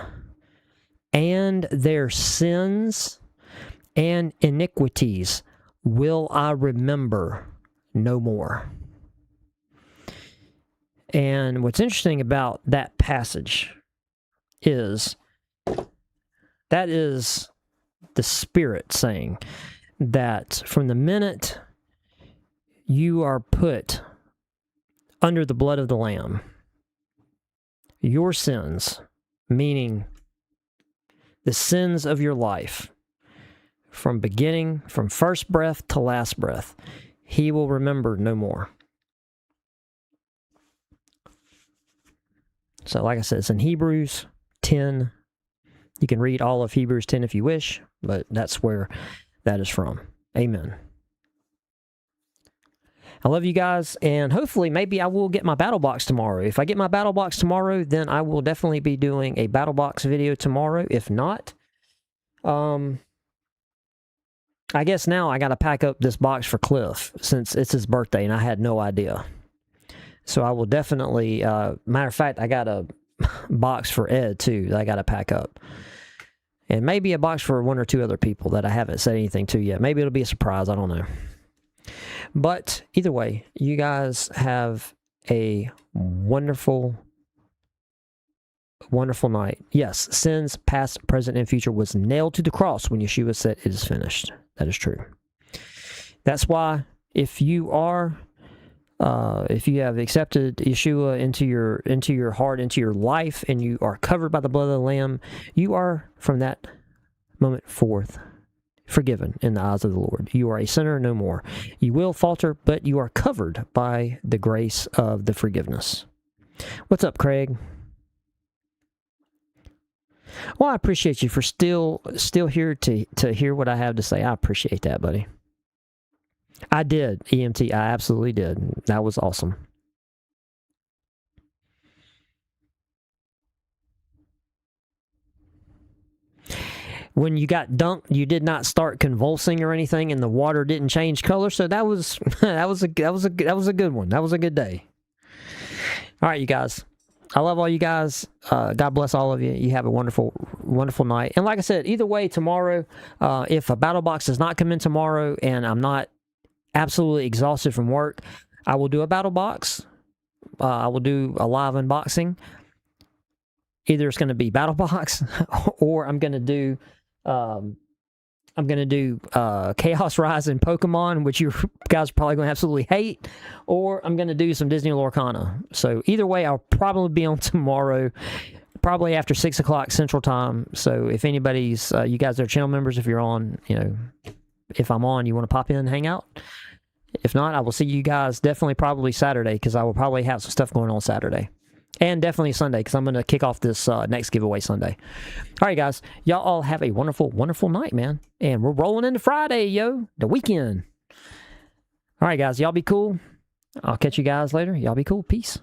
And their sins and iniquities will I remember no more. And what's interesting about that passage is that is the Spirit saying that from the minute you are put under the blood of the Lamb, your sins, meaning the sins of your life, from first breath to last breath, He will remember no more. So like I said, it's in Hebrews 10. You can read all of Hebrews 10 if you wish, but that's where that is from. Amen. I love you guys, and hopefully maybe I will get my battle box tomorrow. If I get my battle box tomorrow, then I will definitely be doing a battle box video tomorrow. If not, I guess now I got to pack up this box for Cliff since it's his birthday and I had no idea. So I will definitely, matter of fact, I got a box for Ed too that I got to pack up. And maybe a box for one or two other people that I haven't said anything to yet. Maybe it'll be a surprise. I don't know. But either way, you guys have a wonderful, wonderful night. Yes, sins past, present, and future was nailed to the cross when Yeshua said it is finished. That is true. That's why if you have accepted Yeshua into your heart, into your life, and you are covered by the blood of the Lamb, you are from that moment forth forgiven in the eyes of the Lord. You are a sinner no more. You will falter, but you are covered by the grace of the forgiveness. What's up, Craig? Well, I appreciate you for still here to hear what I have to say. I appreciate that, buddy. I did, EMT. I absolutely did. That was awesome. When you got dunked, you did not start convulsing or anything, and the water didn't change color. So that was that was a good one. That was a good day. All right, you guys. I love all you guys. God bless all of you. You have a wonderful, wonderful night. And like I said, either way, tomorrow, if a battle box does not come in tomorrow, and I'm not absolutely exhausted from work, I will do a battle box. I will do a live unboxing. Either it's going to be battle box, or I'm going to do Chaos Rising Pokemon, which you guys are probably going to absolutely hate, or I'm going to do some Disney Lorcana. So either way, I'll probably be on tomorrow, probably after 6 o'clock Central Time. So if anybody's, you guys are channel members, if you're on, if I'm on, you want to pop in and hang out. If not, I will see you guys definitely probably Saturday, because I will probably have some stuff going on Saturday. And definitely Sunday, because I'm going to kick off this next giveaway Sunday. All right, guys. Y'all all have a wonderful, wonderful night, man. And we're rolling into Friday, yo. The weekend. All right, guys. Y'all be cool. I'll catch you guys later. Y'all be cool. Peace.